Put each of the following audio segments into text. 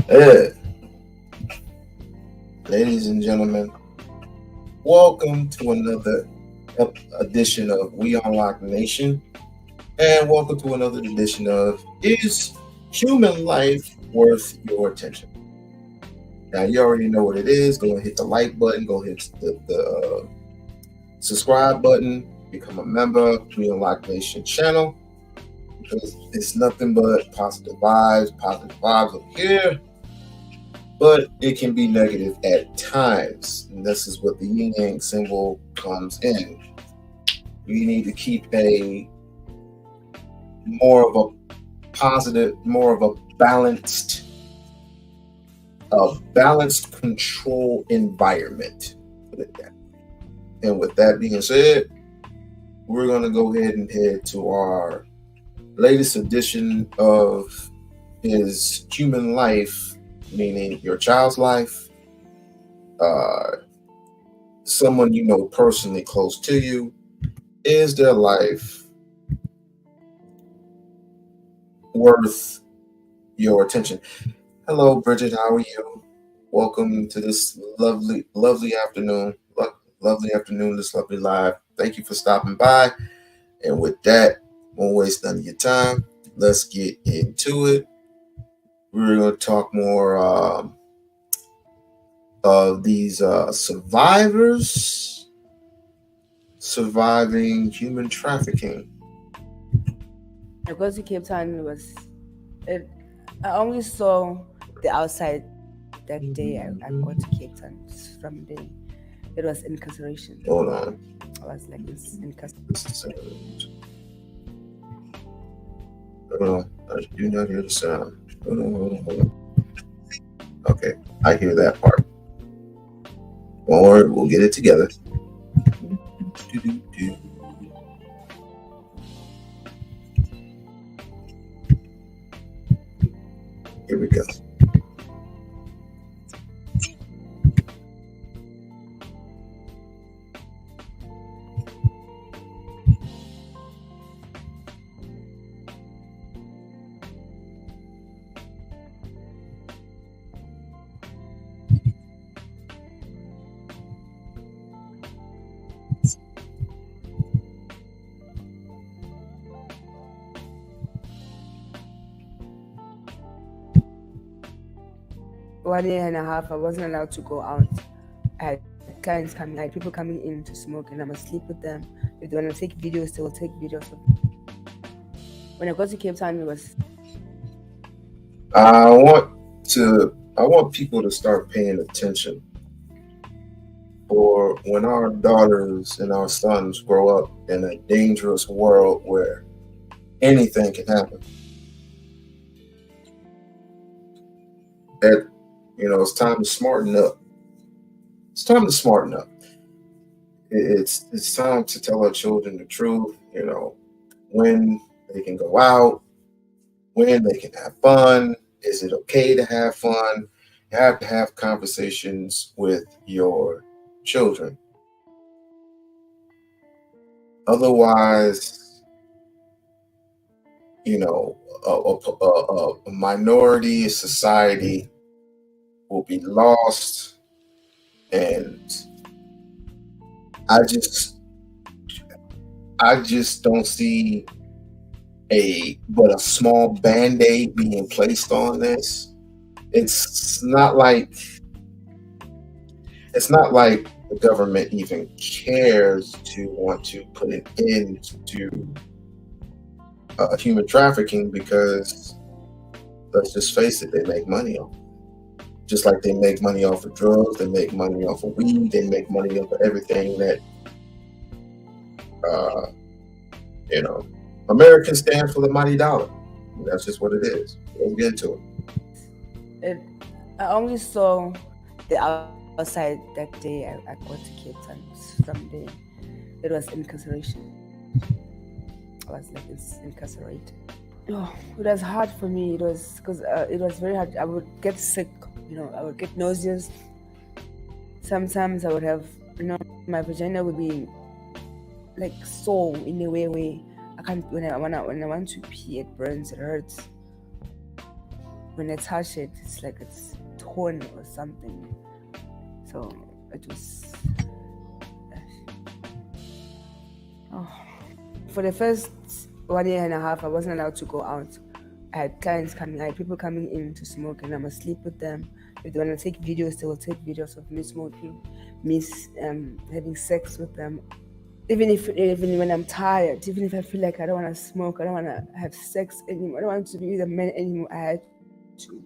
Yeah, ladies and gentlemen, welcome to another edition of We-On-Loc Nation, and welcome to another edition of Is Human Life Worth Your Attention? Now, you already know what it is. Go and hit the like button, go hit the subscribe button, become a member of We-On-Loc Nation channel because it's nothing but positive vibes up here, but it can be negative at times. And this is what the yin yang symbol comes in. We need to keep a more of a positive, more of a balanced control environment. Put it that. And with that being said, we're gonna go ahead and head to our latest edition of Is Human Life, meaning your child's life, someone you know personally close to you, is their life worth your attention? Hello, Bridget. How are you? Welcome to this lovely afternoon. Lovely afternoon, this lovely live. Thank you for stopping by. And with that, won't waste none of your time. Let's get into it. We're going to talk more of these survivors surviving human trafficking. Because Cape Town it. I only saw the outside that day. I got to Cape Town. From there, it was incarceration. Hold on. I was like, it's incarceration. Oh, I do not hear the sound. Hold on. Okay, I hear that part. Don't worry, we'll get it together. Here we go. One year and a half, I wasn't allowed to go out. I had clients coming, I had people coming in to smoke, and I must sleep with them. If they want to take videos, they will take videos of me. When I got to Cape Town, it was. I want people to start paying attention for when our daughters and our sons grow up in a dangerous world where anything can happen. That it's time to smarten up. It's time to smarten up. It's time to tell our children the truth. When they can go out, when they can have fun. Is it okay to have fun? You have to have conversations with your children. Otherwise, a minority society will be lost, and I just don't see a small band-aid being placed on this. It's not like the government even cares to want to put an end to human trafficking, because let's just face it, they make money off. Just like they make money off of drugs, they make money off of weed, they make money off of everything that American stands for the mighty dollar. And that's just what it is. Let's get into it. I only saw the outside that day. I got to Cape Town. From there, it was incarceration. I was like, it's incarcerated. Oh, it was hard for me. It was because it was very hard. I would get sick. I would get nauseous. Sometimes I would have, my vagina would be like sore in a way I can't. When I want to pee, it burns. It hurts. when I touch it, it's like it's torn or something. So it was. Oh. For the first 1 year and a half, I wasn't allowed to go out. I had clients coming, I had people coming in to smoke, and I must sleep with them. If they want to take videos, they will take videos of me smoking, me having sex with them. Even when I'm tired, even if I feel like I don't want to smoke, I don't want to have sex anymore, I don't want to be with a man anymore, I had to.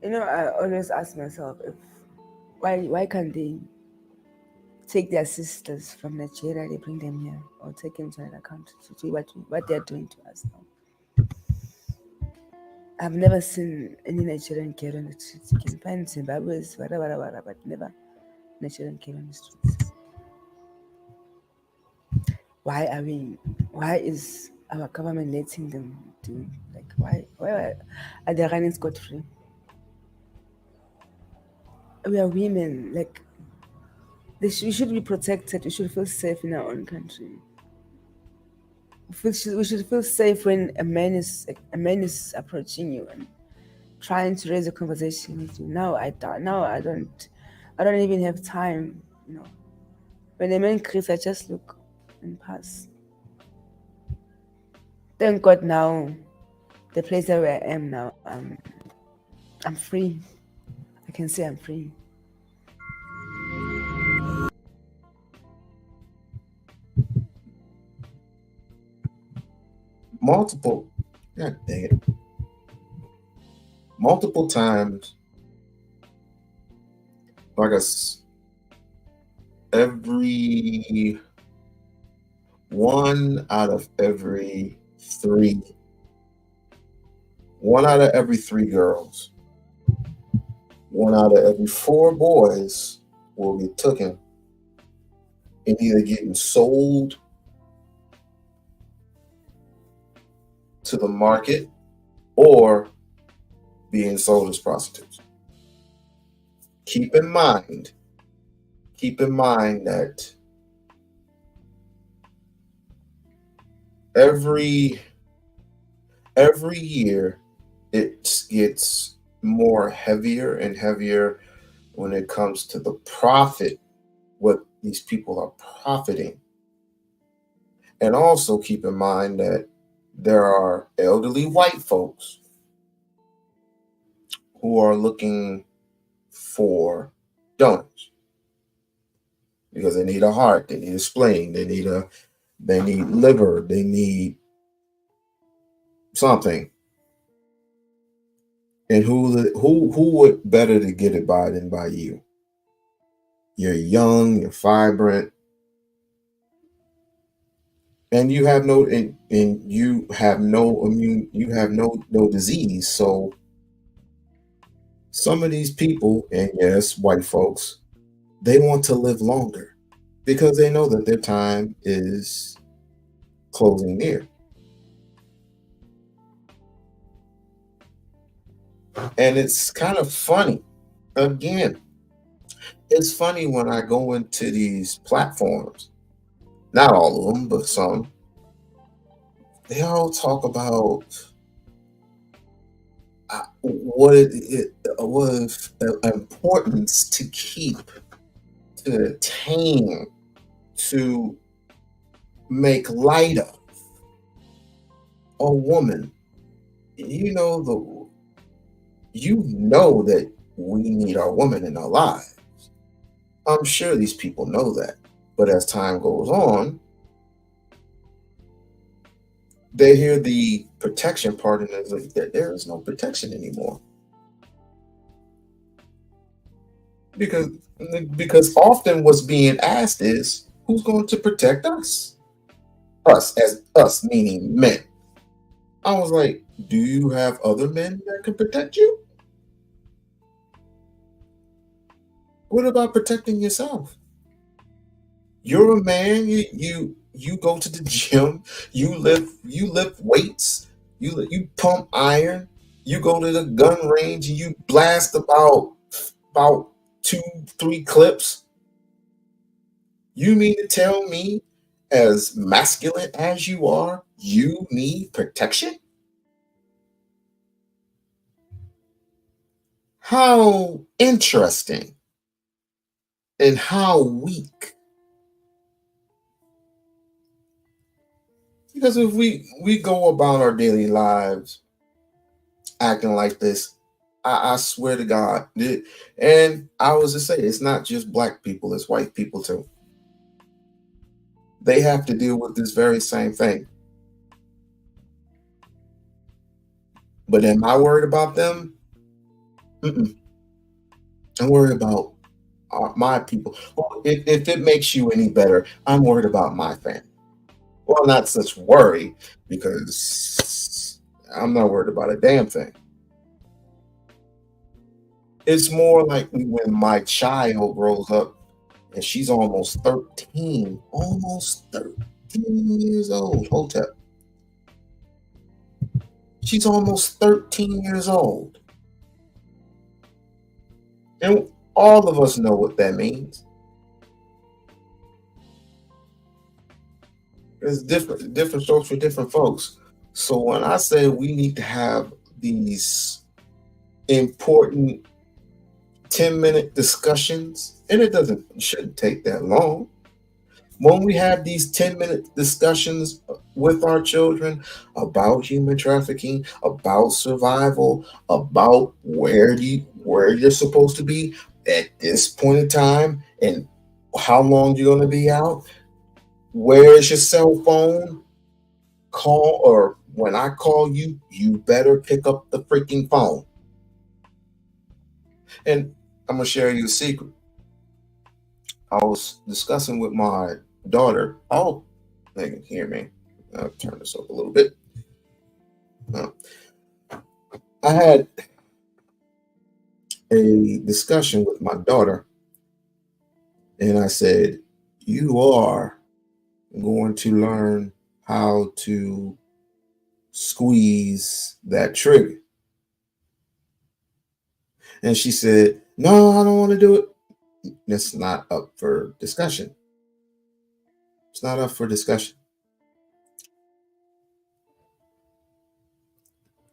I always ask myself if why can't they take their sisters from Nigeria, they bring them here, or take them to another country to see what they're doing to us now. I've never seen any Nigerian kid on the streets. You can find Zimbabwe's, whatever, but never Nigerian kid on the streets. Why are we? Why is our government letting them do? Like, why are they running scot free? We are women. Like, we should be protected. We should feel safe in our own country. We should feel safe when a man is approaching you and trying to raise a conversation with you. Now I don't even have time. When a man creeps, I just look and pass. Thank God now, the place that where I am now, I'm free. I can say I'm free. Multiple, God dang it, multiple times, like every one out of every three, one out of every three girls, one out of every four boys will be taken and either getting sold to the market or being sold as prostitutes. Keep in mind, keep in mind that every year it gets more heavier and heavier when it comes to the profit, what these people are profiting. And also keep in mind that there are elderly white folks who are looking for donors because they need a heart, they need a spleen, they need liver, they need something. And who would better to get it by than by you? You're young, you're vibrant, and you have no disease. So some of these people, and yes, white folks, they want to live longer because they know that their time is closing near. And it's kind of funny. Again, it's funny when I go into these platforms, not all of them, but some, they all talk about what it was importance to keep, to attain, to make light of a woman. That we need our woman in our lives. I'm sure these people know that. But as time goes on, they hear the protection part and it's like that there is no protection anymore. Because often what's being asked is who's going to protect us? Us meaning men. I was like, do you have other men that can protect you? What about protecting yourself? You're a man. You go to the gym. You lift weights. You pump iron. You go to the gun range and you blast about 2-3 clips. You mean to tell me, as masculine as you are, you need protection? How interesting and how weak. Because if we go about our daily lives acting like this, I swear to God, and I was to say, it's not just black people, it's white people too. They have to deal with this very same thing. But am I worried about them? Mm-mm. I'm worried about my people. Well, if it makes you any better, I'm worried about my family. Well, not such worry because I'm not worried about a damn thing. It's more like when my child grows up and she's almost 13 years old. Hotep. She's almost 13 years old. And all of us know what that means. It's different strokes for different folks. So when I say we need to have these important 10-minute discussions, and shouldn't take that long. When we have these 10-minute discussions with our children about human trafficking, about survival, about where you're supposed to be at this point in time and how long you're going to be out, where is your cell phone? Call, or when I call you, you better pick up the freaking phone. And I'm gonna share you a secret. I was discussing with my daughter. Oh, they can hear me. I'll turn this up a little bit. I had a discussion with my daughter, and I said, "You are going to learn how to squeeze that trigger." And she said, "No, I don't want to do it." That's not up for discussion. It's not up for discussion.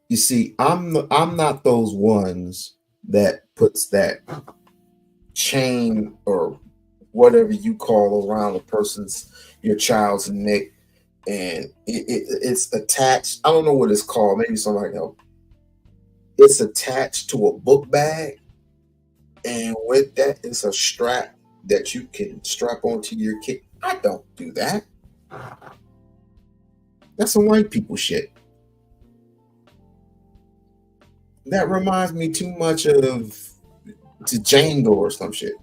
You see, I'm not those ones that puts that chain or whatever you call around your child's neck, and it's attached. I don't know what it's called. Maybe somebody else. It's attached to a book bag, and with that, it's a strap that you can strap onto your kid. I don't do that. That's some white people shit. That reminds me too much of Django or some shit.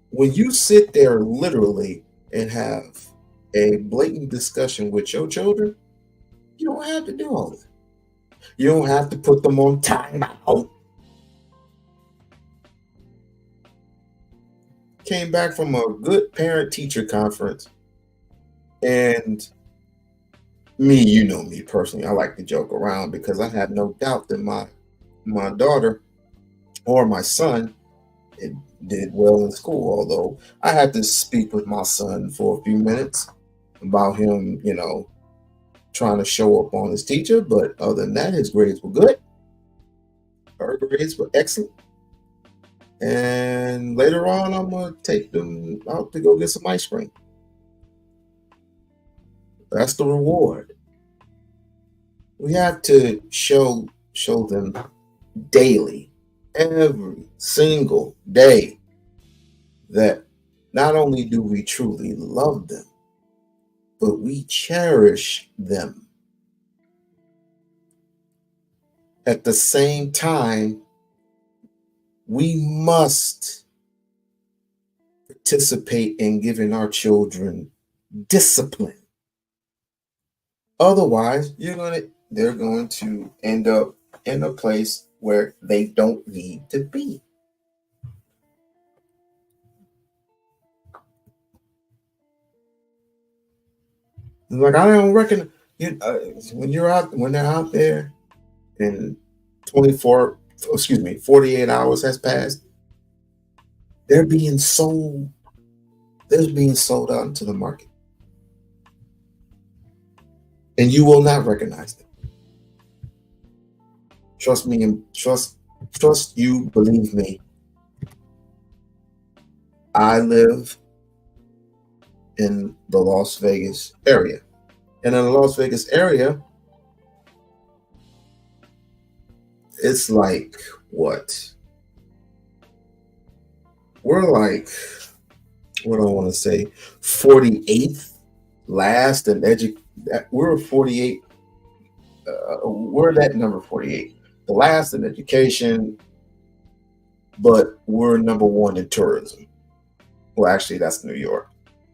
When you sit there literally and have a blatant discussion with your children, you don't have to do all that. You don't have to put them on timeout. Came back from a good parent teacher conference, and you know me personally, I like to joke around because I have no doubt that my daughter or my son it did well in school. Although I had to speak with my son for a few minutes about him, trying to show up on his teacher. But other than that, his grades were good. Her grades were excellent. And later on, I'm gonna take them out to go get some ice cream. That's the reward. We have to show them daily, every single day, that not only do we truly love them, but we cherish them. At the same time, we must participate in giving our children discipline. Otherwise, they're going to end up in a place where they don't need to be. Like I don't reckon when they're out there and 48 hours has passed, they're being sold out into the market. And you will not recognize them. Trust me and trust you, believe me. I live in the Las Vegas area. And in the Las Vegas area, it's like what? We're like, what do I want to say? 48th last in we're 48. We're that number 48. The last in education, but we're number one in tourism. Well, actually, that's New York.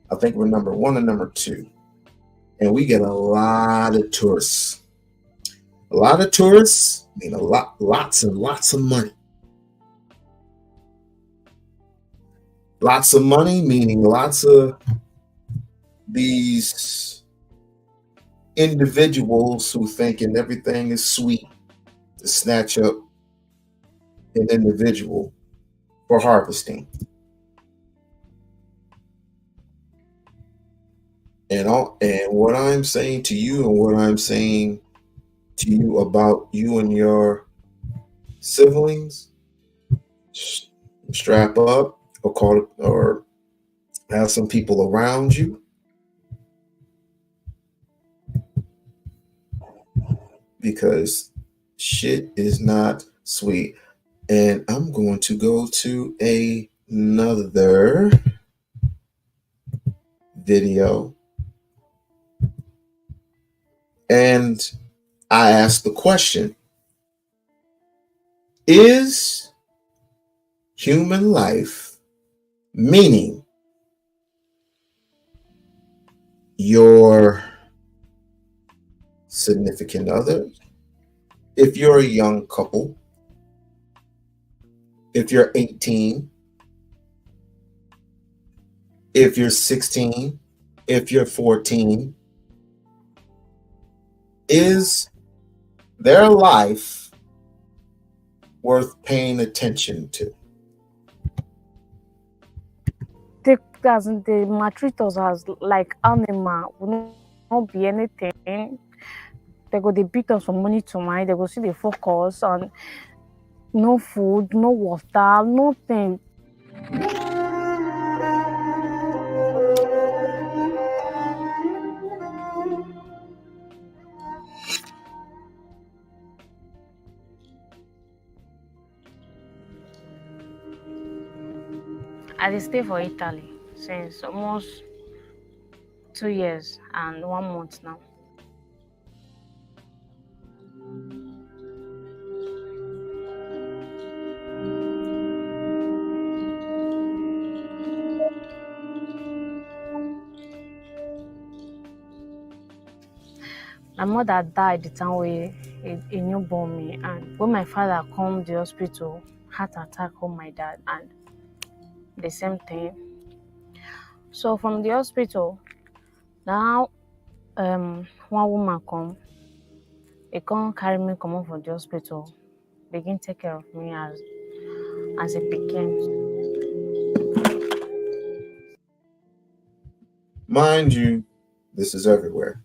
I think we're number one and number two. And we get a lot of tourists. A lot of tourists mean lots and lots of money. Lots of money meaning lots of these individuals who thinking everything is sweet to snatch up an individual for harvesting. And what I'm saying to you and what I'm saying to you about you and your siblings, strap up or call it or have some people around you because shit is not sweet. And I'm going to go to another video. And I asked the question, is human life, meaning your significant other, if you're a young couple, if you're 18, if you're 16, if you're 14, is their life worth paying attention to? They maltreat us as like animal, will not be anything. They go they beat us from money to money. They go see the focus on no food, no water, nothing. I stay for Italy since almost 2 years and 1 month now. My mother died the time where a newborn me, and when my father come to the hospital, heart attack on my dad, and the same thing. So from the hospital, now one woman come, he come carry me come from the hospital, begin take care of me as a pikin. Mind you, this is everywhere.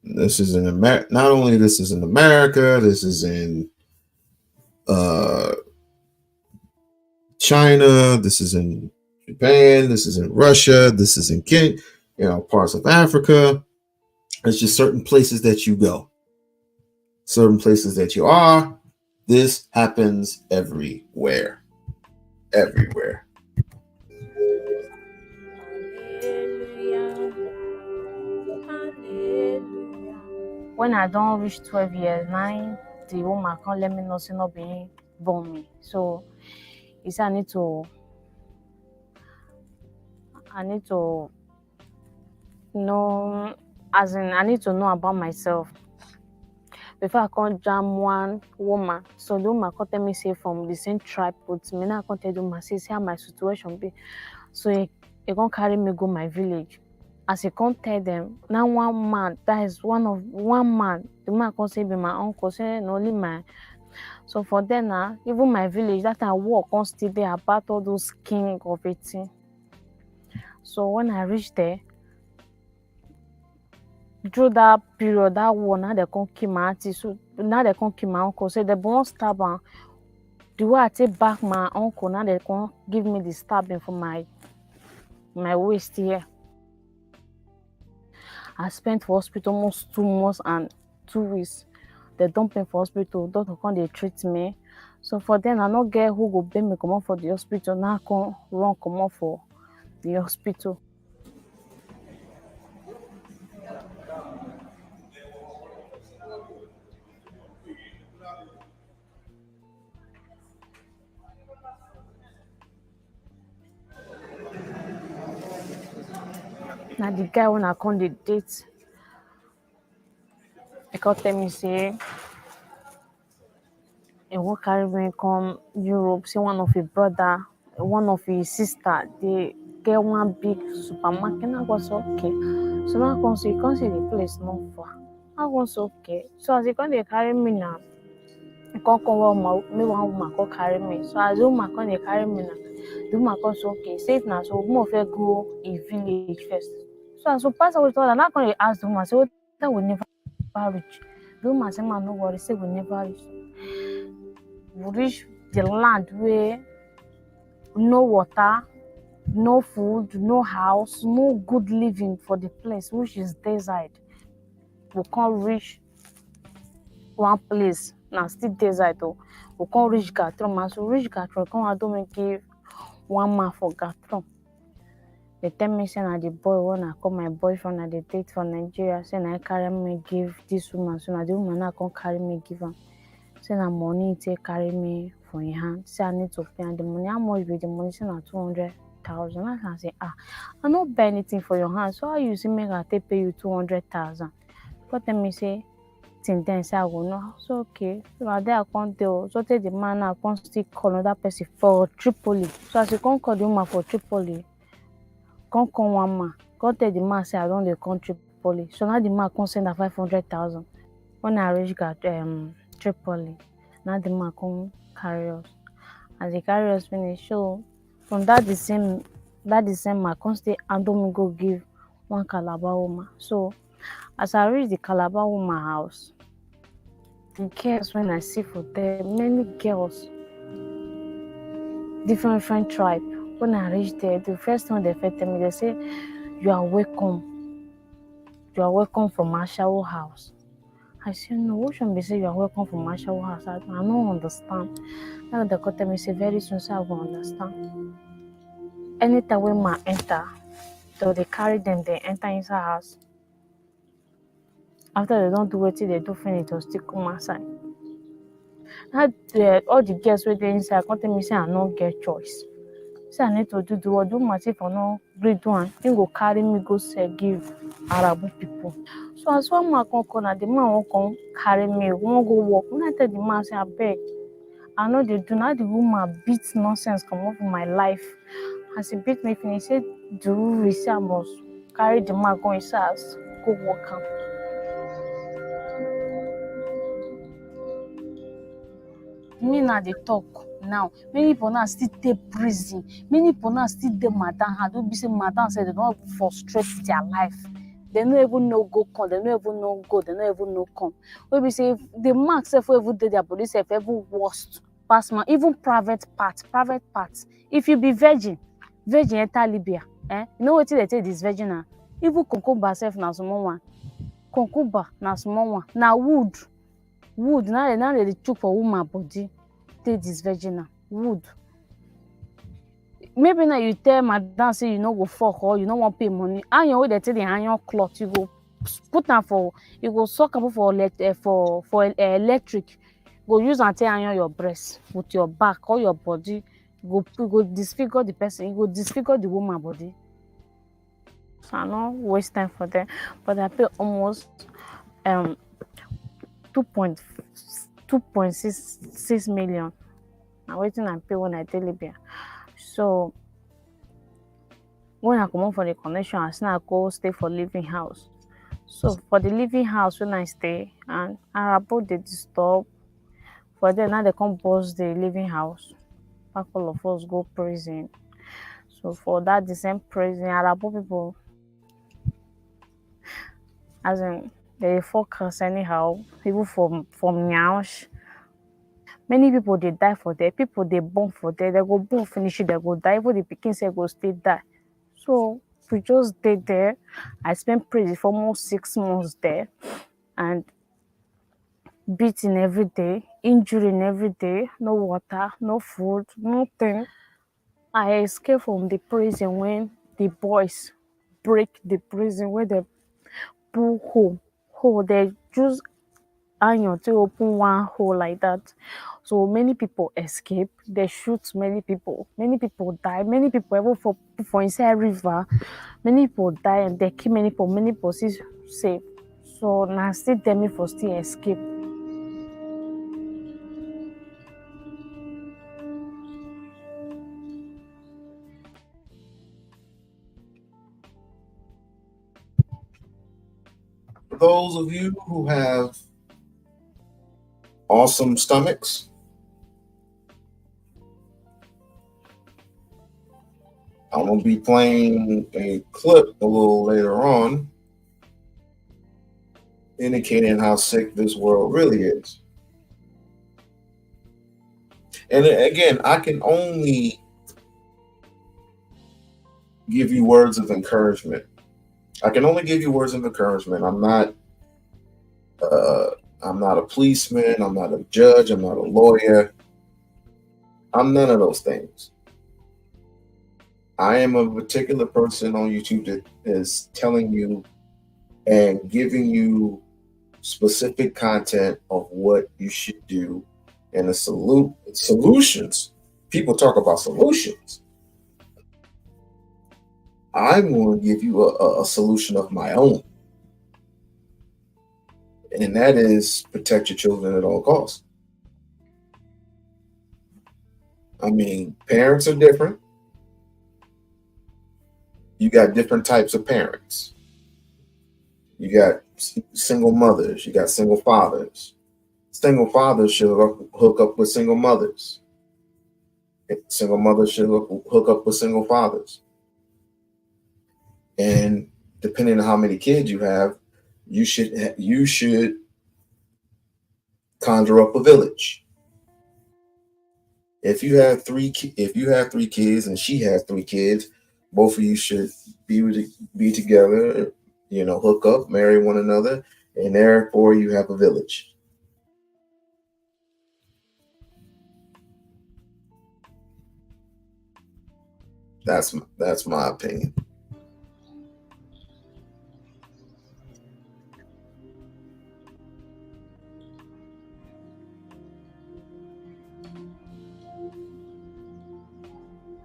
This is in America. Not only this is in America, this is in China, this is in Japan, this is in Russia, this is in Kenya, parts of Africa. It's just certain places that you go, certain places that you are. This happens everywhere. Everywhere. When I don't reach 12 years, 9, the woman can't let me know say not being born me. So he said I need to know, as in I need to know about myself before I can't jam one woman. So the woman can't tell me say from the same tribe with me. Now I can't tell the woman say how my situation be. So he can't carry me go my village. As he can't tell them, now one man, that is one man, the man can't say be my uncle, say only my. So for them now, even my village, that I walk on still there about all those king of 18. So when I reached there, through that period, that war, now they come kill my auntie. So now they come kill my uncle. So they won't stab am. The way I take back my uncle, now they come give me the stabbing for my waist here. I spent for hospital almost 2 months and 2 weeks. They dump me for hospital. Doctor come they treat me. So for them, I not get who go pay me come out for the hospital. Now I come run come out for the hospital. Now the guy when I come the date, he come tell me say he wan carry me come Europe. Say one of his brother, one of his sister, they get one big supermarket. I was okay. So now I come say, the place not far. I was okay. So as he come they carry me now, he come one woman come carry me. So as the woman come they carry me now, the woman come say okay, safe now. So more of go a village first. So as we pass away, and I come they ask the woman, so that we never reach. The woman say, man, no worry, say we never reach. We reach the land where no water, no food, no house, no good living for the place, which is desert. We can't reach one place, now still desert though. We can't reach Gatron, and so reach Gatron, come and don't give one man for Gatron. They tell me say na the boy when I call my boyfriend na the date for Nigeria, say na carry me give this woman, so na the woman na come carry me give am. Say na money take carry me for your hand. Say I need to pay and the money. How much be the money? Say na 200,000. I say I not buy anything for your hand. So how you see make I take pay you 200,000? But tell me say till then say I go know. So okay. So I there I come tell. So tell the man I come still call another person for Tripoli. So as you come call the woman for Tripoli, come one man. Come tell the man say I don't dey come Tripoli. So now the man come send her 500,000. When I reach Tripoli, now the man come carry us. As they carry us finish, so from that the same man come stay and me go give one Calabar woman. So as I reach the Calabar woman house, the girls when I see for there, many girls, different tribe. When I reach there, the first thing they first tell me, they say, "You are welcome. You are welcome from Ashawo house." I say, "No, what should be say you are welcome from Ashawo house?" I don't understand. Now they tell me say very soon, so I will understand. Anytime when man enter, so they carry them, they enter inside house. After they don't do what they do finish, they'll still come outside. Now all the girls were there inside, come tell me say I don't get choice. Say I need to do what do my if I no grade one, he go carry me go say give Arab people. So as one man come corner, the man won't come carry me, won't go walk. When I tell the man say I beg, I know they do not the woman beat nonsense come up in my life. As he beat me finish, he said, "Do we say I must carry the man go inside house, go walk am." Me now they talk now. Many people now still take prison. Many people now still dey madam hand. Don't be say madam said they don't frustrate their life. They don't even know go come. They don't even know go. They don't even know come. We be say if the mark self every day their body self every worst pass man. Even private parts. If you be virgin enter Libya. You know what they take this virgin now? Even concumba self na small one. Concumba na small one. Na wood now they chook for woman body. Take this virgin wood. Maybe now you tell madam say you no go fuck or you no want pay money. Iron wey they take the iron cloth, you go put am for, you go suck am for electric. Go use and take iron your breast with your back or your body. You go disfigure the person. You go disfigure the woman body. So I no waste time for them, but I pay almost 2.6 million. Now waiting and pay when I tell Libya. So when I come out for the connection, I say I go stay for living house. So for the living house when I stay, and Arabo they disturb. For then now they come bust the living house. Pack all of us go prison. So for that the same prison, Arabo people as in they focus anyhow, even from Nyash. Many people they die for there, people they born for there, they go born finish it, they go die, even the pikin say go stay die. So we just stayed there. I spent pretty for almost 6 months there and beating every day, injuring every day, no water, no food, nothing. I escaped from the prison when the boys break the prison where they pull hole. They just iron to open one hole like that. So many people escape. They shoot many people. Many people die. Many people ever for inside river. Many people die and they kill many people. Many people still safe. So now still tell me for still escape. For those of you who have awesome stomachs, I'm going to be playing a clip a little later on indicating how sick this world really is. And again, I can only give you words of encouragement. I can only give you words of encouragement. Uh, I'm not a policeman. I'm not a judge. I'm not a lawyer. I'm none of those things. I am a particular person on YouTube that is telling you and giving you specific content of what you should do and the solutions. People talk about solutions. I'm going to give you a solution of my own. And that is protect your children at all costs. I mean, parents are different. You got different types of parents. You got single mothers. You got single fathers. Single fathers should hook up with single mothers. Single mothers should hook up with single fathers. And depending on how many kids you have, you should conjure up a village. If you have three kids and she has 3 kids, both of you should be together, hook up, marry one another, and therefore you have a village. That's my opinion.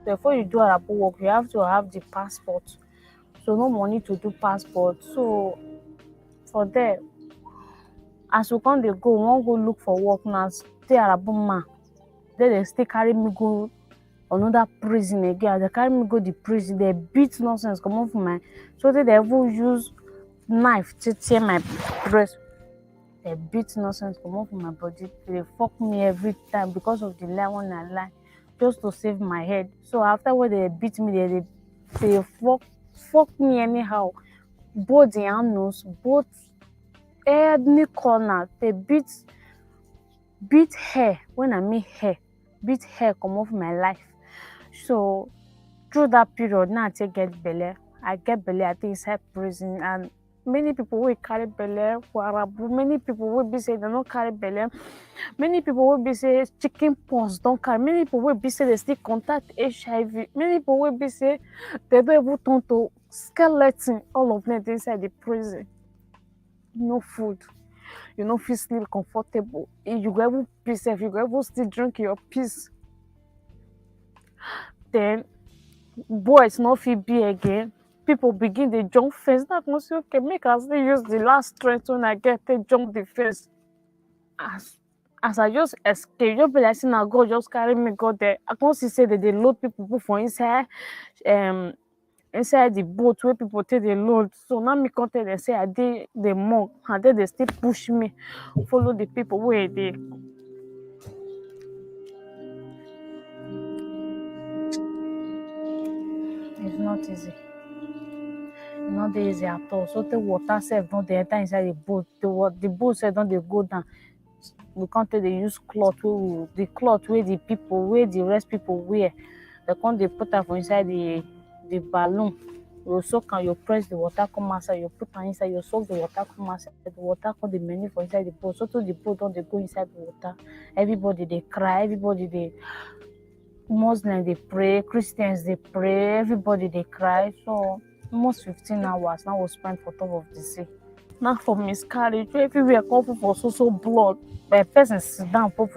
Before you do Arabu work, you have to have the passport. So no money to do passport. So for there, as we come dey go, we wan go look for work now. Stay Arabu man. Then they still carry me go another prison again. They carry me go the prison. They beat nonsense come on for my. So they even use knife to tear my breast. They beat nonsense come on for my body. They fuck me every time because of the lie when I lie, just to save my head. So after when they beat me, they fuck me anyhow. Both the anus, both any corner. They beat hair when I mean hair. Beat hair come off my life. So through that period, now I take get belle. I get belle, I think inside prison, and many people will carry belle for Arabu. Many people will be say they don't carry belle. Many people will be say chicken pox don't carry. Many people will be say they still contact HIV. Many people will be say they don't even turn to skeleton. All of them inside the prison. No food. You no feel sleep comfortable. You go even piss if you go even still drink your piss. Then boys no fit be again. People begin dey jump fence. Now I come say okay, make I still use the last strength when I get take jump the fence. As I just escape, just be like say na God just carry me go there. I come see say they load people put for inside inside the boat where people take the load. So now me come tell them say I dey the mug and then they still push me follow the people where they. It's not easy. not dey easy at all. So the water sef don dey enter inside the boat. The boat sef don dey go down. We can't take dey use cloth the cloth wey the people wey the rest people wear. They come dey put am for inside the balloon. You soak am, you press the water come outside, you put am inside, you soak the water come outside. The water come dey many for inside the boat. So the boat don dey go inside the water. Everybody dey cry, everybody dey Muslims dey pray, Christians dey pray, everybody dey cry. So almost 15 hours now was spent for top of the sea. Now for miscarriage, everywhere come full for so blood. But a person sit down for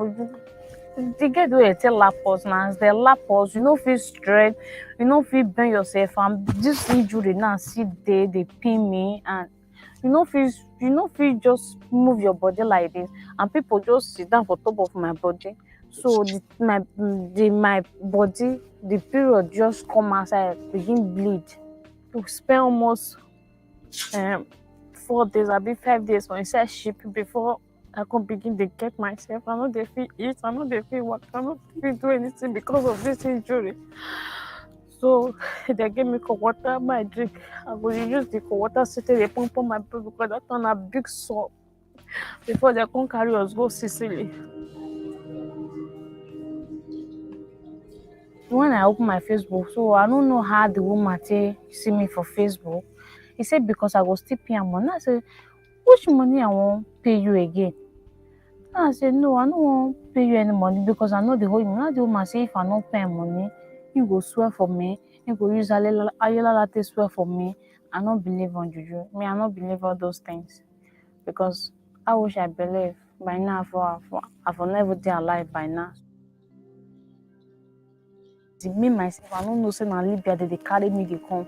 the get wey tell lap us now, as they lap us, you no fit straight, you no fit bend yourself, and this injury now see dey pain me, and you no fit just move your body like this, and people just sit down for top of my body. So my body, the period just come outside, begin bleed. To spend almost 4 days, abi 5 days for inside ship before I come begin dey get myself. I no dey fit eat, I no dey fit walk, I no fit do anything because of this injury. So they give me cold water, my drink. I go use the cold water sit dey pump my body because that one na big sore. Before they come carry us go Sicily. When I open my Facebook, so I don't know how the woman take see me for Facebook. He said because I go still pay am money. I said, which money I won't pay you again? I said, no, I don't want pay you any money because I know the whole money. The woman say if I don't pay money, you go swear for me. You go use Ayala latte swear for me. I don't believe on juju. Me, I don't believe all those things. Because I wish I believe by now I for never be alive by now. Me myself, I don't know say na Libya they carry me they come.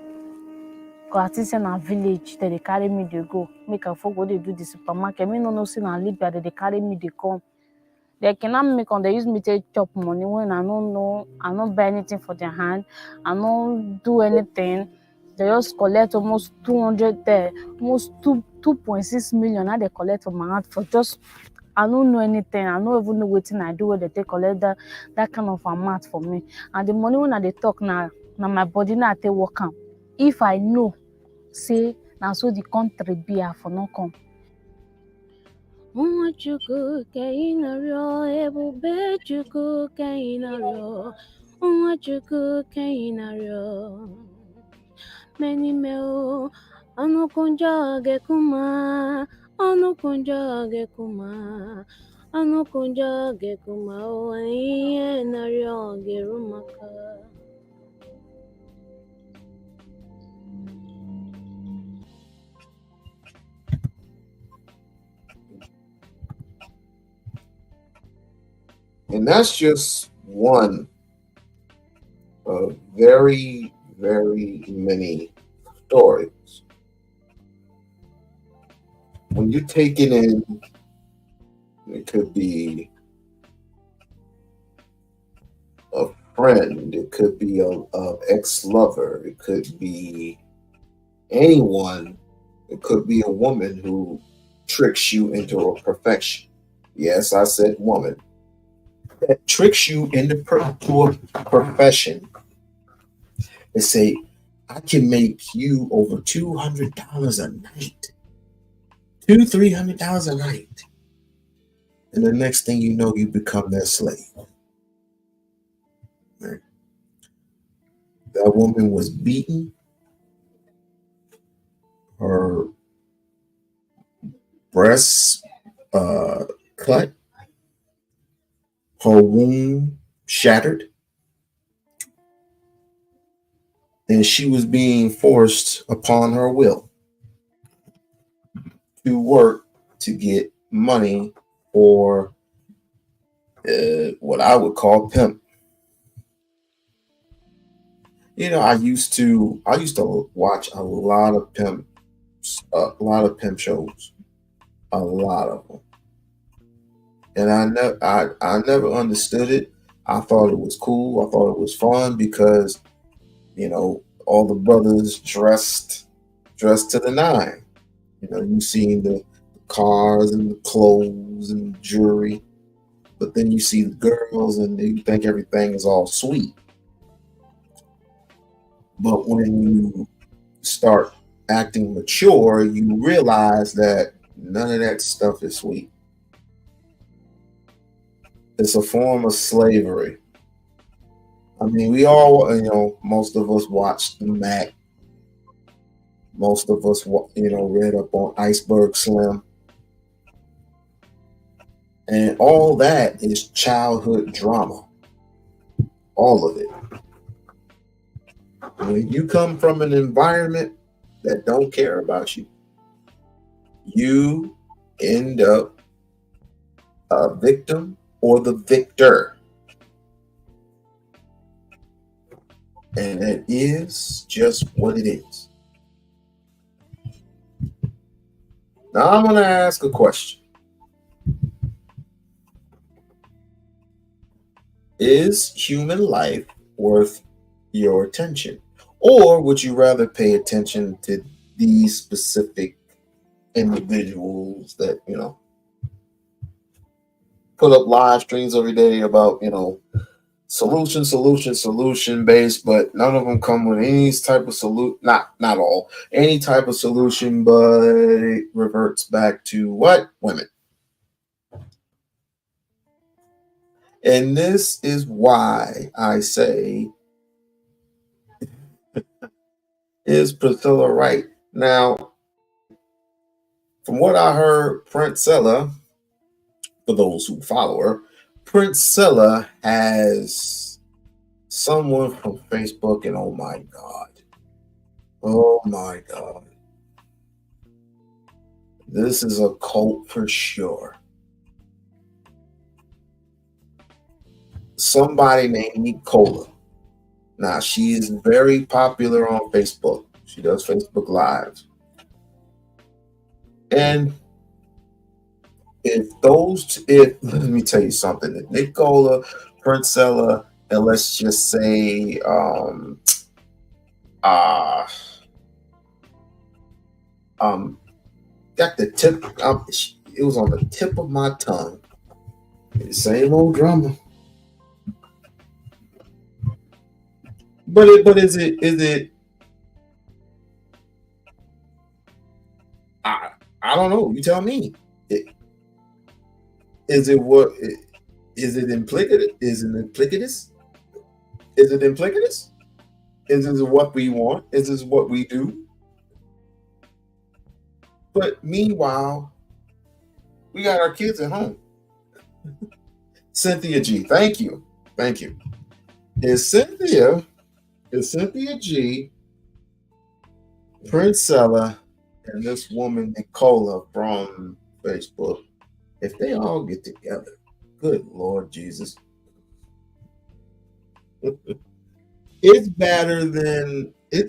Cause I think say na village they carry me they go. Make I forget they do the supermarket. Me no know say na Libya they carry me they come. They cannot make on they use me to chop money when I don't know, I don't buy anything for their hand, I don't do anything. They just collect almost 200 there, almost 2.6 million. Now they collect from my hand for just I don't know anything. I don't even know what I do where they take collect that kind of amount for me. And the money when they talk now my body now they work out. If I know, say now so the country be I for no come. Nwachukwu ka ị na-arịọ, ebube Chukwu ka ị na-arịọ, Nwachukwu ka ị na-arịọ. Many meo, ọnụ kunja gekuma, ọnụ kunja gekuma, ọnụ kunja gekuma, o ihe na-arịọ geru maka. And that's just one of very, very many stories. When you take it in, it could be a friend, it could be a ex-lover, it could be anyone, it could be a woman who tricks you into a perfection. Yes, I said woman. That tricks you into a profession. They say, I can make you over $200 a night. $300 a night. And the next thing you know, you become their slave. Right? That woman was beaten. Her breasts cut. Her womb shattered. And she was being forced upon her will to work to get money for what I would call pimp. You know, I used to watch a lot of pimp shows, a lot of them, and I never understood it. I thought it was cool. I thought it was fun because, you know, all the brothers dressed to the nine. You know, you seen the cars and the clothes and the jewelry, but then you see the girls and you think everything is all sweet. But when you start acting mature, you realize that none of that stuff is sweet. It's a form of slavery. I mean, we all, most of us watched the Mac. Most of us, read up on Iceberg Slim. And all that is childhood drama. All of it. When you come from an environment that don't care about you, you end up a victim or the victor. And it is just what it is. Now I'm going to ask a question. Is human life worth your attention? Or would you rather pay attention to these specific individuals that, put up live streams every day about, solution based, but none of them come with any type of solution, not all, any type of solution, but it reverts back to what? Women. And this is why I say, is Priscilla right? Now, from what I heard, Princella, for those who follow her, Princella has someone from Facebook, and oh my God, this is a cult for sure. Somebody named Nicola. Now, she is very popular on Facebook. She does Facebook Lives. And let me tell you something. If Nicola, Princella, and let's just say, got the tip. It was on the tip of my tongue. Same old drama. But is it? I don't know. You tell me. Is it what? Is it implicit? Is it implicitous? Is it implicitous? Is this what we want? Is this what we do? But meanwhile, we got our kids at home. Cynthia G. Thank you. Is Cynthia G, Princella, and this woman Nicola from Facebook, if they all get together, good Lord Jesus, it's better than I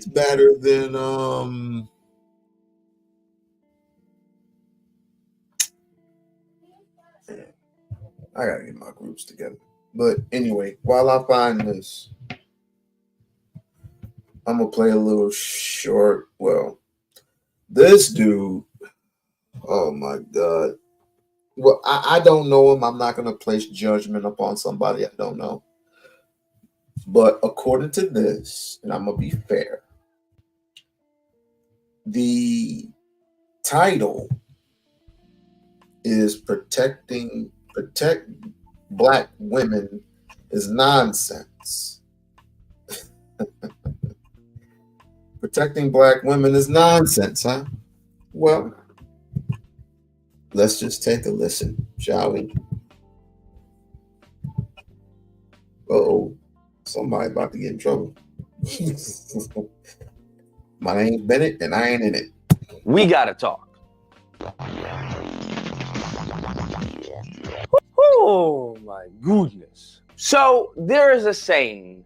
gotta get my groups together. But anyway, while I find this, I'm gonna play a little short. Well, this dude, oh my God. Well, I don't know him. I'm not gonna place judgment upon somebody I don't know. But according to this, and I'm gonna be fair, the title is protect Black women is nonsense. Protecting Black women is nonsense, huh? Well, let's just take a listen, shall we? Uh-oh, somebody about to get in trouble. My name's Bennett, and I ain't in it. We gotta talk. Oh my goodness. So there is a saying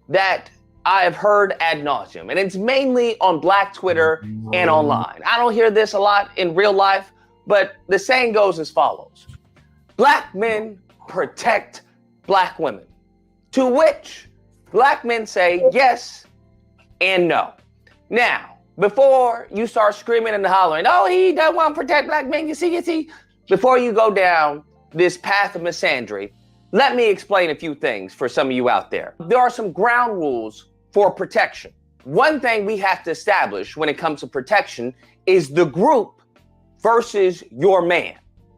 that I have heard ad nauseum, and it's mainly on Black Twitter and online. I don't hear this a lot in real life, but the saying goes as follows. Black men protect Black women. To which Black men say yes and no. Now, before you start screaming and hollering, oh, he doesn't want to protect Black men, you see, before you go down this path of misandry, let me explain a few things for some of you out there. There are some ground rules for protection. one thing we have to establish when it comes to protection is the group versus your man.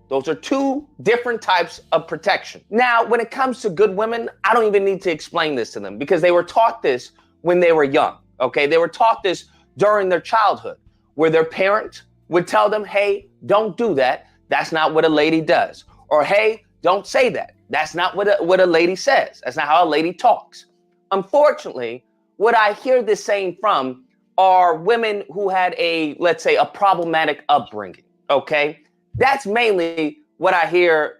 Those are two different types of protection. Now, when it comes to good women, I don't even need to explain this to them because they were taught this when they were young, okay? They were taught this during their childhood where their parents would tell them, hey, don't do that. That's not what a lady does. Or, hey, don't say that. That's not what a lady says. That's not how a lady talks. Unfortunately, what I hear this saying from are women who had let's say, a problematic upbringing, okay? That's mainly what I hear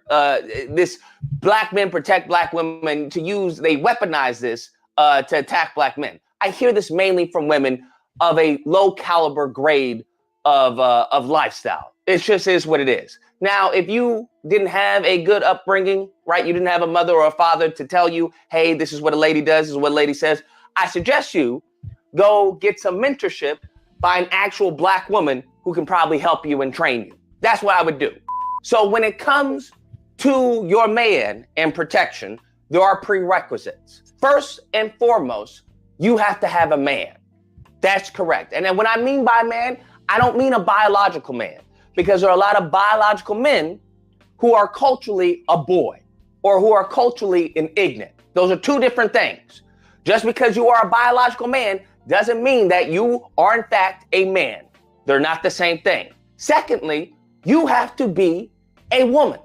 this black men protect black women they weaponize this to attack black men. I hear this mainly from women of a low caliber grade of lifestyle. It just is what it is. Now, if you didn't have a good upbringing, right? You didn't have a mother or a father to tell you, hey, this is what a lady does, this is what a lady says. I suggest you go get some mentorship by an actual black woman who can probably help you and train you. That's what I would do. So when it comes to your man and protection, there are prerequisites. First and foremost, you have to have a man. That's correct. And then when I mean by man, I don't mean a biological man, because there are a lot of biological men who are culturally a boy or who are culturally an ignorant. Those are two different things. Just because you are a biological man doesn't mean that you are in fact a man. They're not the same thing. Secondly, you have to be a woman.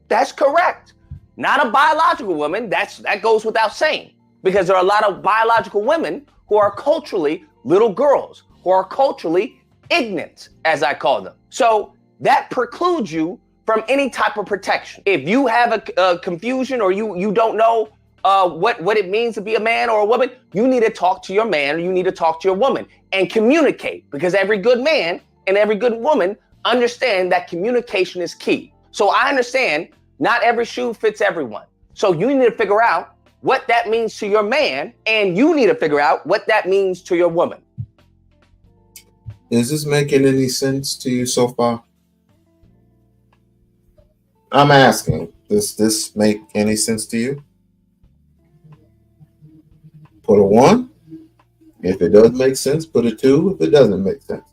That's correct. Not a biological woman. That goes without saying, because there are a lot of biological women who are culturally little girls, who are culturally ignorant, as I call them. So that precludes you from any type of protection. If you have a confusion or you don't know what it means to be a man or a woman, you need to talk to your man or you need to talk to your woman and communicate, because every good man and every good woman understand that communication is key. So I understand not every shoe fits everyone. So you need to figure out what that means to your man, and you need to figure out what that means to your woman. Is this making any sense to you so far? I'm asking, does this make any sense to you? Put a 1. If it does make sense, put a 2 if it doesn't make sense.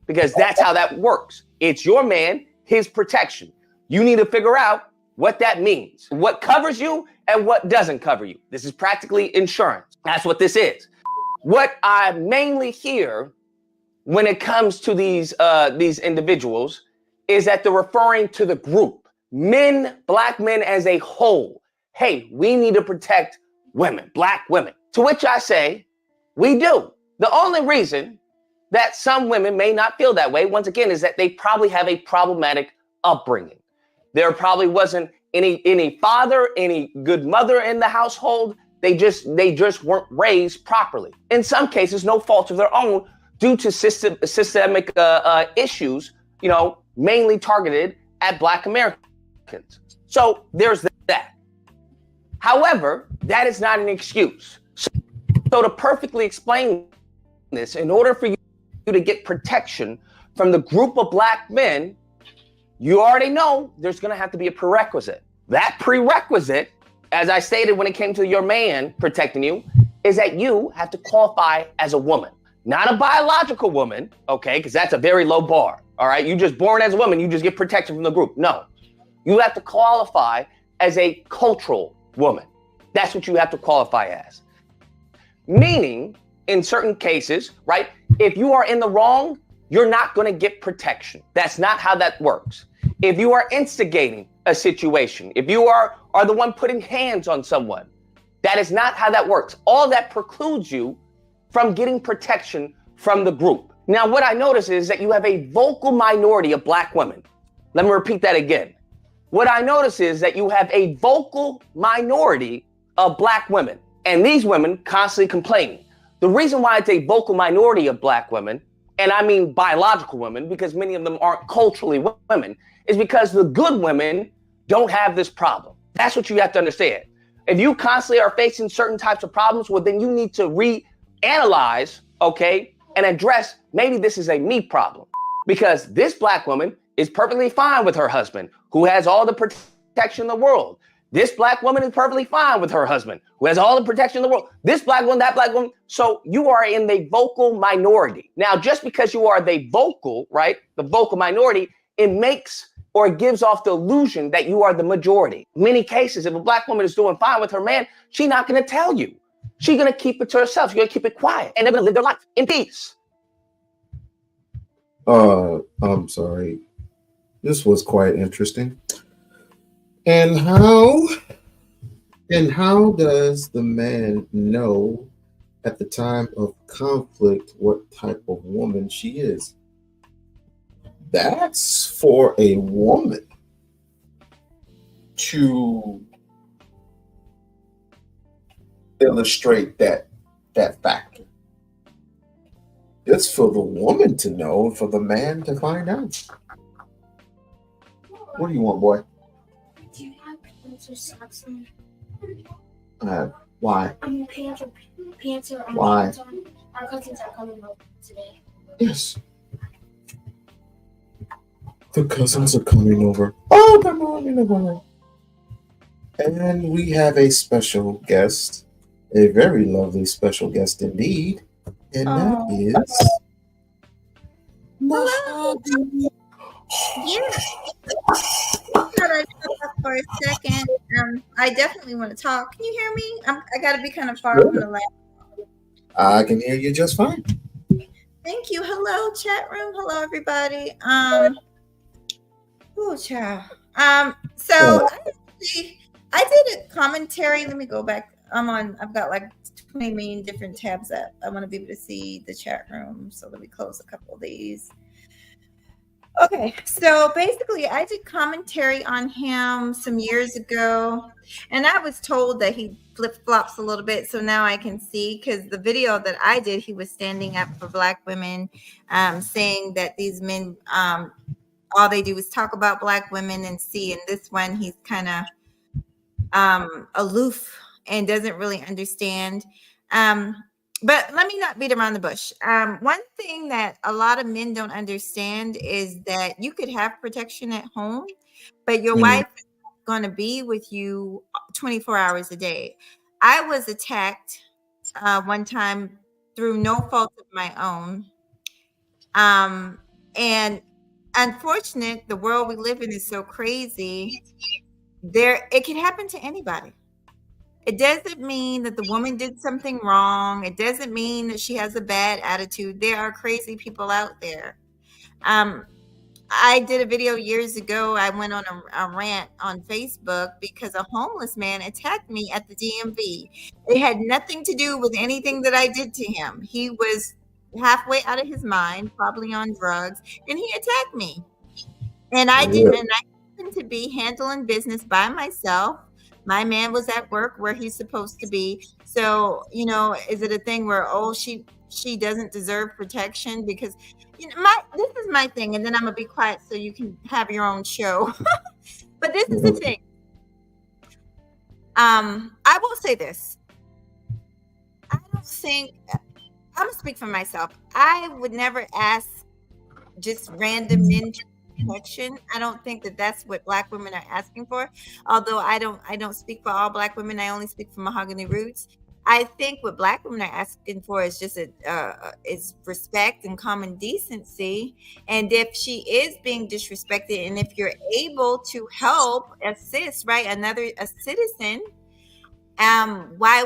Because that's how that works. It's your man, his protection. You need to figure out what that means, what covers you and what doesn't cover you. This is practically insurance. That's what this is. What I mainly hear when it comes to these individuals is that they're referring to the group, men, black men as a whole. Hey, we need to protect women, black women. To which I say, we do. The only reason that some women may not feel that way, once again, is that they probably have a problematic upbringing. There probably wasn't any father, any good mother in the household. They just weren't raised properly. In some cases, no fault of their own, due to systemic issues, mainly targeted at Black Americans. So there's that. However, that is not an excuse. So to perfectly explain this, in order for you to get protection from the group of black men, you already know there's going to have to be a prerequisite. That prerequisite, as I stated when it came to your man protecting you, is that you have to qualify as a woman. Not a biological woman, okay, because that's a very low bar, all right? You just born as a woman, you just get protection from the group. No, you have to qualify as a cultural woman. That's what you have to qualify as. Meaning, in certain cases, right, if you are in the wrong, you're not going to get protection. That's not how that works. If you are instigating a situation, if you are the one putting hands on someone, that is not how that works. All that precludes you from getting protection from the group. Now, what I notice is that you have a vocal minority of black women. Let me repeat that again. What I notice is that you have a vocal minority of black women, and these women constantly complaining. The reason why it's a vocal minority of black women, and I mean biological women, because many of them aren't culturally women, is because the good women don't have this problem. That's what you have to understand. If you constantly are facing certain types of problems, well, then you need to reanalyze, okay, and address, maybe this is a me problem, because this black woman is perfectly fine with her husband, who has all the protection in the world. This black woman is perfectly fine with her husband, who has all the protection in the world. This black woman, that black woman. So you are in the vocal minority. Now, just because you are the vocal, right, the vocal minority, it makes or it gives off the illusion that you are the majority. In many cases, if a black woman is doing fine with her man, she's not going to tell you. She's going to keep it to herself. She's going to keep it quiet, and they're going to live their life in peace. I'm sorry. This was quite interesting. And how does the man know at the time of conflict what type of woman she is? That's for a woman to illustrate that factor. It's for the woman to know, for the man to find out. What do you want, boy? Do you have pants or socks on? Why? Pants or Why? pants on? Our cousins are coming over today. Yes. The cousins are coming over. Oh, come on. And we have a special guest, a very lovely special guest indeed. And that is Mahogany. Yeah. Thought I'd talk for a second. I definitely want to talk. Can you hear me? I got to be kind of far from the lab. I can hear you just fine. Thank you. Hello, chat room. Hello, everybody. Oh, child. So I did a commentary. Let me go back. I've got like 20 million different tabs up. I want to be able to see the chat room. So let me close a couple of these. Okay, so basically I did commentary on him some years ago, and I was told that he flip-flops a little bit, so now I can see, because the video that I did, he was standing up for Black women, saying that these men, all they do is talk about Black women and see, in this one, he's kind of aloof and doesn't really understand. But let me not beat around the bush. One thing that a lot of men don't understand is that you could have protection at home, but your wife is going to be with you 24 hours a day. I was attacked one time through no fault of my own. And unfortunate, the world we live in is so crazy. It can happen to anybody. It doesn't mean that the woman did something wrong. It doesn't mean that she has a bad attitude. There are crazy people out there. I did a video years ago. I went on a rant on Facebook because a homeless man attacked me at the DMV. It had nothing to do with anything that I did to him. He was halfway out of his mind, probably on drugs, and he attacked me. And I didn't. And I happened to be handling business by myself. My man was at work where he's supposed to be. So, is it a thing where, she doesn't deserve protection? Because, this is my thing. And then I'm going to be quiet so you can have your own show. But this is the thing. I will say this. I don't think, I'm going to speak for myself. I would never ask just random men to protection. I don't think that that's what Black women are asking for. Although I don't speak for all Black women. I only speak for Mahogany Roots. I think what Black women are asking for is just is respect and common decency. And if she is being disrespected, and if you're able to help assist, right, a citizen, why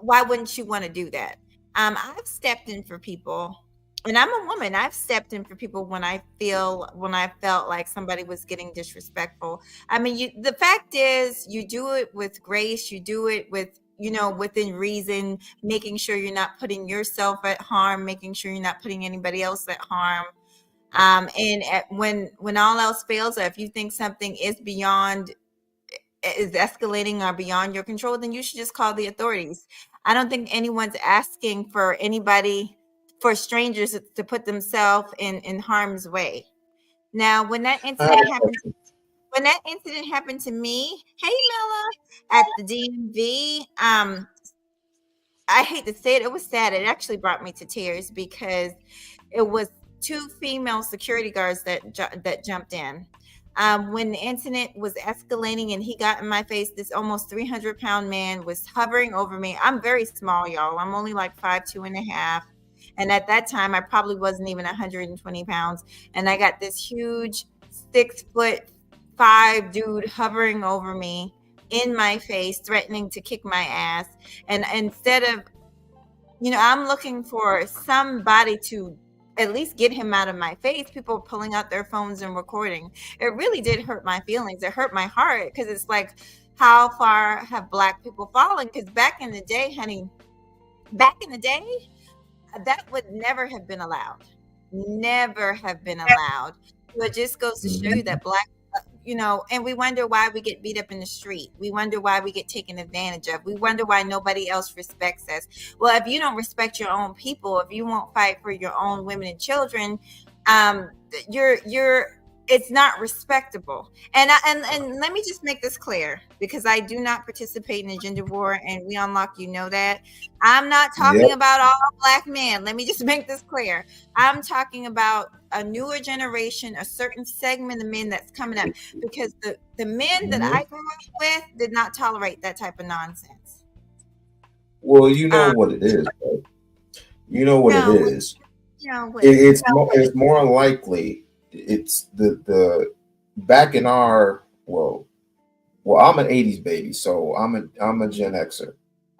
wouldn't you want to do that? I've stepped in for people. And I'm a woman. I've stepped in for people when I felt like somebody was getting disrespectful. I mean, the fact is, you do it with grace. You do it with, within reason, making sure you're not putting yourself at harm, making sure you're not putting anybody else at harm. When all else fails, or if you think something is escalating or beyond your control, then you should just call the authorities. I don't think anyone's asking for strangers to put themselves in harm's way. Now, when that incident happened to me, hey Mella, at the DMV, I hate to say it, it was sad. It actually brought me to tears because it was two female security guards that jumped in. When the incident was escalating and he got in my face, this almost 300-pound man was hovering over me. I'm very small, y'all. I'm only like 5'2.5". And at that time, I probably wasn't even 120 pounds. And I got this huge 6'5" dude hovering over me in my face, threatening to kick my ass. And instead of, I'm looking for somebody to at least get him out of my face, people pulling out their phones and recording. It really did hurt my feelings. It hurt my heart, because it's like, how far have Black people fallen? Because back in the day, honey, that would never have been allowed. Never have been allowed. So it just goes to show you that Black, and we wonder why we get beat up in the street. We wonder why we get taken advantage of. We wonder why nobody else respects us. Well, if you don't respect your own people, if you won't fight for your own women and children, you're it's not respectable. And let me just make this clear, because I do not participate in a gender war, and We-On-Loc, that. I'm not talking about all Black men. Let me just make this clear. I'm talking about a newer generation, a certain segment of men that's coming up, because the men that I grew up with did not tolerate that type of nonsense. Well, you know what it is, right? You know what it is. It's more likely it's the back in our well, I'm an 80s baby, so I'm a Gen Xer.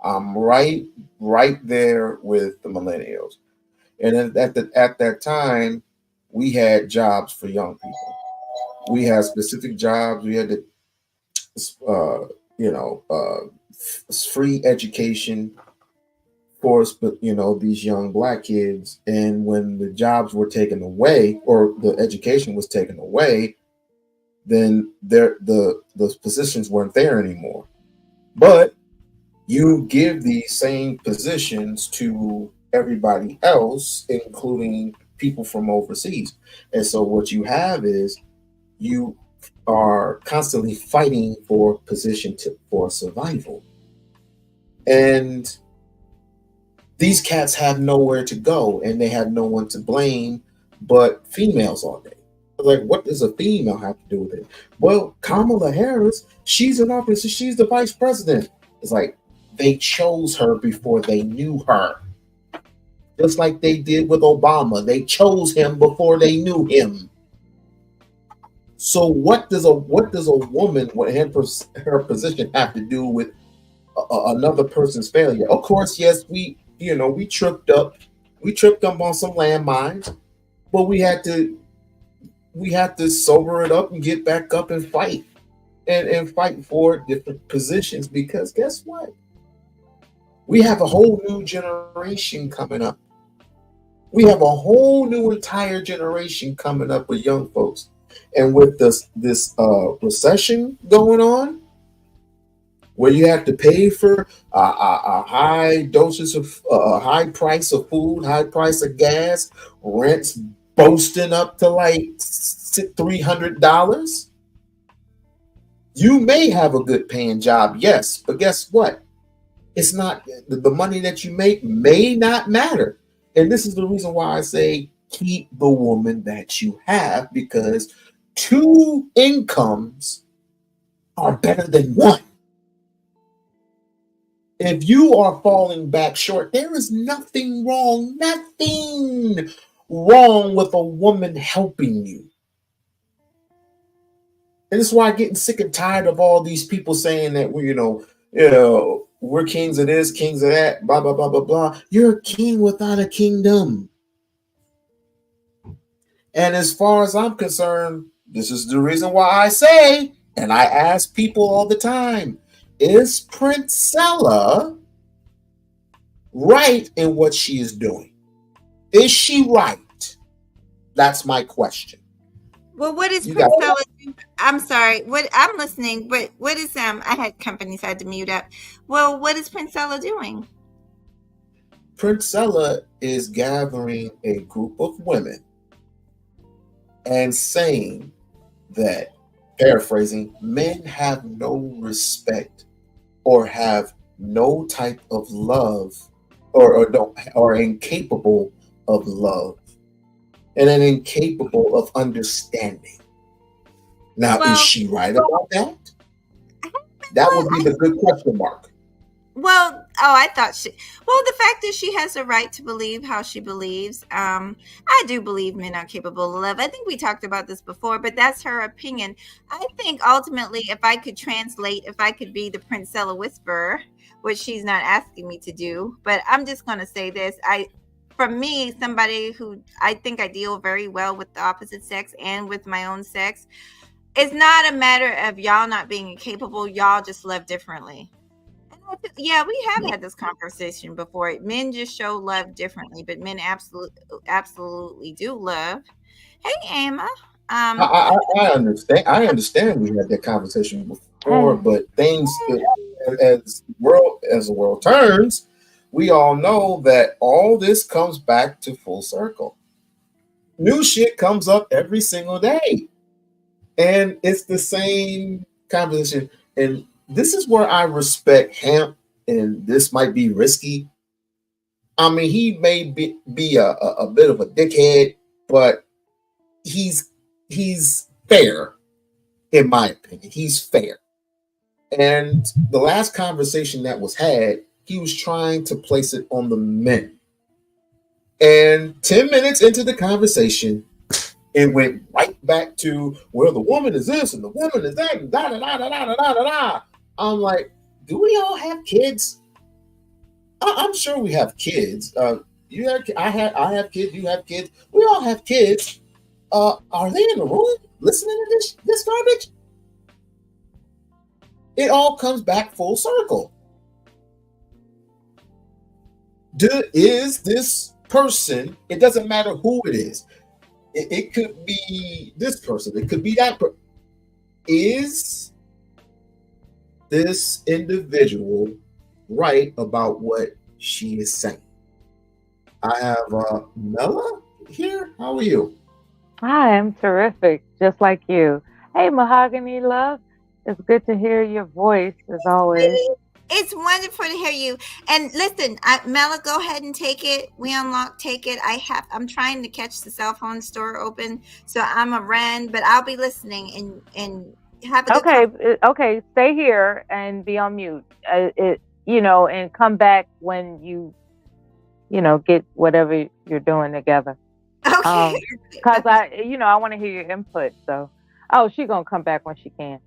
I'm right there with the millennials. And at that time, we had jobs for young people. We had specific jobs. We had free education for these young Black kids. And when the jobs were taken away, or the education was taken away, then the positions weren't there anymore. But you give these same positions to everybody else, including people from overseas. And so what you have is you are constantly fighting for position for survival. And these cats have nowhere to go, and they have no one to blame but females all day. Like, what does a female have to do with it? Well, Kamala Harris, she's in office, she's the vice president. It's like, they chose her before they knew her. Just like they did with Obama. They chose him before they knew him. So what does a woman with her position have to do with another person's failure? Of course, yes, we tripped up on some landmines, but we had to sober it up and get back up and fight and fight for different positions, because guess what? We have a whole new generation coming up. We have a whole new entire generation coming up with young folks. And with this recession going on, where you have to pay for a high doses of high price of food, high price of gas, rents boasting up to like $300. You may have a good paying job, yes, but guess what? It's not, the money that you make may not matter. And this is the reason why I say keep the woman that you have, because 2 incomes are better than 1. If you are falling back short, there is nothing wrong with a woman helping you. And this is why I'm getting sick and tired of all these people saying that we're kings of this, kings of that, blah, blah, blah, blah, blah. You're a king without a kingdom. And as far as I'm concerned, this is the reason why I say, and I ask people all the time, is Princella right in what she is doing? Is she right? That's my question. Well, what is Princella doing? I'm sorry. I'm listening, but what is I had company, so I had to mute up. Well, what is Princella doing? Princella is gathering a group of women and saying that, paraphrasing, men have no respect or have no type of love or incapable of love and then incapable of understanding. Now, is Well, she right about that? That well, would be the good question mark. well, oh, I thought she. Well, the fact that she has a right to believe how she believes. I do believe men are capable of love. I think we talked about this before, but that's her opinion. I think ultimately, if I could translate, if I could be the Princella Whisperer, which she's not asking me to do, but I'm just going to say this. For me, somebody who I think I deal very well with the opposite sex and with my own sex, it's not a matter of y'all not being incapable. Y'all just love differently. Yeah, we have had this conversation before. Men just show love differently, but men absolutely do love. Hey, Emma. I, Um, I, I understand. I understand we had that conversation before, Hey. but things as the world turns, we all know that all this comes back to full circle. New shit comes up every single day, and it's the same conversation. And this is where I respect Hamp, and this might be risky. I mean, he may be a bit of a dickhead, but he's he's fair, in my opinion. He's fair. And the last conversation that was had, he was trying to place it on the men. And 10 minutes into the conversation, it went right back to where the woman is this and the woman is that and da da da da da da da da. I'm like, do we all have kids? I'm sure we have kids. You have, I have kids. You have kids. We all have kids. Are they in the room listening to this garbage? It all comes back full circle. Is this person? It doesn't matter who it is. It could be this person. It could be that person. Is this individual right about what she is saying? I have Mella here. How are you? Hi, I'm terrific, just like you. Hey, Mahogany Love. It's good to hear your voice as always. it's wonderful to hear you. And listen, Mela, go ahead and take it. We-On-Loc, take it. I'm trying to catch the cell phone store open, so I'm a run, but I'll be listening and have a good Okay, conversation. okay, stay here and be on mute. And come back when you get whatever you're doing together. Okay. Cause I want to hear your input. So, oh, she's gonna come back when she can.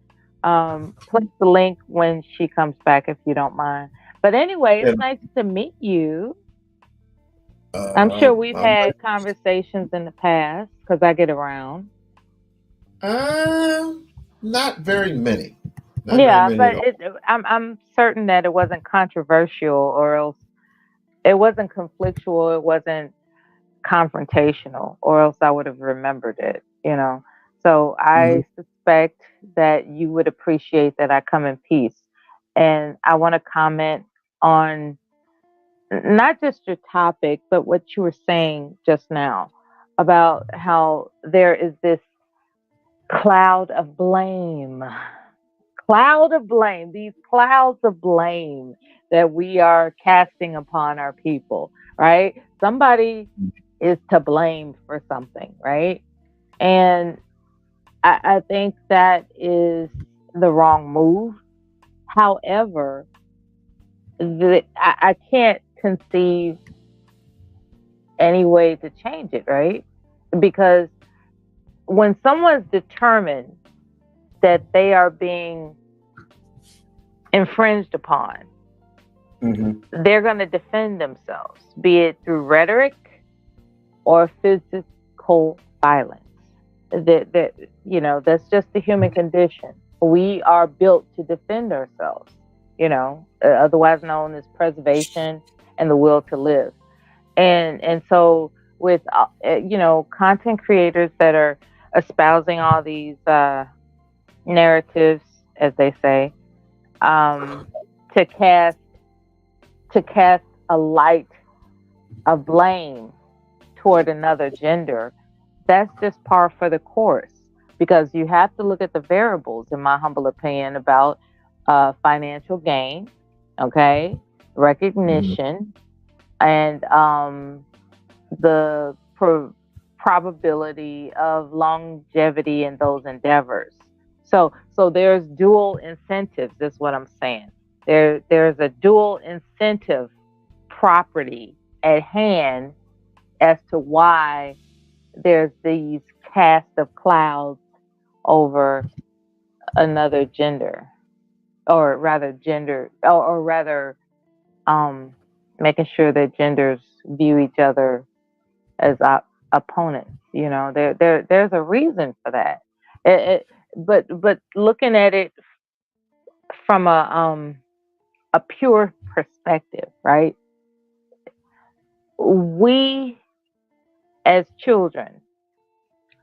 Click the link when she comes back if you don't mind. But anyway, it's And, nice to meet you. I'm sure we've I'm had conversations in the past because I get around. uh, not very many. Not very Yeah, many but at all. I'm certain that it wasn't controversial, or else it wasn't conflictual. It wasn't confrontational, or else I would have remembered it. So Mhm. I suspect that you would appreciate that I come in peace. And I want to comment on not just your topic, but what you were saying just now about how there is this cloud of blame, these clouds of blame that we are casting upon our people, right? Somebody is to blame for something, right? And I think that is the wrong move. However, I can't conceive any way to change it, right? Because when someone's determined that they are being infringed upon, Mhm. they're going to defend themselves, be it through rhetoric or physical violence. That's just the human condition. We are built to defend ourselves, otherwise known as preservation and the will to live. And so with content creators that are espousing all these narratives, as they say, to cast a light of blame toward another gender, that's just par for the course, because you have to look at the variables, in my humble opinion, about financial gain, okay, recognition, and the probability of longevity in those endeavors. So there's dual incentives, is what I'm saying. There's a dual incentive property at hand as to why there's these cast of clouds over another gender, or rather gender, or rather um making sure that genders view each other as opponents. There's a reason for that. But looking at it from a pure perspective, right? We as children,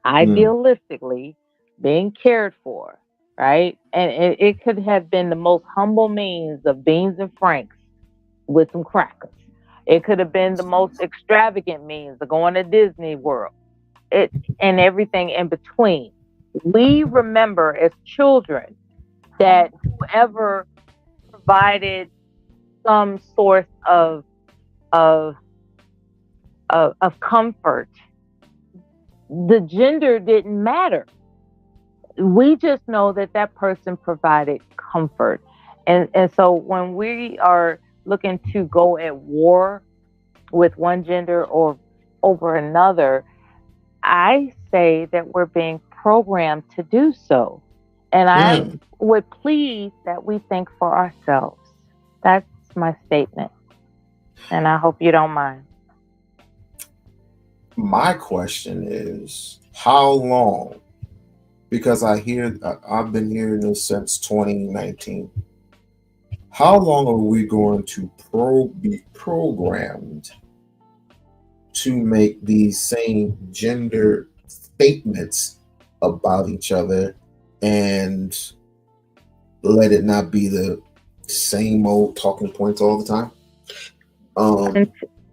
idealistically, being cared for, right? And it could have been the most humble means of beans and franks with some crackers. It could have been the most extravagant means of going to Disney World. It and everything in between. We remember as children that whoever provided some source of of comfort, the gender didn't matter. We just know that that person provided comfort. And so when we are looking to go at war with one gender or over another, I say that we're being programmed to do so. And I would plead that we think for ourselves. That's my statement. And I hope you don't mind. My question is, how long? Because I've been hearing this since 2019. How long are we going to be programmed to make these same gender statements about each other and let it not be the same old talking points all the time?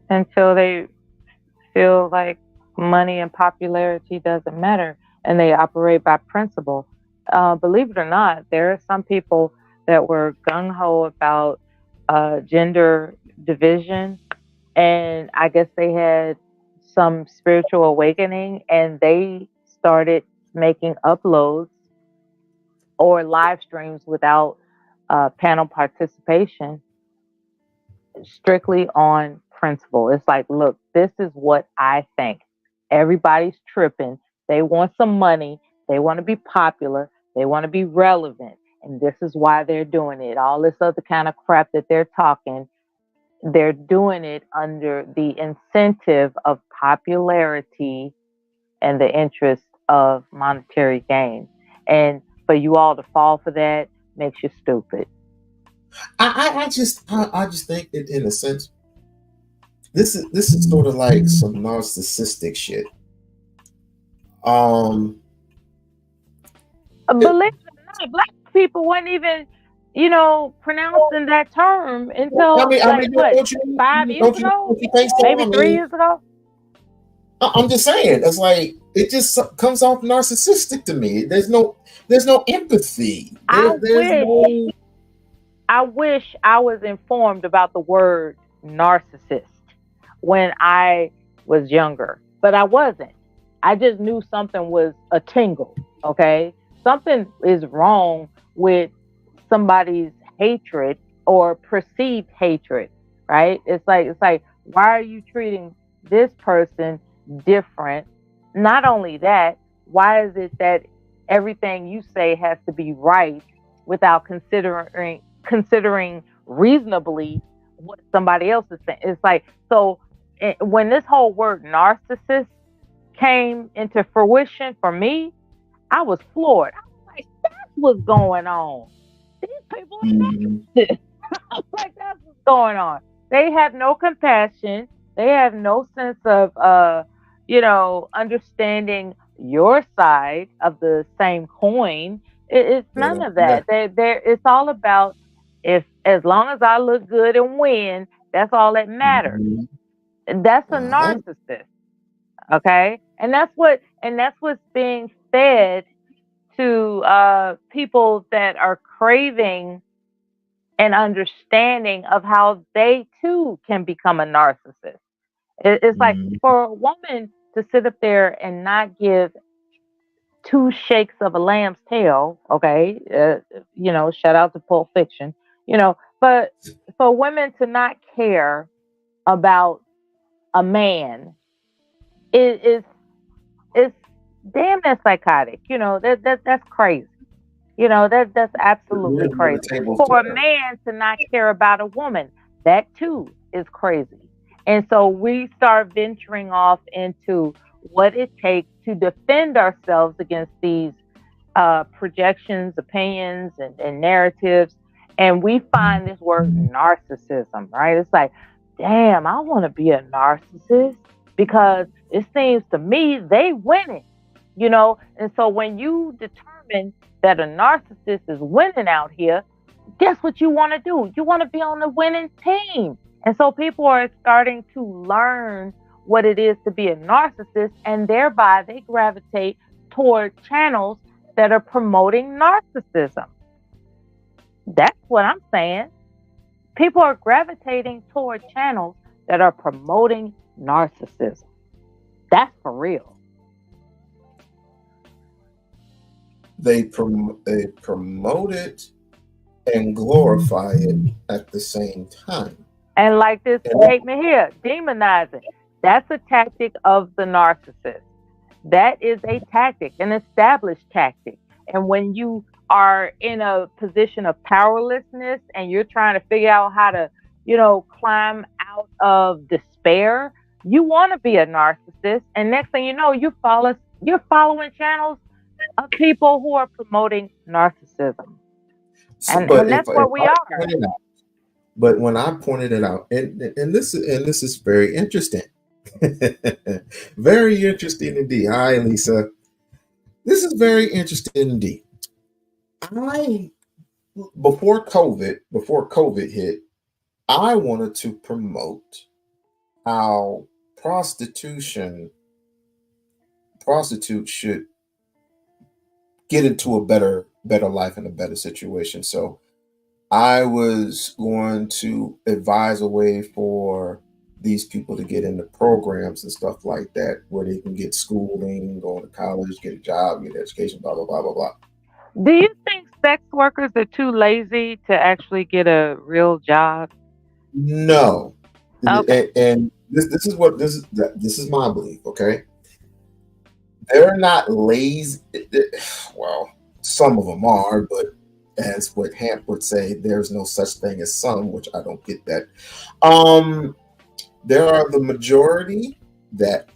Until they feel like money and popularity doesn't matter and they operate by principle. Believe it or not, there are some people that were gung-ho about gender division, and I guess they had some spiritual awakening and they started making uploads or live streams without panel participation, strictly on principle. It's like, look, this is what I think. Everybody's tripping. They want some money. They want to be popular. They want to be relevant. And this is why they're doing it. All this other kind of crap that they're talking, they're doing it under the incentive of popularity and the interest of monetary gain. And for you all to fall for that makes you stupid. I just think that in a sense, this is sort of like some narcissistic shit. Believe it or not, black people weren't even, pronouncing that term until 5 years ago, maybe 3 years ago. I'm just saying, it's like it just comes off narcissistic to me. There's no empathy. I wish I was informed about the word narcissist when I was younger, but I wasn't. I just knew something was a tingle. Okay, something is wrong with somebody's hatred or perceived hatred, right? It's like, why are you treating this person different? Not only that, why is it that everything you say has to be right without considering reasonably what somebody else is saying? It's like, so when this whole word narcissist came into fruition for me, I was floored. I was like, that's what's going on. These people are narcissists. I was like, that's what's going on. They have no compassion. They have no sense of understanding your side of the same coin. It's none of that. It's all about, if as long as I look good and win, that's all that matters. That's a narcissist. Okay? And that's what's being fed to people that are craving an understanding of how they too can become a narcissist. It's like, for a woman to sit up there and not give two shakes of a lamb's tail. Okay, shout out to Pulp Fiction. But for women to not care about a man is is damn that's psychotic. That's crazy. That's absolutely Moving the crazy. tables For a turn. man to not care about a woman, that too is crazy. And so we start venturing off into what it takes to defend ourselves against these projections, opinions, and narratives. And we find this word narcissism, right? It's like, damn, I want to be a narcissist because it seems to me they winning, And so when you determine that a narcissist is winning out here, guess what you want to do? You want to be on the winning team. And so people are starting to learn what it is to be a narcissist, and thereby they gravitate toward channels that are promoting narcissism. That's what I'm saying. People are gravitating toward channels that are promoting narcissism. That's for real. They promote it and glorify it at the same time. And like this statement here, demonizing. That's a tactic of the narcissist. That is a tactic, an established tactic. And when you are in a position of powerlessness and you're trying to figure out how to, climb out of despair, you want to be a narcissist. And next thing you know, you're following channels of people who are promoting narcissism. And that's where we are. But when I pointed it out, and this is very interesting. Very interesting indeed. Hi, Lisa. This is very interesting indeed. Before COVID hit, I wanted to promote how prostitutes should get into a better life and a better situation. So I was going to advise a way for these people to get into programs and stuff like that, where they can get schooling, go to college, get a job, get education, blah, blah, blah, blah, blah. Do you think sex workers are too lazy to actually get a real job? No. Okay. And this is my belief, okay? They're not lazy. Well, some of them are, but as what Hamp would say, there's no such thing as some, which I don't get that. There are the majority that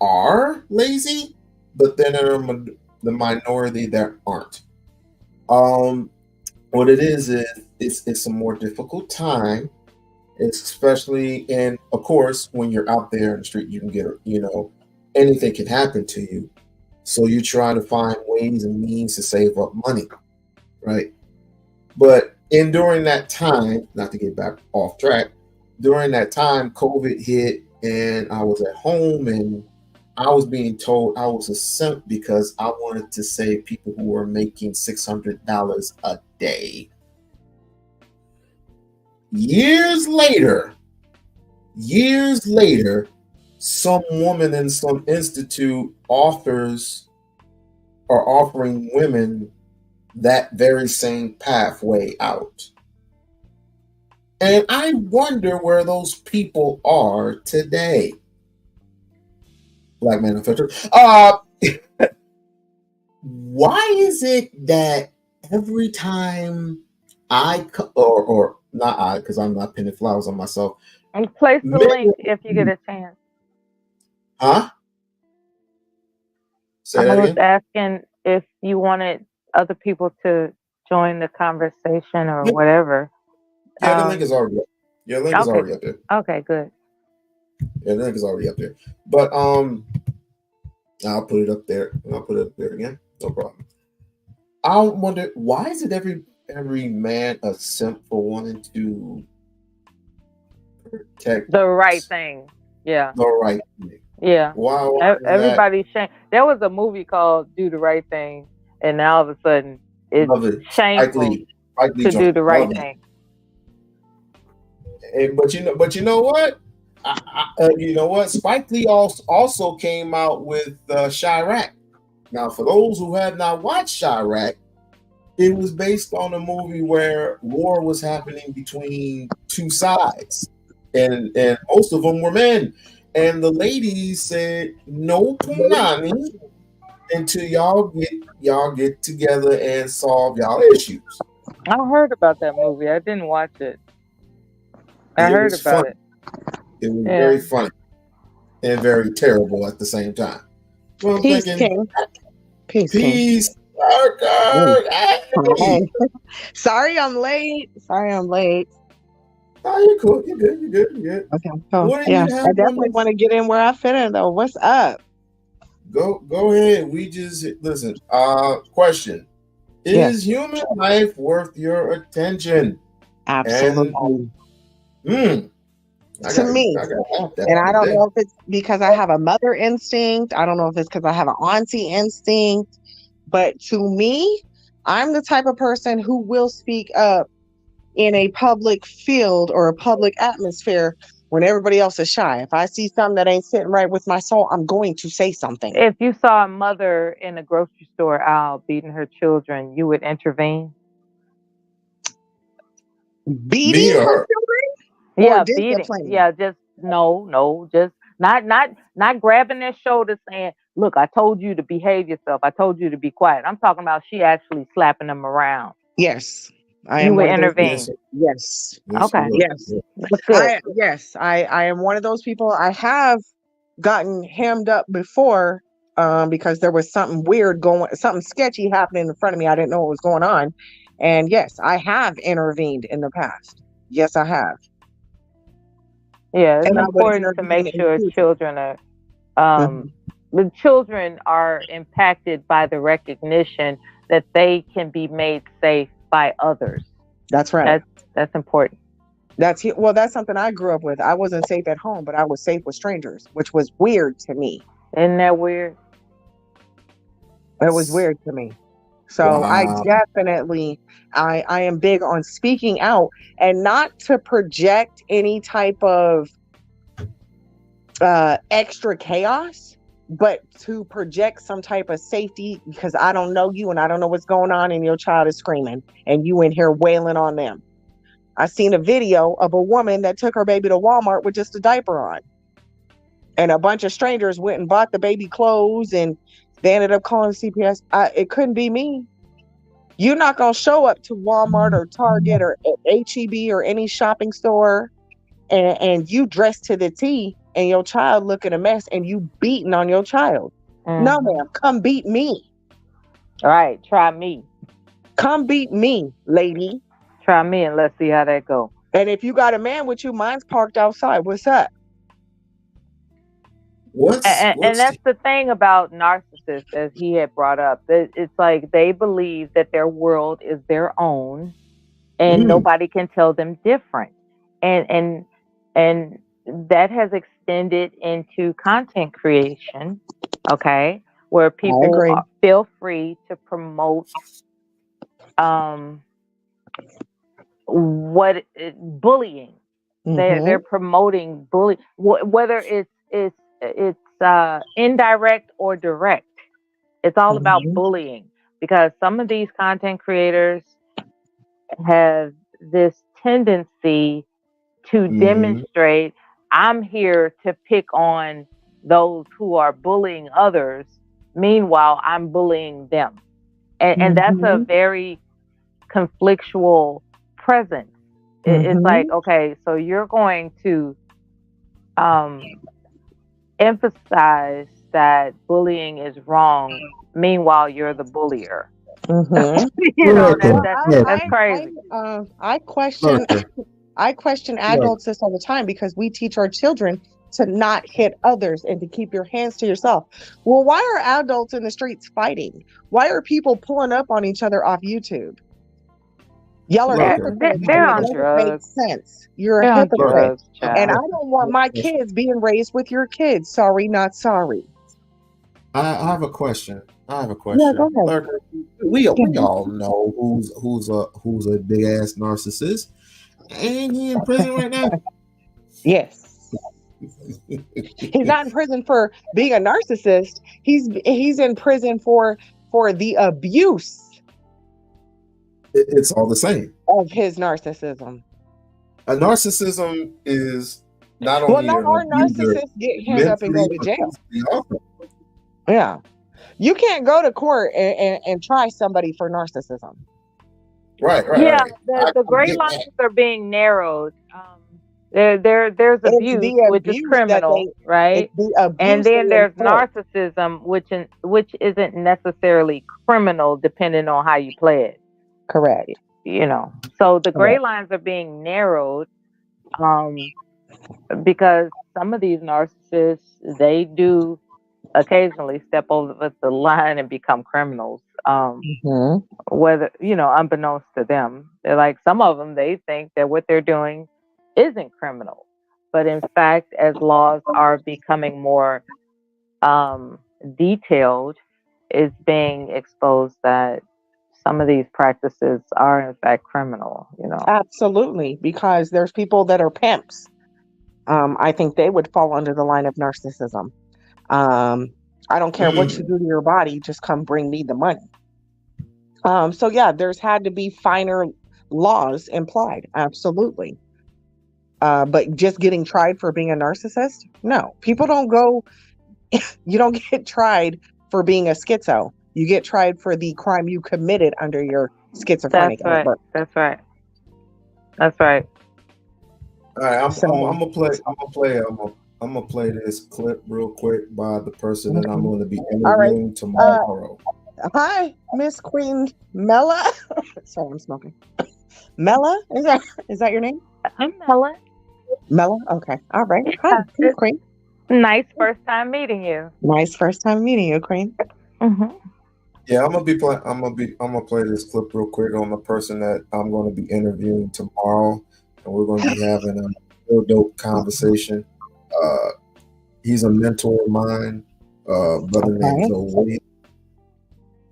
are lazy, but then there are the minority that aren't. What it is it's a more difficult time, especially, and of course, when you're out there in the street, you can get, anything can happen to you. So you try to find ways and means to save up money, right? But during that time, not to get back off track, during that time, COVID hit and I was at home and I was being told I was a simp because I wanted to save people who were making $600 a day. Years later, some woman in some institute are offering women that very same pathway out. And I wonder where those people are today. Black Manufacturer. Why is it that every time or not I, because I'm not pinning flowers on myself. And place the link if you get a chance. Huh? Say that I was again? asking if you wanted other people to join the conversation or whatever. Yeah, the link is already up. Yeah, the link is already up there. Okay, good. Yeah, the link is already up there. But I'll put it up there. And I'll put it up there again. No problem. I wonder, why is it every man a simp for wanting to protect the right thing? Yeah. The right thing. Yeah. Why everybody's shame. There was a movie called Do the Right Thing, and now all of a sudden it's shameful to do the right thing. But you know what? You know what? Spike Lee also came out with Chirac. Now, for those who have not watched Chirac, it was based on a movie where war was happening between two sides, and most of them were men. And the ladies said, "No punani until y'all get together and solve y'all issues." I heard about that movie. I didn't watch it. I It heard was about funny. it. It was Yeah. very funny and very terrible at the same time. Well, I'm Peace, thinking, King. Peace, King. peace, Parker. Hey. Sorry, I'm late. Oh, you're cool. You're good. Okay, cool. What do Yeah, you have I on definitely this? want to get in where I fit in, though. What's up? Go ahead. We just listen. Question: Is human life worth your attention? Absolutely. And, To me, and I don't know if it's because I have a mother instinct. I don't know if it's because I have an auntie instinct. But to me, I'm the type of person who will speak up in a public field or a public atmosphere when everybody else is shy. If I see something that ain't sitting right with my soul, I'm going to say something. If you saw a mother in a grocery store aisle beating her children, you would intervene? Beating her children? Yeah, Or beating. disciplining? Yeah, just no, just not grabbing their shoulders saying, "Look, I told you to behave yourself. I told you to be quiet." I'm talking about she actually slapping them around. Yes. I You am would one of those intervene. people. Yes. Okay. Yes. That's good. I am one of those people. I have gotten hemmed up before because there was something sketchy happening in front of me. I didn't know what was going on. And yes, I have intervened in the past. Yes, I have. Yeah, it's And I would important to intervene make in the sure future. children are the children are impacted by the recognition that they can be made safe by others. That's right. That's important. That's something I grew up with. I wasn't safe at home, but I was safe with strangers, which was weird to me. Isn't that weird? It was weird to me. So I definitely, I am big on speaking out, and not to project any type of extra chaos, but to project some type of safety, because I don't know you and I don't know what's going on, and your child is screaming and you in here wailing on them. I seen a video of a woman that took her baby to Walmart with just a diaper on, and a bunch of strangers went and bought the baby clothes, and they ended up calling CPS. It couldn't be me. You're not going to show up to Walmart or Target or HEB or any shopping store and you dressed to the T and your child looking a mess and you beating on your child. No, ma'am. Come beat me. All right. Try me. Come beat me, lady. Try me and let's see how that goes. And if you got a man with you, mine's parked outside. What's up? And that's the thing about narcissists, as he had brought up. It's like they believe that their world is their own, and nobody can tell them different. And that has extended into content creation, okay, where people feel free to promote bullying. They're promoting bullying, whether it's indirect or direct. It's all about bullying, because some of these content creators have this tendency to demonstrate, I'm here to pick on those who are bullying others. Meanwhile, I'm bullying them. And that's a very conflictual presence. It's like, okay, so you're going to emphasize that bullying is wrong. Meanwhile, you're the bullier. You know, that's crazy. I question adults this all the time, because we teach our children to not hit others and to keep your hands to yourself. Well, why are adults in the streets fighting? Why are people pulling up on each other off YouTube? Y'all are hypocrites. They're on drugs. drugs. Makes sense. You're a hypocrite. And I don't want my kids being raised with your kids. Sorry, not sorry. I have a question. Yeah, go ahead. We all know who's a big ass narcissist. Ain't he in prison right now? Yes. He's not in prison for being a narcissist. He's in prison for the abuse It's all the same. of his narcissism. A narcissism is not Well, only not an all abuser narcissists get hung up and go mentally, to but jail. physically also. Yeah. You can't go to court and try somebody for narcissism. Right. Yeah, I the gray get lines that. are being narrowed. There's It's abuse, the which is abuse criminal, it's right? the And abuse then they there's enforce. narcissism, which isn't necessarily criminal, depending on how you play it. Correct. You know, so the gray Correct. lines are being narrowed, because some of these narcissists, they do occasionally step over the line and become criminals. Mhm. Whether, unbeknownst to them, they're like, some of them, they think that what they're doing isn't criminal, but in fact, as laws are becoming more detailed, it's being exposed that some of these practices are in fact criminal. Absolutely, because there's people that are pimps. I think they would fall under the line of narcissism. I don't care what you do to your body, just come bring me the money. So yeah, there's had to be finer laws implied. Absolutely. But just getting tried for being a narcissist? No. People don't go, you don't get tried for being a schizo. You get tried for the crime you committed under your schizophrenic That's right. outburst. That's right. That's right. All right, I'm So, gonna play this clip real quick by the person that I'm okay. going to be All right. interviewing tomorrow. Hi, Miss Queen Mella. Sorry, I'm smoking. Mella? Is that your name? I'm Helen. Mella? Okay. All right. Hi, It's Queen. nice first time meeting you. Nice first time meeting you, Queen. Mm-hmm. Yeah, I'm gonna play this clip real quick on the person that I'm going to be interviewing tomorrow, and we're going to be having a real dope conversation. He's a mentor of mine, brother named Joe Williams.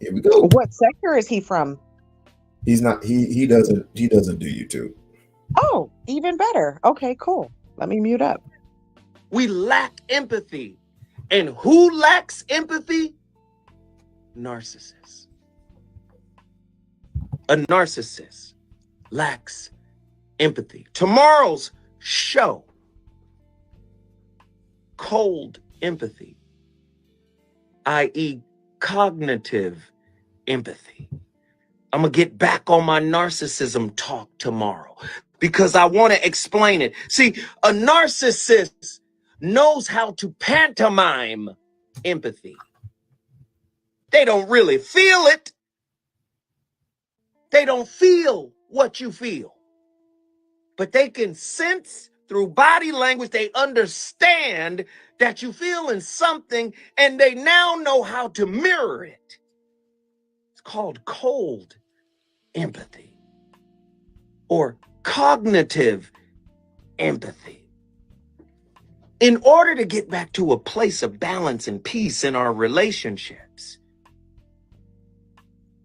Here we go. What sector is he from? He's not. He doesn't do YouTube. Oh, even better. Okay, cool. Let me mute up. We lack empathy. And who lacks empathy? Narcissists. A narcissist lacks empathy. Tomorrow's show, cold empathy, i.e., cognitive empathy. I'm going to get back on my narcissism talk tomorrow because I want to explain it. See, a narcissist knows how to pantomime empathy. They don't really feel it. They don't feel what you feel. But they can sense through body language, they understand that you feeling something, and they now know how to mirror it. It's called cold empathy or cognitive empathy. In order to get back to a place of balance and peace in our relationships,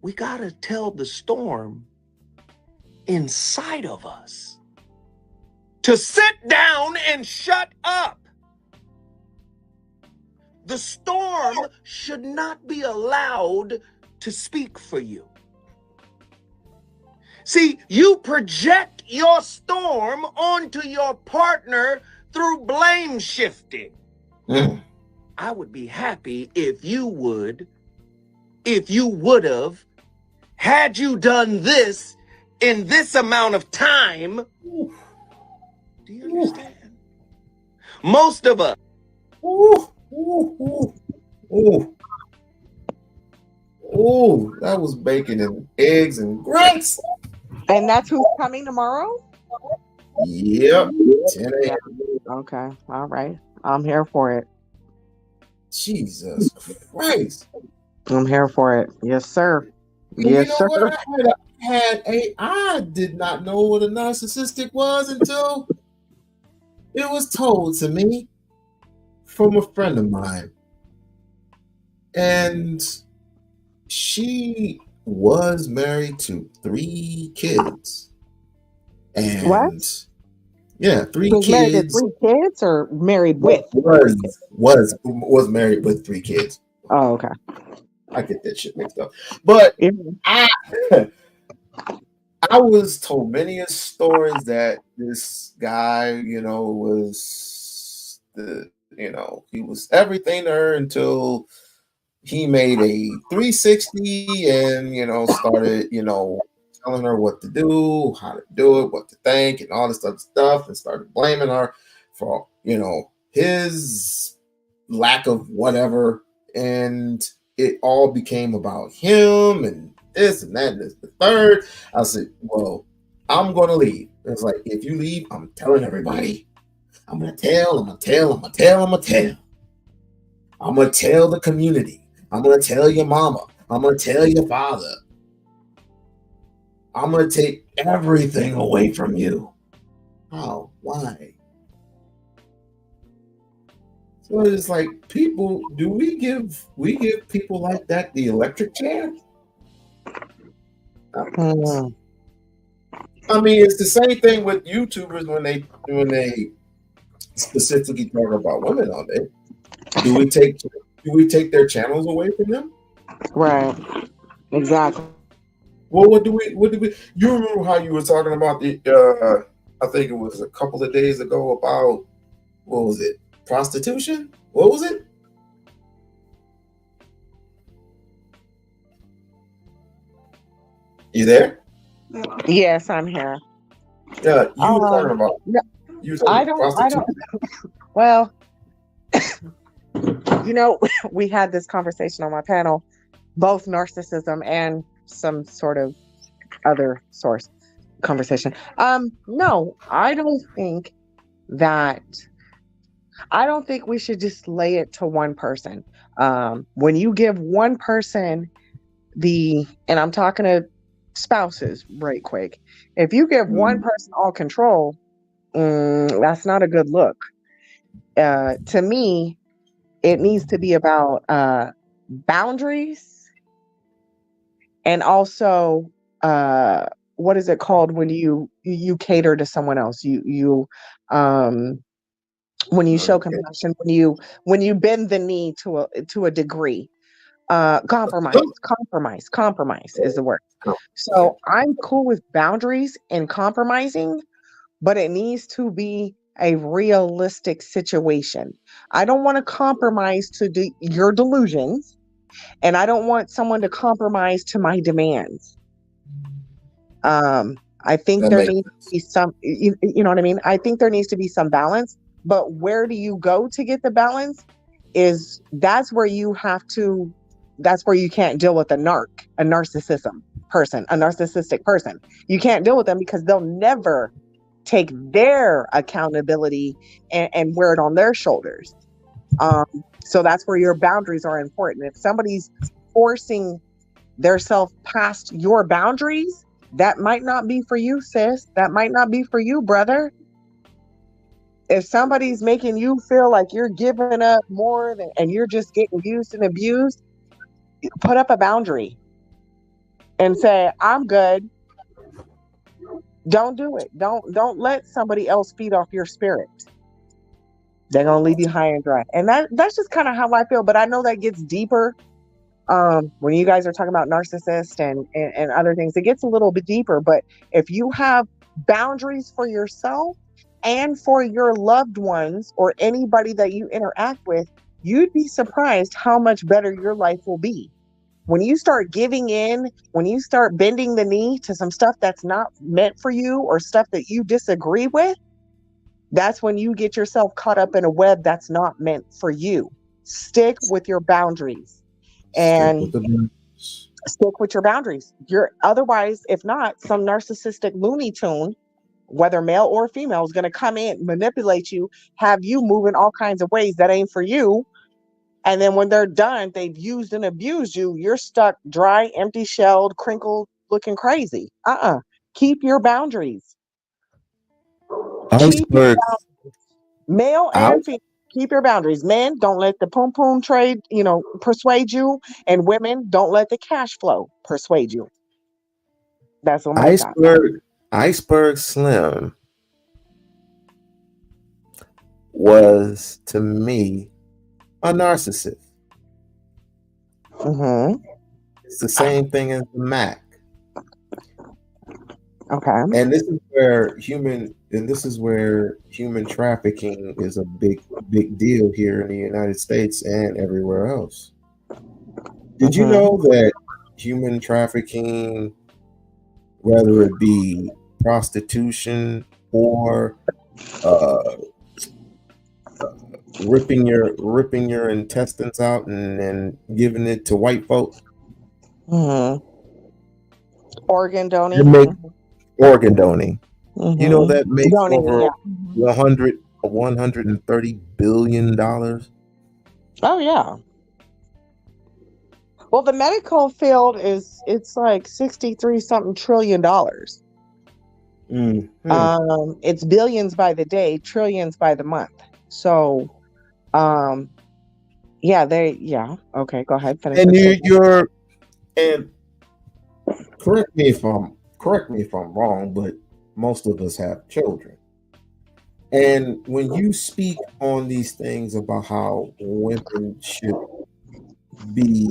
we got to tell the storm inside of us to sit down and shut up. The storm should not be allowed to speak for you. See, you project your storm onto your partner through blame shifting. I would be happy if you would have, had you done this in this amount of time. Do you understand? Most of us. Oh, that was bacon and eggs and grits. And that's who's coming tomorrow? Yep. 10 a.m. Okay. All right. I'm here for it. Jesus Christ. I'm here for it. Yes, sir. And Yes, you know sir. what? I did not know what a narcissistic was until it was told to me from a friend of mine. And she was married to 3 kids. And What? Yeah, 3 Was married to kids. 3 kids or married with Was 3 kids? was married with 3 kids. Oh, okay. I get that shit mixed up. But Yeah. I I was told many stories that this guy, was he was everything to her until he made a 360 and started telling her what to do, how to do it, what to think, and all this other stuff, and started blaming her for his lack of whatever, and it all became about him and this and that and this the third. I said, well, I'm gonna leave. It's like, if you leave, I'm telling everybody. I'm gonna tell, I'm gonna tell, I'm gonna tell, I'm gonna tell. I'm gonna tell the community. I'm gonna tell your mama. I'm gonna tell your father. I'm gonna take everything away from you. How? Why? So it's like, people, do we give people like that the electric chair? Mm. I mean, it's the same thing with YouTubers when they specifically talk about women all day. Do we take their channels away from them? Right. Exactly. Well, what do we? You remember how you were talking about the? I think it was a couple of days ago about, what was it? Prostitution? What was it? You there? Yes, I'm here. Yeah, you were talking about. No, You were talking about prostitution. well, we had this conversation on my panel, both narcissism and some sort of other source conversation. No, I don't think we should just lay it to one person. When you give one person and I'm talking to spouses right quick, if you give one person all control, that's not a good look. To me, it needs to be about boundaries, and also what is it called when you cater to someone else? When you show compassion, when you bend the knee to a degree. Compromise is the word. So I'm cool with boundaries and compromising, but it needs to be a realistic situation. I don't want to compromise to your delusions, and I don't want someone to compromise to my demands. I think there needs to be some, you know what I mean? I think there needs to be some balance, but where do you go to get the balance? That's where you can't deal with a narcissistic person. You can't deal with them because they'll never take their accountability and wear it on their shoulders. So that's where your boundaries are important. If somebody's forcing their self past your boundaries, that might not be for you, sis. That might not be for you, brother. If somebody's making you feel like you're giving up more and you're just getting used and abused, put up a boundary and say, I'm good. Don't do it. Don't let somebody else feed off your spirit. They're gonna leave you high and dry. And that's just kind of how I feel. But I know that gets deeper. When you guys are talking about narcissists and other things, it gets a little bit deeper. But if you have boundaries for yourself and for your loved ones or anybody that you interact with, you'd be surprised how much better your life will be. When you start giving in, when you start bending the knee to some stuff that's not meant for you or stuff that you disagree with, that's when you get yourself caught up in a web that's not meant for you. Stick with your boundaries. And stick with your boundaries. Otherwise, if not, some narcissistic Looney Tune, whether male or female, is going to come in, manipulate you, have you move in all kinds of ways that ain't for you. And then when they're done, they've used and abused you. You're stuck dry, empty shelled, crinkled, looking crazy. Keep your boundaries. Keep your boundaries. Male and female. Keep your boundaries. Men, don't let the pum pum trade, persuade you. And women, don't let the cash flow persuade you. That's what my thought. Iceberg Slim was to me a narcissist. Mm-hmm. It's the same thing as the Mac. Okay. And this is where human trafficking is a big deal here in the United States and everywhere else. Did you Mm-hmm. know that human trafficking, whether it be prostitution or uh, ripping your intestines out and giving it to white folk, Mm-hmm. Organ it donating. makes organ donating. You know Mm-hmm. that makes Donating, over yeah. 130 billion dollars. Oh yeah. Well, the medical field it's like 63 something trillion dollars. It's billions by the day, trillions by the month. So, yeah, okay, go ahead, finish And the you, statement. you're and correct me if I'm wrong, but most of us have children. And when you speak on these things about how women be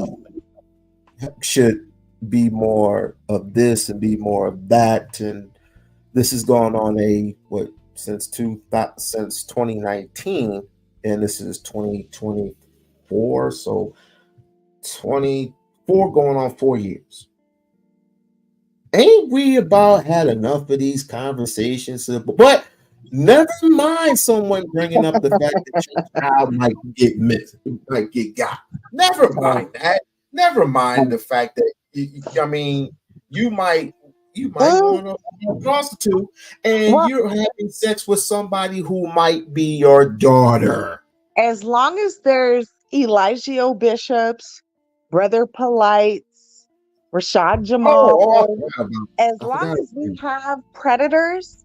should be more of this and be more of that, and this has gone on since 2019, and this is 2024, so 24 going on 4 years. Ain't we about had enough of these conversations? But never mind someone bringing up the fact that your child might get missed, might get got. Never mind that. Never mind the fact that I mean you might want to be a prostitute and Well, you're having sex with somebody who might be your daughter. as long as there's Elijah Bishops, Brother Polites, Rashad Jamal, Oh, as I long forgot. as we have predators,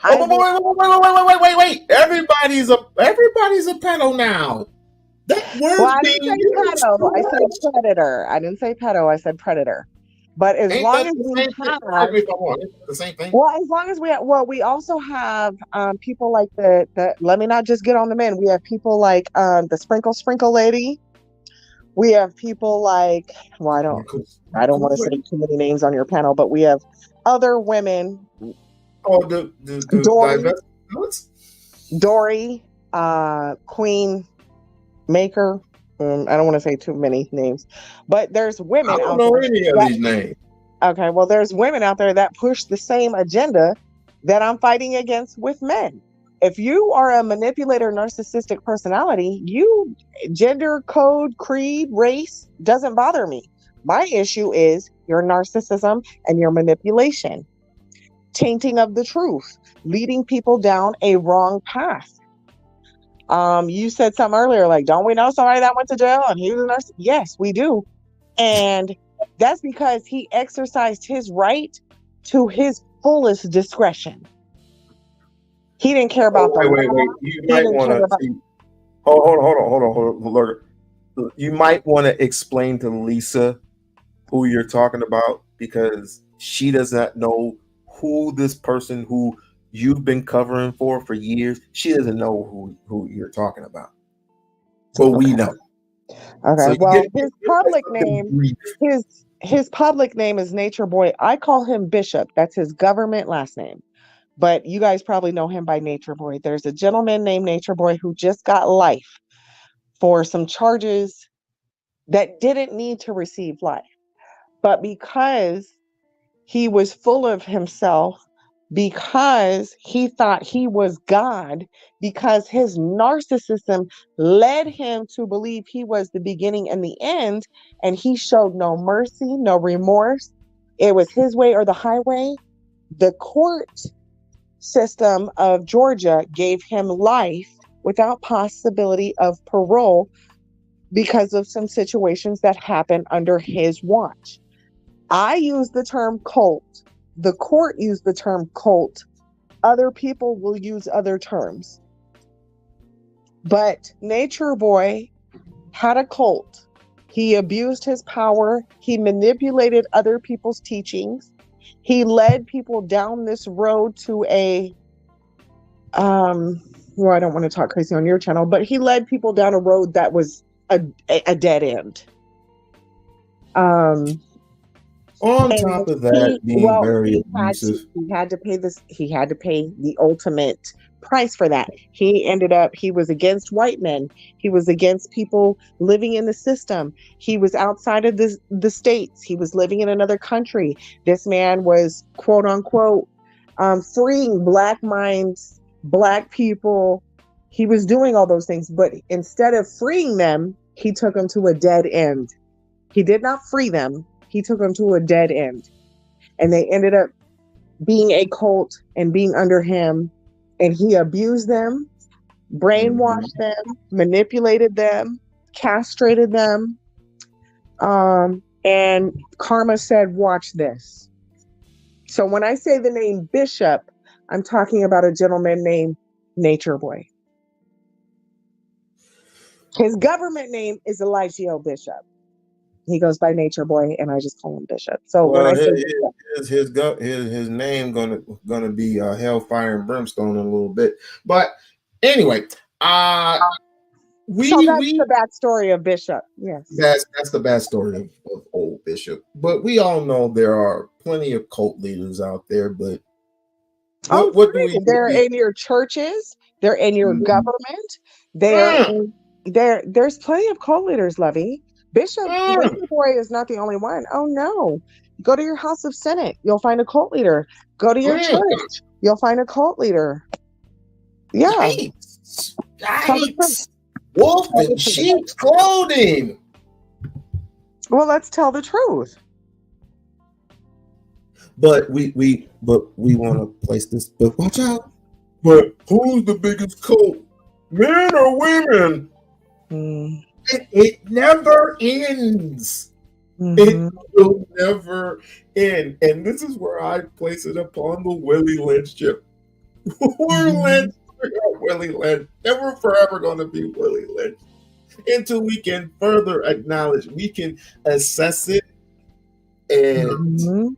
Oh, I will. wait. Everybody's a pedo now. That Well, word's I didn't being say used pedo. too I said much. predator. I didn't say pedo. I said predator. But as Ain't long that as the we same thing? have, Correct me if I'm wrong. Isn't that the same thing? well, as long as we have, well, we also have people like the. Let me not just get on the men. We have people like the sprinkle lady. We have people like, well, I don't want to say too many names on your panel, but we have other women. Oh, the Dory, divestments? Dory, Queen Maker. I don't want to say too many names, but there's I women don't out know there any of that, these names. okay, well, there's women out there that push the same agenda that I'm fighting against with men. If you are a manipulator, narcissistic personality, you gender, code, creed, race doesn't bother me. My issue is your narcissism and your manipulation, tainting of the truth, leading people down a wrong path. You said something earlier, like, don't we know somebody that went to jail and he was a nurse? Yes, we do. And that's because he exercised his right to his fullest discretion. He didn't care about the Wait. law. You He might didn't want care to about. see. Hold on. You might want to explain to Lisa who you're talking about because she does not know who this person who you've been covering for years. She doesn't know who you're talking about, but we know. So Okay, you well, his get public something name, brief. his public name is Nature Boy. I call him Bishop. That's his government last name. But you guys probably know him by Nature Boy. There's a gentleman named Nature Boy who just got life for some charges that didn't need to receive life. But because he was full of himself, because he thought he was God, because his narcissism led him to believe he was the beginning and the end, and he showed no mercy, no remorse. It was his way or the highway. The court system of Georgia gave him life without possibility of parole because of some situations that happened under his watch. I use the term cult. The court used the term cult. Other people will use other terms. But Nature Boy had a cult. He abused his power. He manipulated other people's teachings. He led people down this road to a well, I don't want to talk crazy on your channel, but he led people down a road that was a dead end. On And top of that, being very he abusive. had to pay the ultimate price for that. He was against white men. He was against people living in the system. He was outside of the states. He was living in another country. This man was, quote unquote, freeing black minds, black people. He was doing all those things, but instead of freeing them, he took them to a dead end. He did not free them. He took them to a dead end, and they ended up being a cult and being under him, and he abused them, brainwashed them, manipulated them, castrated them. And Karma said, watch this. So when I say the name Bishop, I'm talking about a gentleman named Nature Boy. His government name is Eligio Bishop. He goes by Nature Boy, and I just call him Bishop. So Well, when I say his name gonna be Hellfire and Brimstone in a little bit. But anyway, so that's the backstory of Bishop. Yes, that's the backstory of old Bishop. But we all know there are plenty of cult leaders out there. But what do we? They're in your churches. They're in your government. There's plenty of cult leaders, Lovey. Bishop Nature Boy is not the only one. Oh no. Go to your House of Senate. You'll find a cult leader. Go to your church. You'll find a cult leader. Yeah. Yikes. Wolf in sheep's clothing. Well, let's tell the truth. But we want to place this. But watch out. But who's the biggest cult? Men or women? It never ends. It will never end. And this is where I place it upon the Willie Lynch chip. Willie Lynch. Never forever going to be Willie Lynch. Until we can further acknowledge, we can assess it. And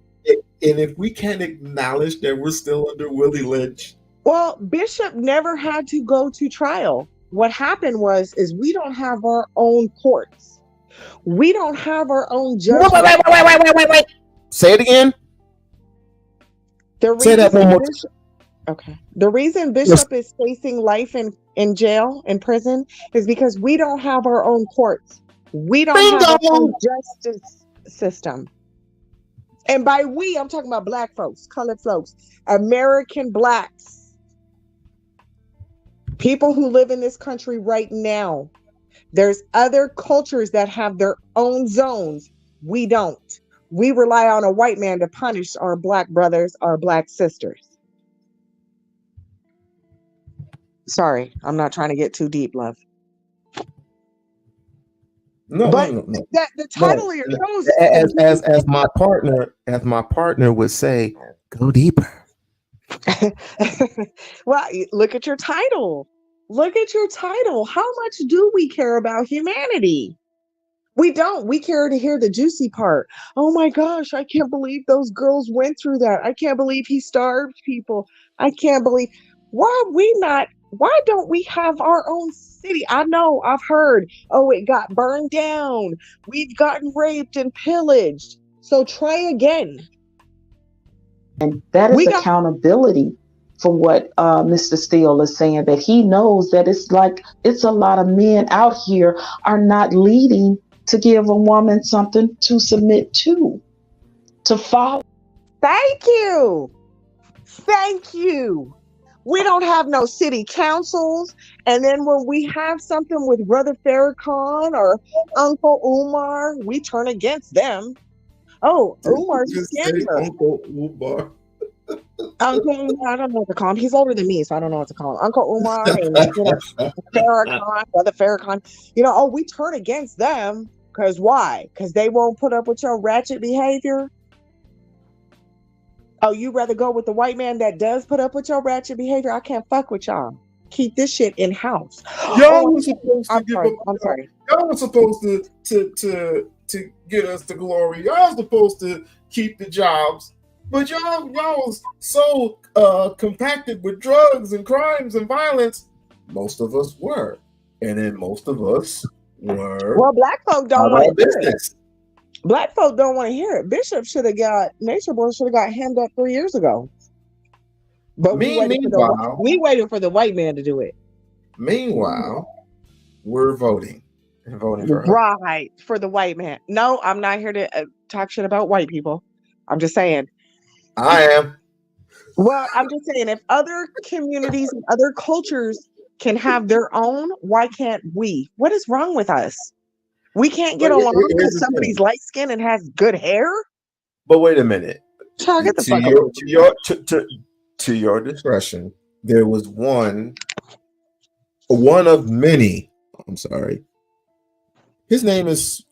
if we can acknowledge that we're still under Willie Lynch. Well, Bishop never had to go to trial. What happened is we don't have our own courts. We don't have our own judges. Wait. Say it again. Say that one more time. Okay. The reason Bishop is facing life in jail, in prison, is because we don't have our own courts. We don't have our own justice system. And by we, I'm talking about black folks, colored folks, American blacks. People who live in this country right now. There's other cultures that have their own zones. We don't. We rely on a white man to punish our black brothers, our black sisters. Sorry, I'm not trying to get too deep, love. No. That the title of your show is as my partner would say, go deeper. Well, look at your title. Look at your title. How much do we care about humanity? We don't. We care to hear the juicy part. Oh my gosh, I can't believe those girls went through that. I can't believe he starved people. I can't believe. Why don't we have our own city? I know, I've heard, it got burned down. We've gotten raped and pillaged. So try again. And that is accountability for what Mr. Steele is saying, that he knows that it's a lot of men out here are not leading to give a woman something to submit to follow. Thank you. We don't have no city councils. And then when we have something with Brother Farrakhan or Uncle Umar, we turn against them. Oh, Umar's a scammer. Uncle Umar. Uncle Umar, I don't know what to call him. He's older than me, so I don't know what to call him. Uncle Umar and Farrakhan, Brother Farrakhan. We turn against them. Because why? Because they won't put up with your ratchet behavior? Oh, you rather go with the white man that does put up with your ratchet behavior? I can't fuck with y'all. Keep this shit in house. Y'all was supposed to give up. I'm sorry. Y'all was supposed to get us to glory. Y'all was supposed to keep the jobs, but y'all was so compacted with drugs and crimes and violence most of us were, and then most of us were Well, black folk don't out want of to hear it. business. Black folk don't want to hear it. Bishop should have got Nature Boy should have got hemmed up 3 years ago. But we waited for the white man to do it. Meanwhile, we're voting and voting for her. Right, for the white man. No, I'm not here to talk shit about white people. I'm just saying. I am. Well, I'm just saying, if other communities and other cultures can have their own, why can't we? What is wrong with us? We can't get But along here's because the somebody's thing. light skinned and has good hair? But wait a minute. Child, get the fuck away. To your discretion, there was one of many. I'm sorry. His name was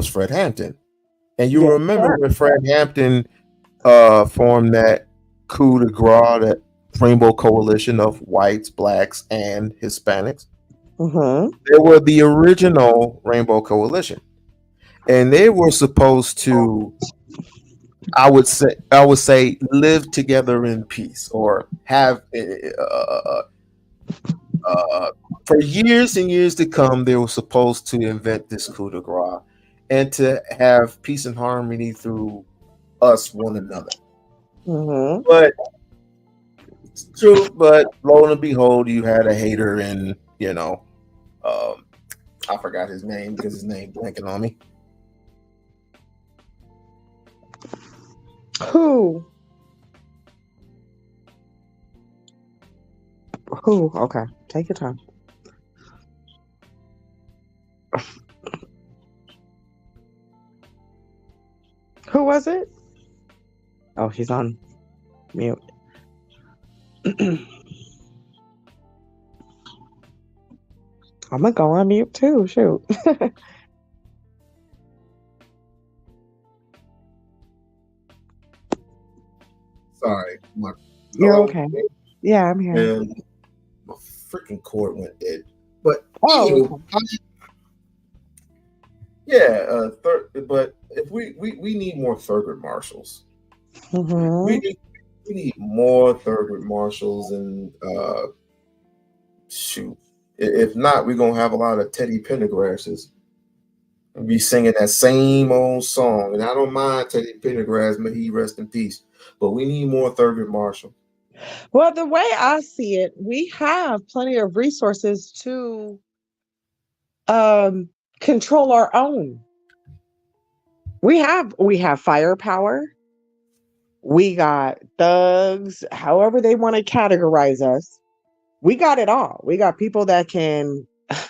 Fred Hampton, and you remember when Fred Hampton formed that coup de grace, that Rainbow Coalition of whites, blacks, and Hispanics. They were the original Rainbow Coalition, and they were supposed to, I would say, live together in peace, or have for years and years to come. They were supposed to invent this coup de grace and to have peace and harmony through us, one another. But it's true. But lo and behold, you had a hater, and I forgot his name because his name blanking on me. Who? Okay, take your time. Who was it? Oh, he's on mute. I'm gonna go on mute too. Shoot. Sorry. You're okay. Yeah, I'm here. And my freaking cord went dead. But but if we need more Thurgood Marshals. We need more Thurgood Marshals, and shoot. If not, we're gonna have a lot of Teddy Pendergrasses and be singing that same old song. And I don't mind Teddy Pendergrass, may he rest in peace. But we need more Thurgood Marshall. Well, the way I see it, we have plenty of resources to control our own. We have firepower. We got thugs, however they want to categorize us. We got it all. We got people that can, I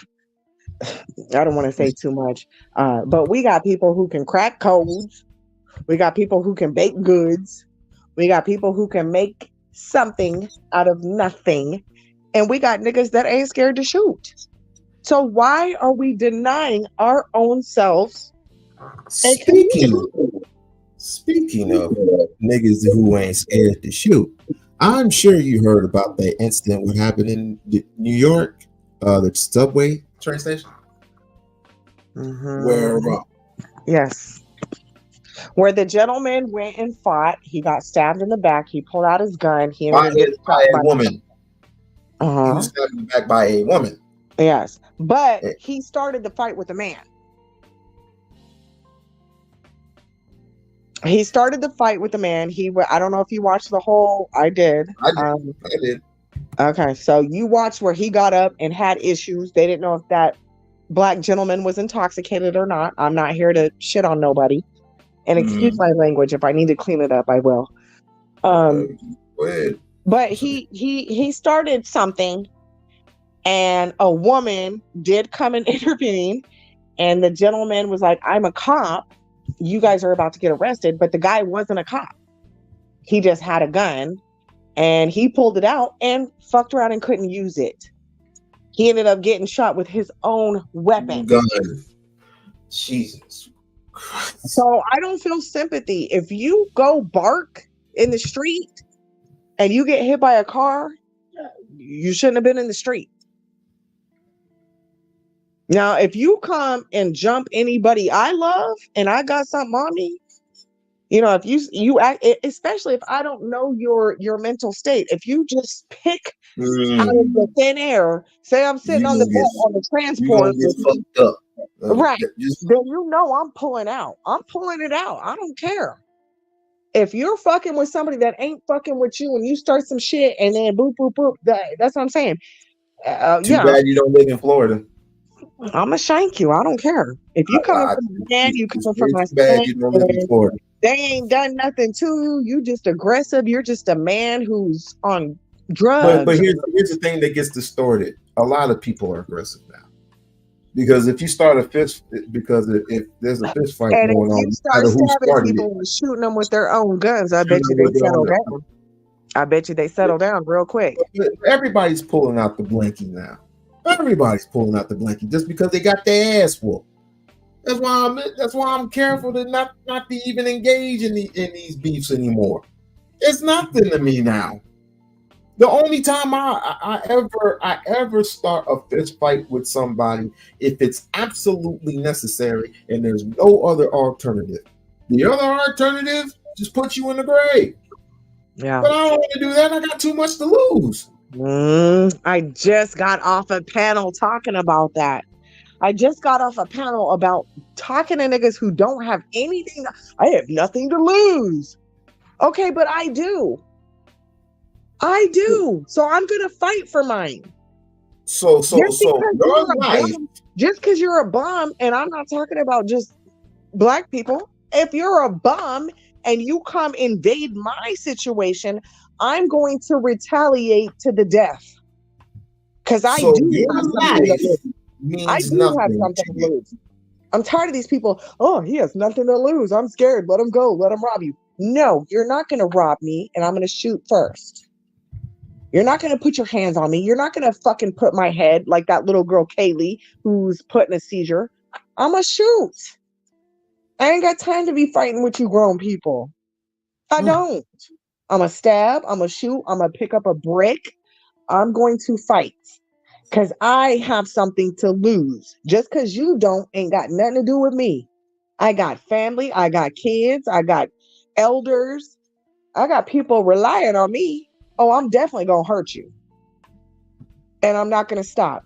don't want to say too much, but we got people who can crack codes. We got people who can bake goods. We got people who can make something out of nothing. And we got niggas that ain't scared to shoot. So why are we denying our own selves? Speaking of niggas who ain't scared to shoot, I'm sure you heard about that incident what happened in New York, the subway train station. Where the gentleman went and fought. He got stabbed in the back. He pulled out his gun. He ended up getting by a woman. He was stabbed in the back by a woman. Yes, but he started the fight with a man. He started the fight with the man. I don't know if you watched the whole. I did. I did. Okay, so you watched where he got up and had issues. They didn't know if that black gentleman was intoxicated or not. I'm not here to shit on nobody. And excuse my language. If I need to clean it up, I will. Go ahead. But he started something, and a woman did come and intervene, and the gentleman was like, "I'm a cop. You guys are about to get arrested." But the guy wasn't a cop. He just had a gun, and he pulled it out and fucked around and couldn't use it. He ended up getting shot with his own weapon. Gun. Jesus. So I don't feel sympathy. If you go bark in the street and you get hit by a car, you shouldn't have been in the street. Now, if you come and jump anybody I love and I got something on me, You know, if you act, especially if I don't know your mental state, if you just pick out of the thin air, say I'm sitting on the gonna get bus on the you gonna transport, get fucked up. right? Just Then you know I'm pulling out. I'm pulling it out. I don't care. If you're fucking with somebody that ain't fucking with you, and you start some shit, and then boop boop boop, that's what I'm saying. too Yeah, bad you don't live in Florida. I'm gonna shank you. I don't care. If you coming from my dad, you It's coming from way my too bad son, you don't live in and Florida. they ain't done nothing to you. You just aggressive. You're just a man who's on drugs. But here's the thing that gets distorted. A lot of people are aggressive now. Because if you start a fist, because if there's a fist fight And if going on, you no start matter who stabbing started people it, and shooting them with their own guns, I bet shooting you them they with their settle own gun. down. I bet you they settle down real quick. Everybody's pulling out the blankie now. Everybody's pulling out the blankie just because they got their ass whooped. That's why I'm careful to not to even engage in these beefs anymore. It's nothing to me now. The only time I ever start a fist fight with somebody if it's absolutely necessary and there's no other alternative. The other alternative just puts you in the grave. Yeah. But I don't want to do that. I got too much to lose. I just got off a panel talking about that. I just got off a panel about talking to niggas who don't have anything. I have nothing to lose. Okay, but I do. So I'm gonna fight for mine. So your life. Just because you're a bum, and I'm not talking about just black people. If you're a bum and you come invade my situation, I'm going to retaliate to the death. Because I So do your have something life to lose. means I do nothing have to something to you. lose. I'm tired of these people. Oh, he has nothing to lose. I'm scared. Let him go. Let him rob you. No, you're not going to rob me, and I'm going to shoot first. You're not going to put your hands on me. You're not going to fucking put my head like that little girl, Kaylee, who's put in a seizure. I'm going to shoot. I ain't got time to be fighting with you grown people. I don't. I'm going to stab. I'm going to shoot. I'm going to pick up a brick. I'm going to fight. Because I have something to lose. Just because you don't ain't got nothing to do with me. I got family. I got kids. I got elders. I got people relying on me. Oh, I'm definitely going to hurt you. And I'm not going to stop.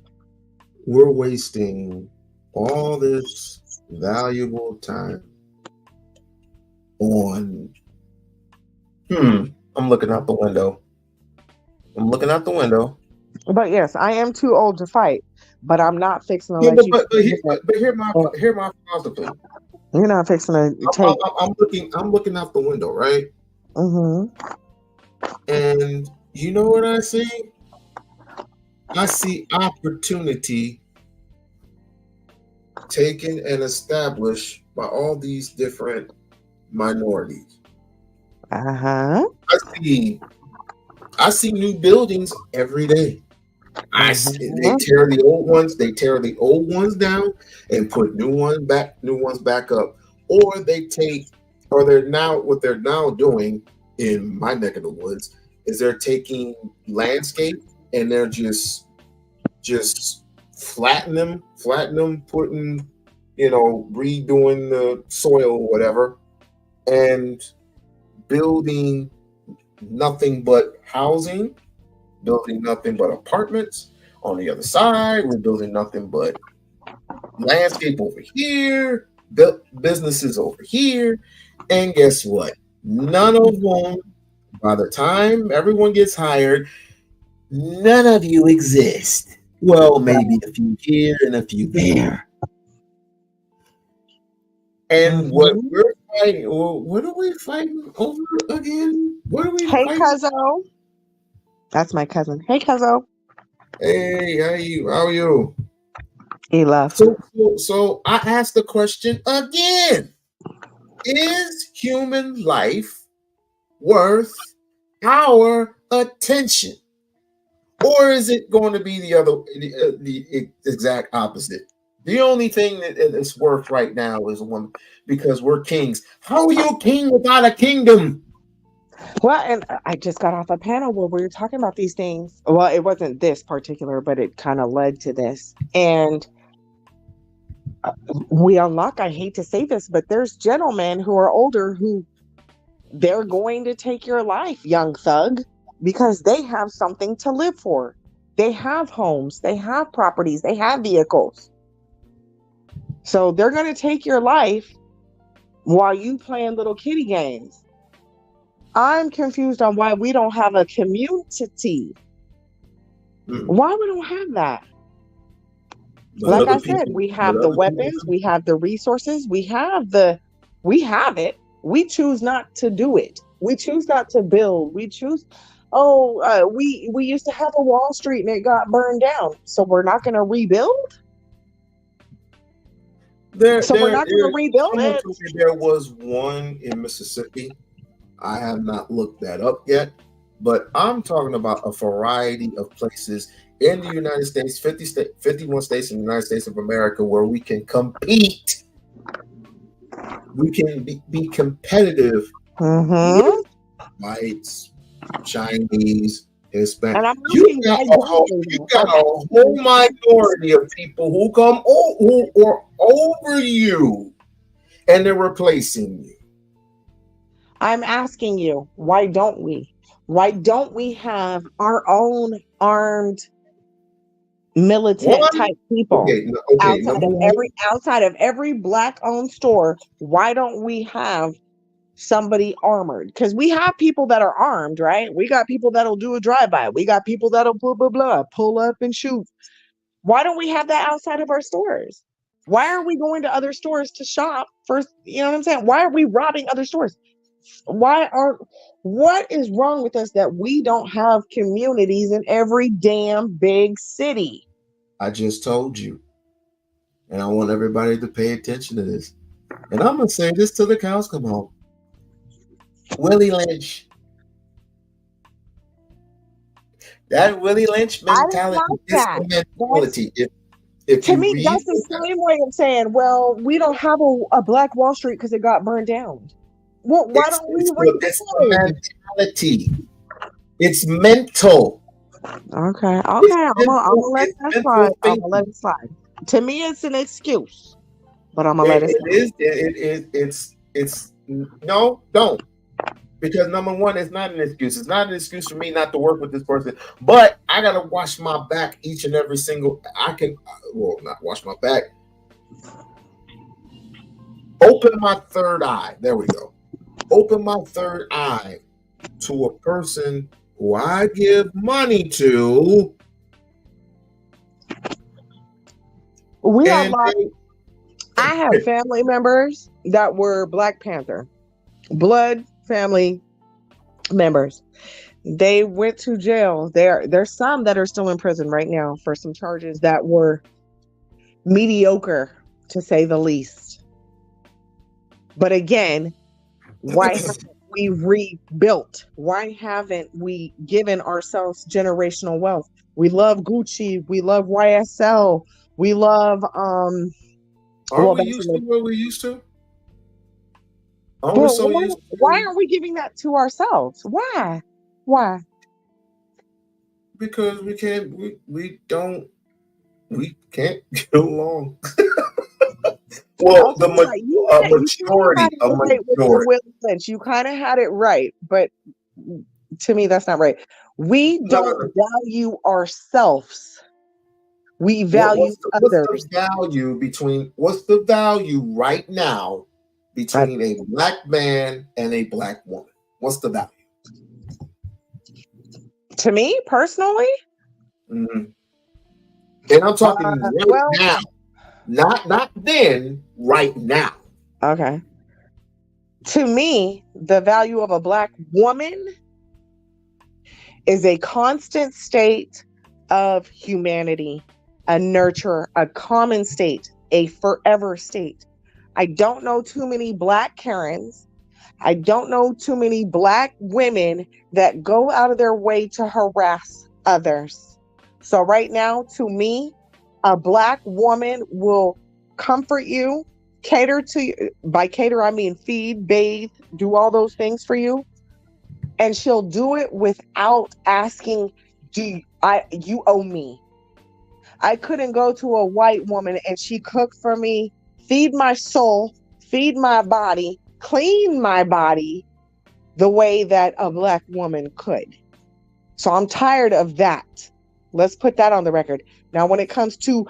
We're wasting all this valuable time on I'm looking out the window. But yes, I am too old to fight. But I'm not fixing to Yeah, let you. but hear my philosophy. You're not fixing to take. I'm looking out the window, right? Mm-hmm. And you know what I see? I see opportunity taken and established by all these different minorities. Uh-huh. I see new buildings every day. They tear the old ones down and put new ones back up. Or what they're now doing in my neck of the woods is they're taking landscape and they're just flatten them, putting, redoing the soil or whatever, and building nothing but housing, building nothing but apartments. On the other side, we're building nothing but landscape over here, businesses over here. And guess what? None of them, by the time everyone gets hired, none of you exist. Well, maybe a few here and a few there. And what are we fighting over again? What are we Hey, fighting? Cuzzo. That's my cousin. Hey, Cuzzo. Hey, how are you? He left. So I asked the question again. Is human life worth our attention? Or is it going to be the exact opposite? The only thing that is worth right now is one, because we're kings. How are you a king without a kingdom? Well, and I just got off a panel where we were talking about these things. Well, it wasn't this particular, but it kind of led to this. And We-On-Loc, I hate to say this, but there's gentlemen who are older who they're going to take your life, young thug, because they have something to live for. They have homes, they have properties, they have vehicles. So they're going to take your life while you playing little kitty games. I'm confused on why we don't have a community. Why we don't have that? Like I said, we have the weapons, we have the resources, we have it. We choose not to do it. We choose not to build. We choose, we used to have a Wall Street and it got burned down. So we're not going to rebuild? We're not going to rebuild it? There was one in Mississippi. I have not looked that up yet, but I'm talking about a variety of places in the United States, 51 states in the United States of America, where we can compete. We can be competitive. Whites, Chinese, Hispanic. And You got a whole minority of people who who are over you, and they're replacing you. I'm asking you, why don't we? Why don't we have our own armed militant type people outside of every black owned store? Why don't we have somebody armored? Because we have people that are armed, right? We got people that'll do a drive-by. We got people that'll pull up and shoot. Why don't we have that outside of our stores? Why are we going to other stores to shop first? You know what I'm saying? Why are we robbing other stores? What is wrong with us that we don't have communities in every damn big city? I just told you. And I want everybody to pay attention to this. And I'm going to say this till the cows come home. Willie Lynch. That Willie Lynch mentality is the mentality. To me, that's the same way of saying, well, we don't have a Black Wall Street because it got burned down. Well, why don't we It's mentality. It's mental. Okay. I'm gonna let that slide. I'm gonna let it slide. To me, it's an excuse, but I'm gonna let it slide. It's no, don't. Because number one, it's not an excuse. It's not an excuse for me not to work with this person. But I gotta wash my back each and every single. Not wash my back. Open my third eye. There we go. Open my third eye to a person who I give money to. I have family members that were Black Panther, blood family members. They went to jail. There's some that are still in prison right now for some charges that were mediocre, to say the least. But again, why haven't we rebuilt? Why haven't we given ourselves generational wealth? We love Gucci. We love YSL. We love we used to where we used to? Why aren't we giving that to ourselves? Why? Because we can't get along. Well, the majority. You kind of had it right, but to me, that's not right. We don't value ourselves. We value others. What's the value right now between a Black man and a Black woman? What's the value? To me, personally? Mm-hmm. And I'm talking now. Not then, right now. Okay. To me, the value of a Black woman is a constant state of humanity, a nurture, a common state, a forever state. I don't know too many Black Karens. I don't know too many Black women that go out of their way to harass others. So right now, to me, a Black woman will comfort you, cater to you. By cater, I mean feed, bathe, do all those things for you. And she'll do it without asking, you owe me. I couldn't go to a white woman and she cooked for me, feed my soul, feed my body, clean my body, the way that a Black woman could. So I'm tired of that. Let's put that on the record. Now, when it comes to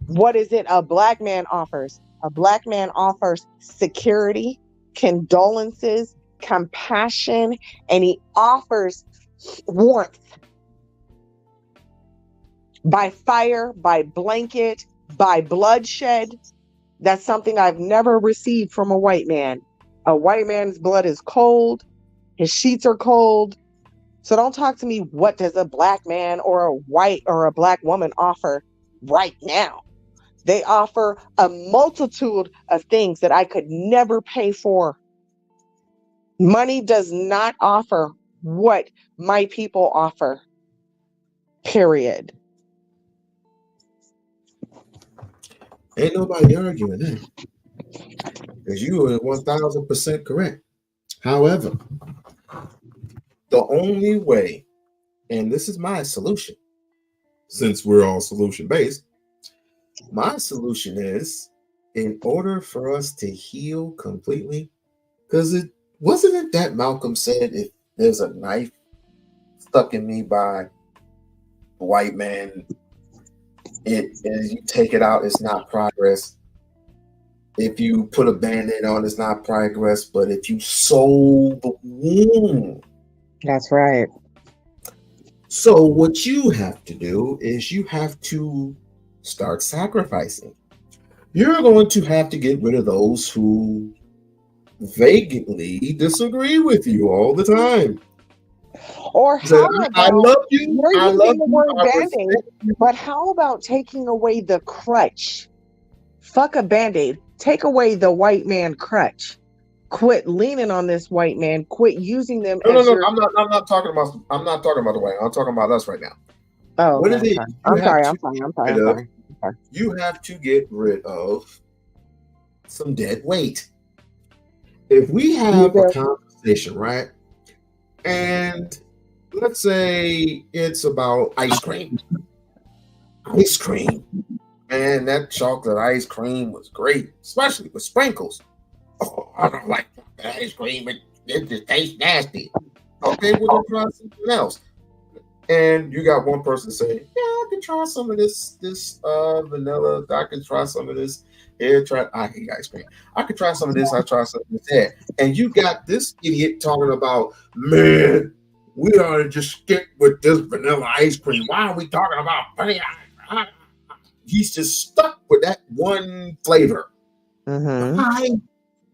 what is it a Black man offers? A Black man offers security, condolences, compassion, and he offers warmth by fire, by blanket, by bloodshed. That's something I've never received from a white man. A white man's blood is cold. His sheets are cold. So don't talk to me. What does a Black man or a white or a Black woman offer right now? They offer a multitude of things that I could never pay for. Money does not offer what my people offer. Period. Ain't nobody arguing that. Because you are 1000% correct. However, the only way, and this is my solution, since we're all solution based, my solution is, in order for us to heal completely, because it wasn't it that Malcolm said, if there's a knife stuck in me by a white man, and you take it out, it's not progress. If you put a band-aid on, it's not progress. But if you sew the wound, that's right. So what you have to do is you have to start sacrificing. You're going to have to get rid of those who vaguely disagree with you all the time. Or how about, I love you. You're I using love the you. word band-aid, but how about taking away the crutch? Fuck a band-aid. Take away the white man crutch. Quit leaning on this white man. Quit using them. No. I'm not talking about the white. I'm talking about us right now. Oh, what okay, it is? I'm sorry. You have to get rid of some dead weight. If we have a conversation, right? And let's say it's about ice cream. Ice cream. Man, that chocolate ice cream was great, especially with sprinkles. Oh, I don't like ice cream. It just tastes nasty. Okay, well, then try something else. And you got one person saying, yeah, I can try some of this vanilla. I can try some of this. I hate ice cream. I could try some of this. I try some of this there. And you got this idiot talking about, man, we ought to just stick with this vanilla ice cream. Why are we talking about vanilla? He's just stuck with that one flavor. Mm-hmm.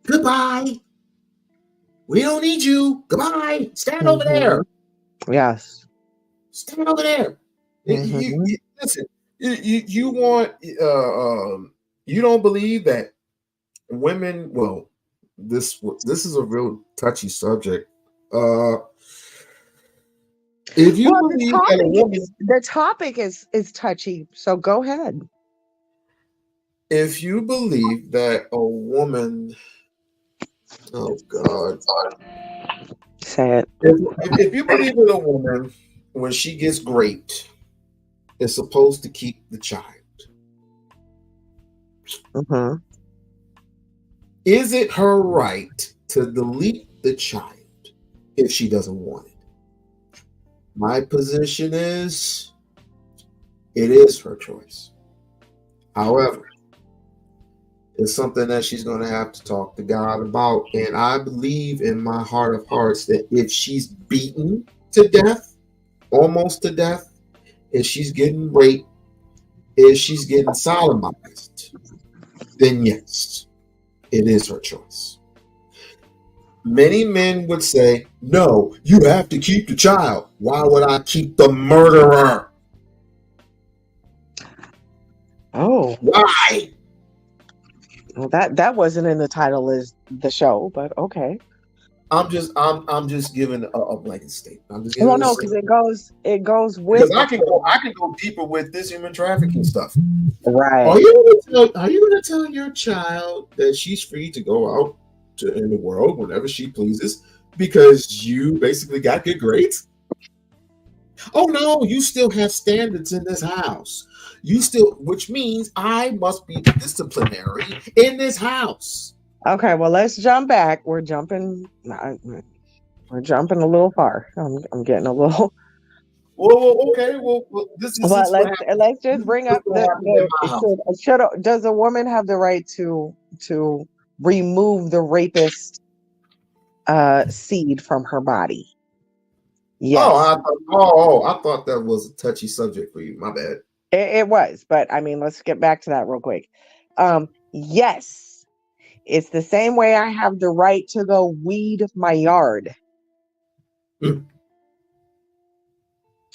Goodbye. We don't need you. Goodbye. Stand over there. Yes. Stand over there. Listen. You want you don't believe that women? Well, this is a real touchy subject. If you believe that a woman, the topic is touchy, so go ahead. If you believe that a woman, oh God, say it. If you believe that a woman, when she gets raped, is supposed to keep the child, is it her right to delete the child if she doesn't want it? My position is, it is her choice. However, it's something that she's going to have to talk to God about. And I believe in my heart of hearts that if she's beaten to death, almost to death, if she's getting raped, if she's getting sodomized, then yes, it is her choice. Many men would say, no, you have to keep the child. Why would I keep the murderer? Oh. Why? Well, that wasn't in the title of the show, but okay. I'm just giving a blanket statement. I'm just well, no, because it goes with. Because I can go deeper with this human trafficking stuff. Right. Are you gonna tell your child that she's free to go out in the world whenever she pleases because you basically got good grades? Oh no, you still have standards in this house. Which means I must be disciplinary in this house. Okay, well, let's jump back. We're jumping. We're jumping a little far. I'm getting a little. Okay. Well, this is But what happened. let's just bring up What happened in my house. does a woman have the right to remove the rapist seed from her body? Yes, I thought that was a touchy subject for you. My bad. it was. But I mean, let's get back to that real quick. Yes, it's the same way I have the right to go weed my yard.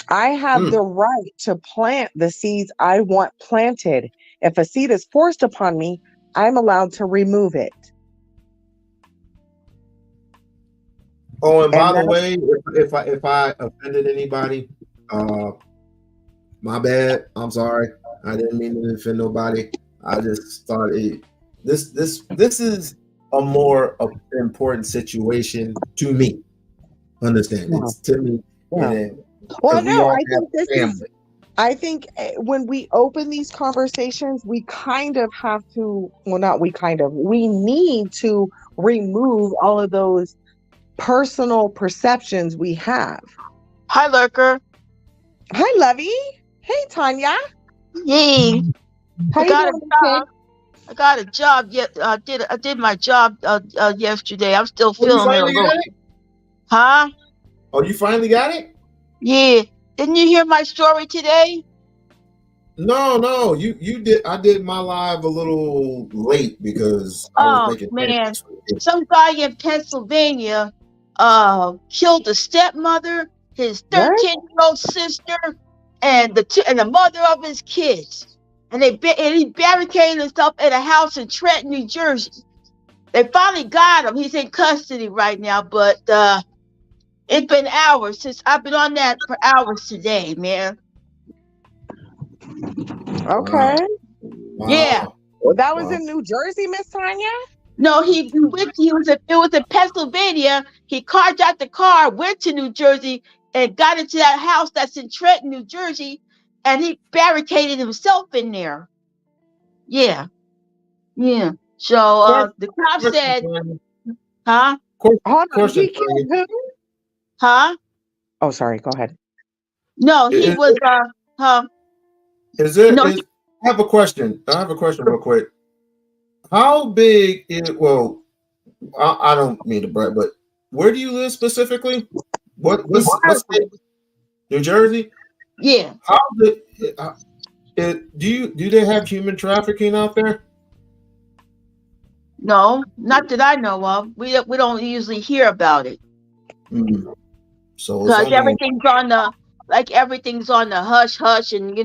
I have the right to plant the seeds I want planted. If a seed is forced upon me, I'm allowed to remove it. Oh, and by the way, if I offended anybody, my bad. I'm sorry. I didn't mean to offend nobody. I just thought this is a more important situation to me. Understand? It's to me. Yeah. Well, no, I think when we open these conversations, we kind of have to, we need to remove all of those personal perceptions we have. Hi, Lurker. Hi, Lovey. Hey, Tanya. Yay. How you doing, kid? I got a job. I did my job yesterday. I'm still feeling it a little. Huh? Oh, you finally got it? Yeah. Didn't you hear my story today? No. You did. I did my live a little late because I was making. Man, some guy in Pennsylvania killed a stepmother, his 13-year-old sister, and the mother of his kids. And he barricaded himself in a house in Trenton, New Jersey. They finally got him. He's in custody right now, but it's been hours since I've been on that for hours today, man. Okay. Wow. Yeah. Well, that was in New Jersey, Miss Tanya? No, it was in Pennsylvania. He carjacked the car, went to New Jersey, and got into that house that's in Trenton, New Jersey, and he barricaded himself in there. Yeah. Yeah. So the cop said, huh? He killed who? Huh? Oh, sorry. Go ahead. No, he was Is it? No, I have a question. Real quick. How big is I don't mean to brag, but where do you live specifically? What state? New Jersey? Yeah. How do they have human trafficking out there? No, not that I know of. We don't usually hear about it. So because everything's on the hush hush, and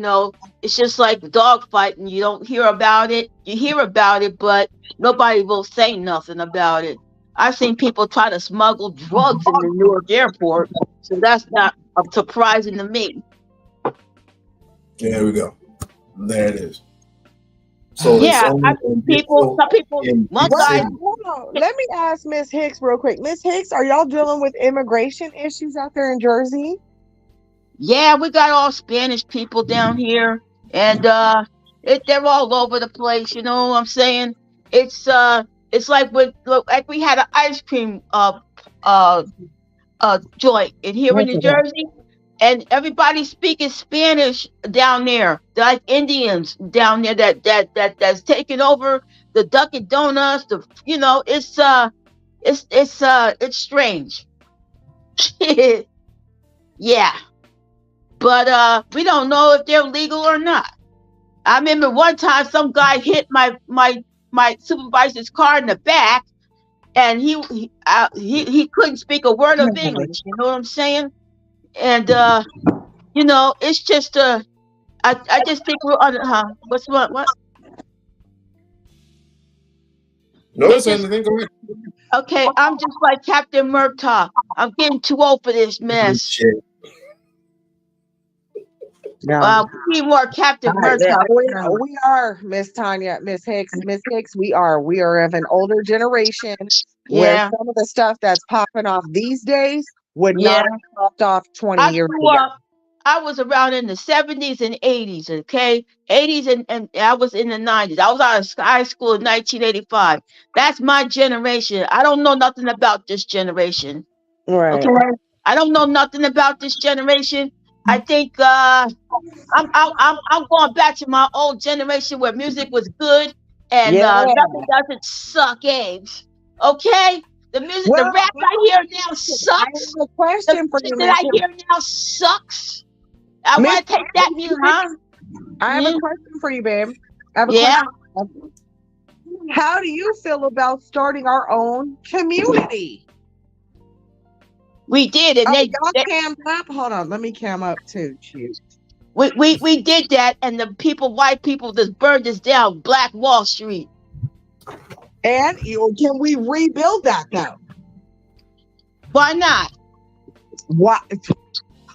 it's just like dog fighting. You don't hear about it. You hear about it, but nobody will say nothing about it. I've seen people try to smuggle drugs in the Newark airport, so that's not surprising to me. There we go. There it is. So yeah, some people, one guy. Hold on. Let me ask Miss Hicks real quick. Miss Hicks, are y'all dealing with immigration issues out there in Jersey? Yeah, we got all Spanish people down here, and they're all over the place. You know what I'm saying? It's like we had an ice cream joint in here in New Jersey, and everybody speaking Spanish down there. They're like Indians down there that's taking over the Dunkin' Donuts. It's strange. Yeah. But we don't know if they're legal or not. I remember one time some guy hit my supervisor's car in the back, and he couldn't speak a word of English. You know what I'm saying? And it's just I just think we're on what? No, it's anything. Go ahead. Okay, I'm just like Captain Murtaugh. I'm getting too old for this mess. Shit. Yeah. We need more Captain Murtaugh. We are, Miss Tanya, Miss Hicks. We are of an older generation where some of the stuff that's popping off these days would not have popped off 20 years ago. I was around in the 70s and 80s, okay? 80s and I was in the 90s. I was out of high school in 1985. That's my generation. I don't know nothing about this generation. Right. Okay, I don't know nothing about this generation. I think I'm going back to my old generation where music was good and Yeah. nothing doesn't suck eggs. Okay, the music, the Well, rap I hear now I sucks. have a The question for music you, that I Miss. hear now sucks. I Miss, want to take that music, huh? I have Yeah. a question for you, babe. I have a Yeah. question. How do you feel about starting our own community? We did, and Oh, they y'all cammed up? Hold on, let me cam up too. Shoot. we did that, and the people, white people, just burned us down. Black Wall Street. And can we rebuild that though? Why not? What?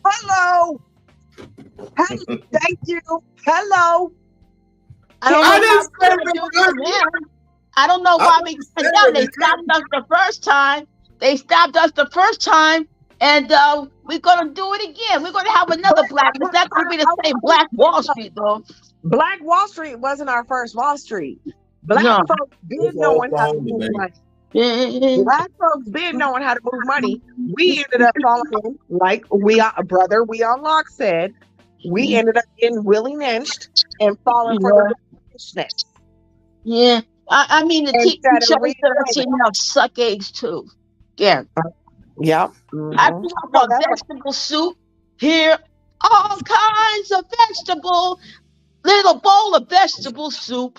Hello. Thank you. Hello. I don't I know didn't why say we couldn't we do it couldn't. now. I don't know I why we didn't couldn't say do it. that They we stopped couldn't. us the first time. They stopped us the first time, and we're gonna do it again. We're gonna have another black. It's not gonna be the same Black Wall Street, though. Black Wall Street wasn't our first Wall Street. Black No. folks been It's all knowing how to Oklahoma, move baby. money. Yeah. Black folks been knowing how to move money. We ended up falling in, like We-On-Loc said, we ended up getting willy lynched and falling for the foolishness. Yeah. I mean, the TV Instead of shows that I've rebuilding. seen now suck eggs too. Yeah. Yep. I grew up on vegetable soup. Here, all kinds of vegetable, little bowl of vegetable soup.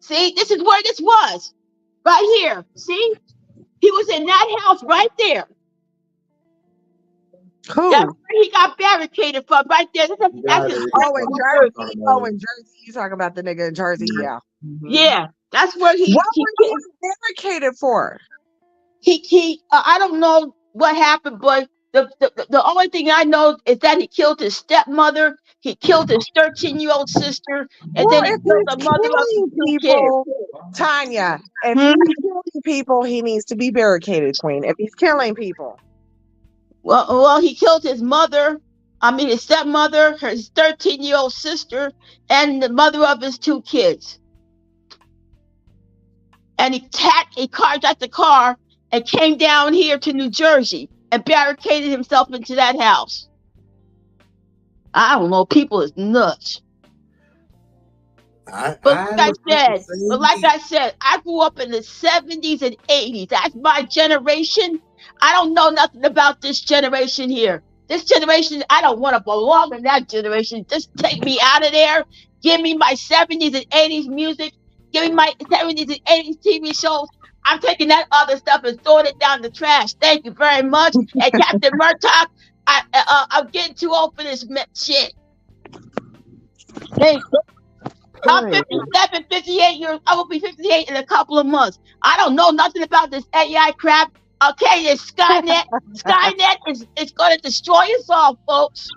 See, this is where this was. Right here. See? He was in that house right there. Who? That's where he got barricaded from, right there. That's his Oh, in Jersey. Oh, in Jersey. You talking about the nigga in Jersey? Yeah. Yeah, that's where he. What was he barricaded for? I don't know what happened, but the only thing I know is that he killed his stepmother, he killed his 13-year-old sister, and Well, then he if killed he's the mother of his killing 2 kids. people, Tanya, if he's killing people, he needs to be barricaded, Queen. If he's killing people. Well, he killed his mother. I mean, his stepmother, his 13-year-old sister, and the mother of his 2 kids. And he carjacked the car and came down here to New Jersey and barricaded himself into that house. I don't know. People is nuts. But like I said, I grew up in the 70s and 80s. That's my generation. I don't know nothing about this generation here. This generation, I don't want to belong in that generation. Just take me out of there. Give me my 70s and 80s music. Give me my 70s and 80s TV shows. I'm taking that other stuff and throwing it down the trash. Thank you very much. And Captain Murtaugh, I'm getting too old for this shit. Thank you. I'm 57, 58 years. I will be 58 in a couple of months. I don't know nothing about this AI crap. Okay, it's Skynet. Skynet is going to destroy us all, folks.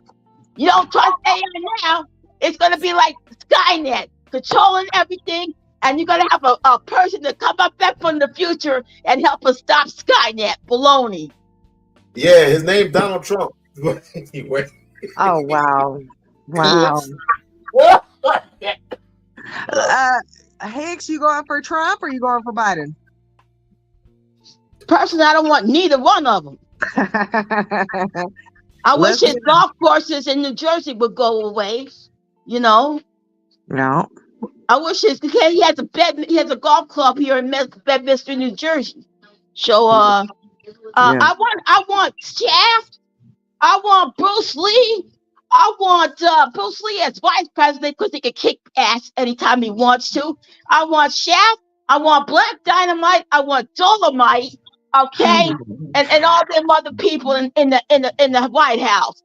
You don't trust AI now. It's going to be like Skynet, controlling everything. And you're going to have a person to come up back from the future and help us stop Skynet. Baloney. Yeah, his name Donald Trump. Anyway. Oh, wow. Wow. Hicks, you going for Trump or you going for Biden? Personally, I don't want neither one of them. I wish his golf courses in New Jersey would go away. You know. No. I wish he has a golf club here in Bedminster, New Jersey. So I want Shaft. I want Bruce Lee. I want Bruce Lee as vice president because he can kick ass anytime he wants to. I want Shaft. I want Black Dynamite. I want Dolomite. Okay, and all them other people in the White House.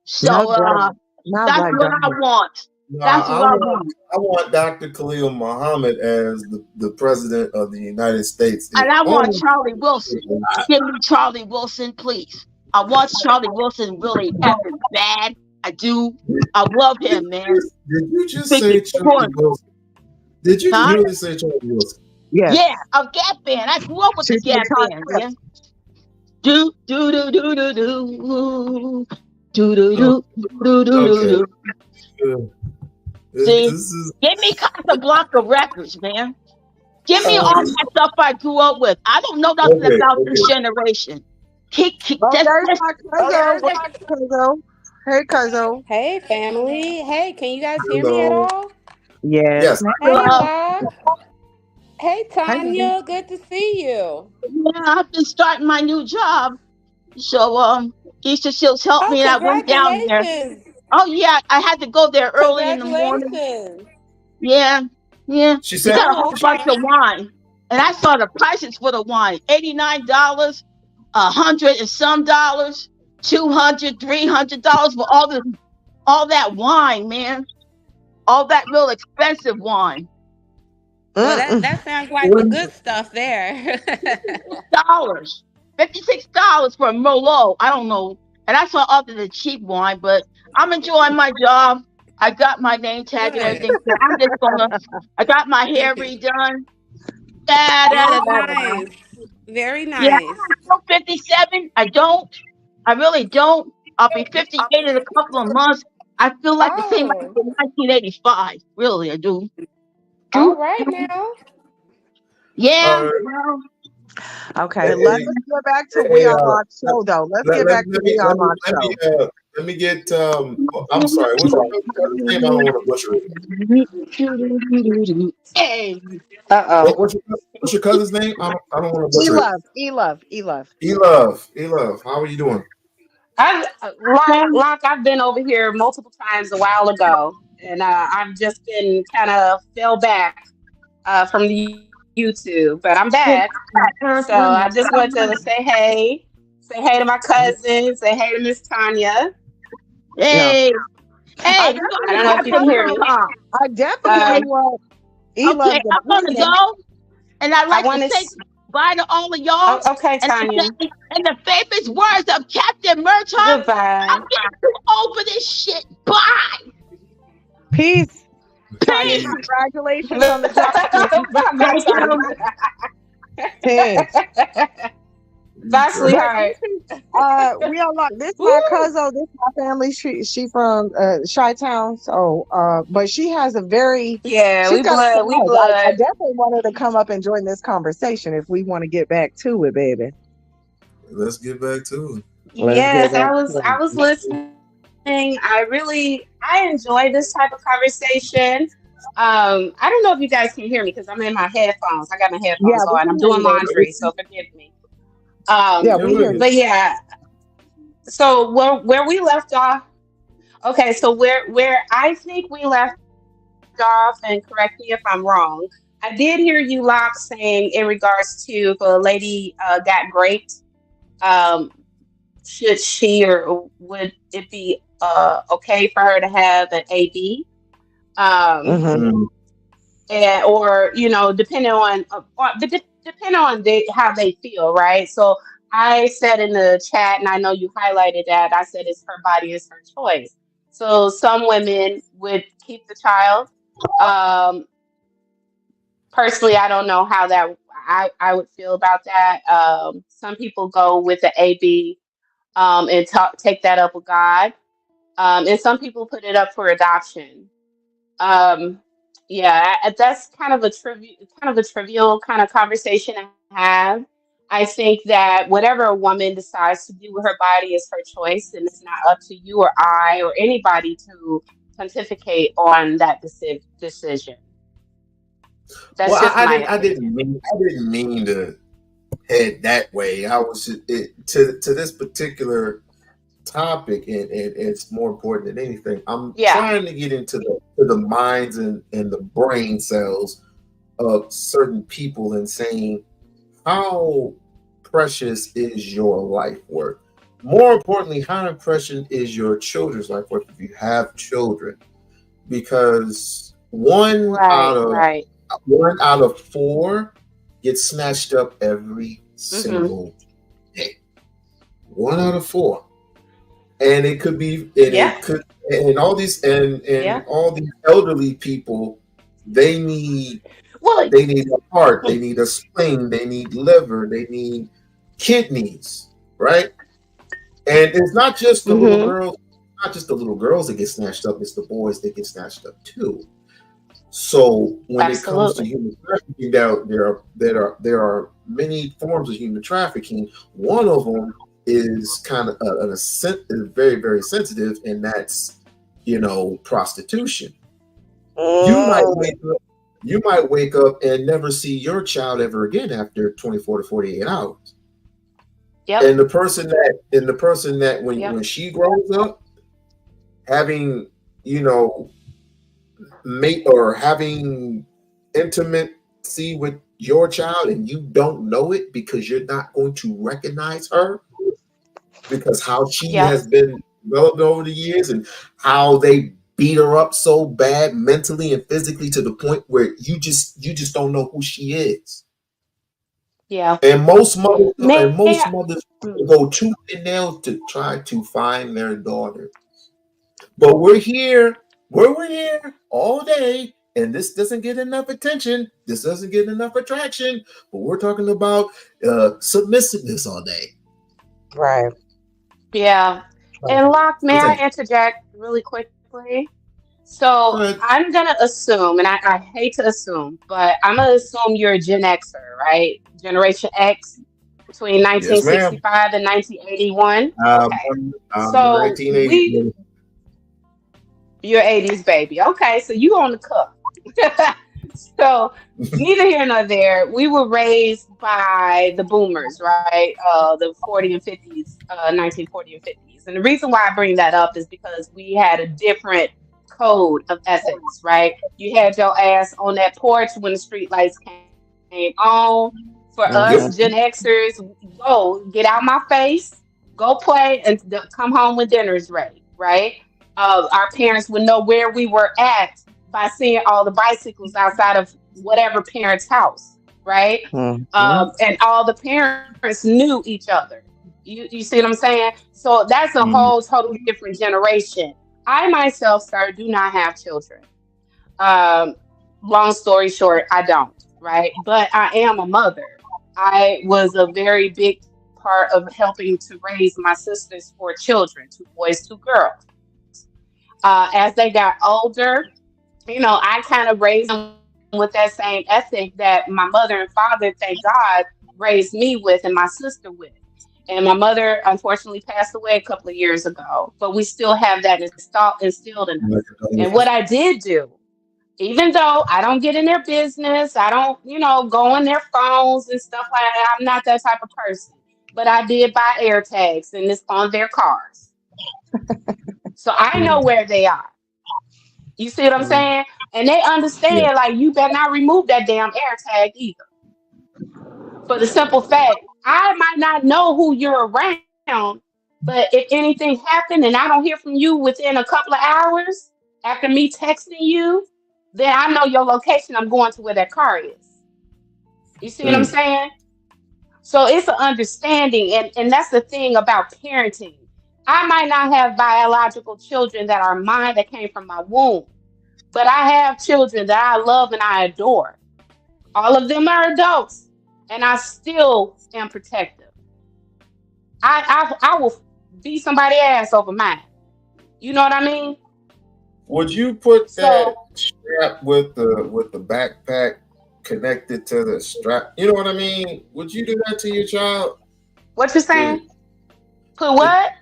So that's what I want. That's what I want. I want Dr. Khalil Muhammad as the president of the United States. And I want Charlie Wilson. Give me Charlie Wilson, please. I want Charlie Wilson really effing bad. I do. I love him, man. Did you just say Charlie Wilson? Did you really say Charlie Wilson? Yes. Yeah, a Gap band. I grew up with the Gap band, man. Do do do do do do do do do do do do. See, give me Casablanca Records, man. Give me all that stuff I grew up with. I don't know nothing about this generation. Oh, That's there's my Cuzzo. What's up, Cuzzo? Hey, Cuzzo. Hey, family. Hey, can you guys hear me at Hello. all? Yes, Yes. Hey, ma'am. Lock. Hey, Hey, Tanya. Good to see you. yeah, I've been starting my new job. So Easter Seals helped Oh, me and I went down there. congratulations. Oh yeah, I had to go there early in the morning. Congratulations. Yeah, yeah. She They said, got a Oh, whole bunch okay. of wine. And I saw the prices for the wine. $89, $100 and some dollars, $200, $300 for all that wine, man. All that real expensive wine. Well, mm-mm. that sounds like the good stuff there. Dollars. $56 for a Merlot. I don't know. And I saw other the cheap wine, but I'm enjoying my job. I got my name tag and Good. everything. So I got my hair redone. Da, da, da, Oh, da, da, da. nice. Very Yeah, nice. I'm still 57. I don't. I really don't. I'll be 58 in a couple of months. I feel like the same age Oh, in 1985. Really, I do. all Do. right now. Yeah. uh, Well, Okay, let's hey, get back to We hey, Unlock show though. Let's get back to We Unlock show. let me get I'm sorry, what's your cousin's name? I don't want to butcher it. hey. Uh-oh. What's your cousin's name? I don't want to butcher it. E-Love, E-Love, E-Love. E-Love, how are you doing? Lock, I've been over here multiple times a while ago, and I've just been kind of fell back from the YouTube, but I'm back. So I just wanted to say hey to my cousin, say hey to Miss Tanya. Yeah. Hey. I Hey, you I don't know know I if you can hear gotta me. go. I definitely want E-Love Okay, to I'm be gonna here. go. And I'd I like to want say to. bye to all of Oh, y'all. okay, And Tanya. in the famous words of Captain Murtaugh, I'm Goodbye. getting too old for this shit. Bye. Peace. Tanya, Peace. congratulations on the job. Bye, Thank you. Peace. Bye, But sweetheart. We Unlock. This Woo. my cousin. This my family. She from Chi-Town. So but she has a very Yeah, she's we got a blood. We I blood. definitely want her to come up and join this conversation if we want to get back to it, baby. Let's get back to it. Let's get Yes, back I to was listening. I enjoy this type of conversation. I don't know if you guys can hear me because I'm in my headphones. I got my Yeah, headphones we on. I'm can hear doing you, baby. laundry, so forgive me. Yeah, Yeah, we we're hear you. good. But yeah, so where we left off. Okay, so where I think we left off, and correct me if I'm wrong. I did hear you, Locke, saying in regards to if a lady got raped, um, should she or would it be okay for her to have an AB? Mm-hmm. Mm. And or depending on depending on how they feel, right? So I said in the chat, and I know you highlighted that. I said it's her body, it's her choice. So some women would keep the child. Um, Personally, I don't know how that I would feel about that. Some people go with the AB and take that up with God, and some people put it up for adoption. Um, yeah, that's kind of a trivial kind of conversation to have. I think that whatever a woman decides to do with her body is her choice, and it's not up to you or I or anybody to pontificate on that decision. That's Well, just my I opinion. didn't mean to head that way. I was to this particular topic, and it's more important than anything. I'm Yeah. trying to get into the minds and the brain cells of certain people and saying how precious is your life worth. More importantly, how precious is your children's life worth if you have children? Because Right. one out of four gets snatched up every single day. 1 out of 4. And it could be, and Yeah. it could, and all these, and Yeah. all these elderly people, they need Well, a heart, they need a spleen, they need liver, they need kidneys, right? And it's not just the little girls, not just the little girls that get snatched up; it's the boys that get snatched up too. So when it comes to absolutely. human trafficking, there are many forms of human trafficking. One of them is kind of is very, very sensitive, and that's, prostitution. You might wake up, and never see your child ever again after 24 to 48 hours. Yep. And the person that when she grows up, having, mate or having intimacy with your child, and you don't know it because you're not going to recognize her, because how she has been developed over the years, and how they beat her up so bad mentally and physically, to the point where you just don't know who she is. Yeah. And most mothers Man, go tooth and nail to try to find their daughter. But we're here all day, and this doesn't get enough attention. This doesn't get enough attraction. But we're talking about submissiveness all day. Right. Yeah. And Locke, may I interject really quickly? So I'm gonna assume, and I hate to assume, but I'm gonna assume you're a Gen Xer, right? Generation X, between 1965 and 1981. Okay. So 1980. You're 80s baby. Okay, so you on the cuff. So neither here nor there. We were raised by the boomers, right? The 40 and 50s, 1940 and 50s. And the reason why I bring that up is because we had a different code of ethics, right? You had your ass on that porch when the street lights came on. For us Gen Xers, go get out my face, go play, and come home when dinner is ready, right? Our parents would know where we were at by seeing all the bicycles outside of whatever parent's house, right? And all the parents knew each other. You see what I'm saying? So that's a whole totally different generation. I myself, sir, do not have children. Long story short, I don't, right? But I am a mother. I was a very big part of helping to raise my sister's 4 children, 2 boys, 2 girls. As they got older, I kind of raised them with that same ethic that my mother and father, thank God, raised me with and my sister with. And my mother, unfortunately, passed away a couple of years ago, but we still have that instilled in us. And what I did do, even though I don't get in their business, I don't, go on their phones and stuff like that. I'm not that type of person. But I did buy air tags, and it's on their cars. So I know where they are. You see what I'm saying? And they understand, like, you better not remove that damn air tag either. For the simple fact, I might not know who you're around, but if anything happened and I don't hear from you within a couple of hours after me texting you, then I know your location. I'm going to where that car is. You see what I'm saying? So it's an understanding. And that's the thing about parenting. I might not have biological children that are mine that came from my womb, but I have children that I love and I adore. All of them are adults, and I still am protective. I will beat somebody's ass over mine. You know what I mean? Would you put that strap with the backpack connected to the strap? You know what I mean? Would you do that to your child? What you saying? Put what?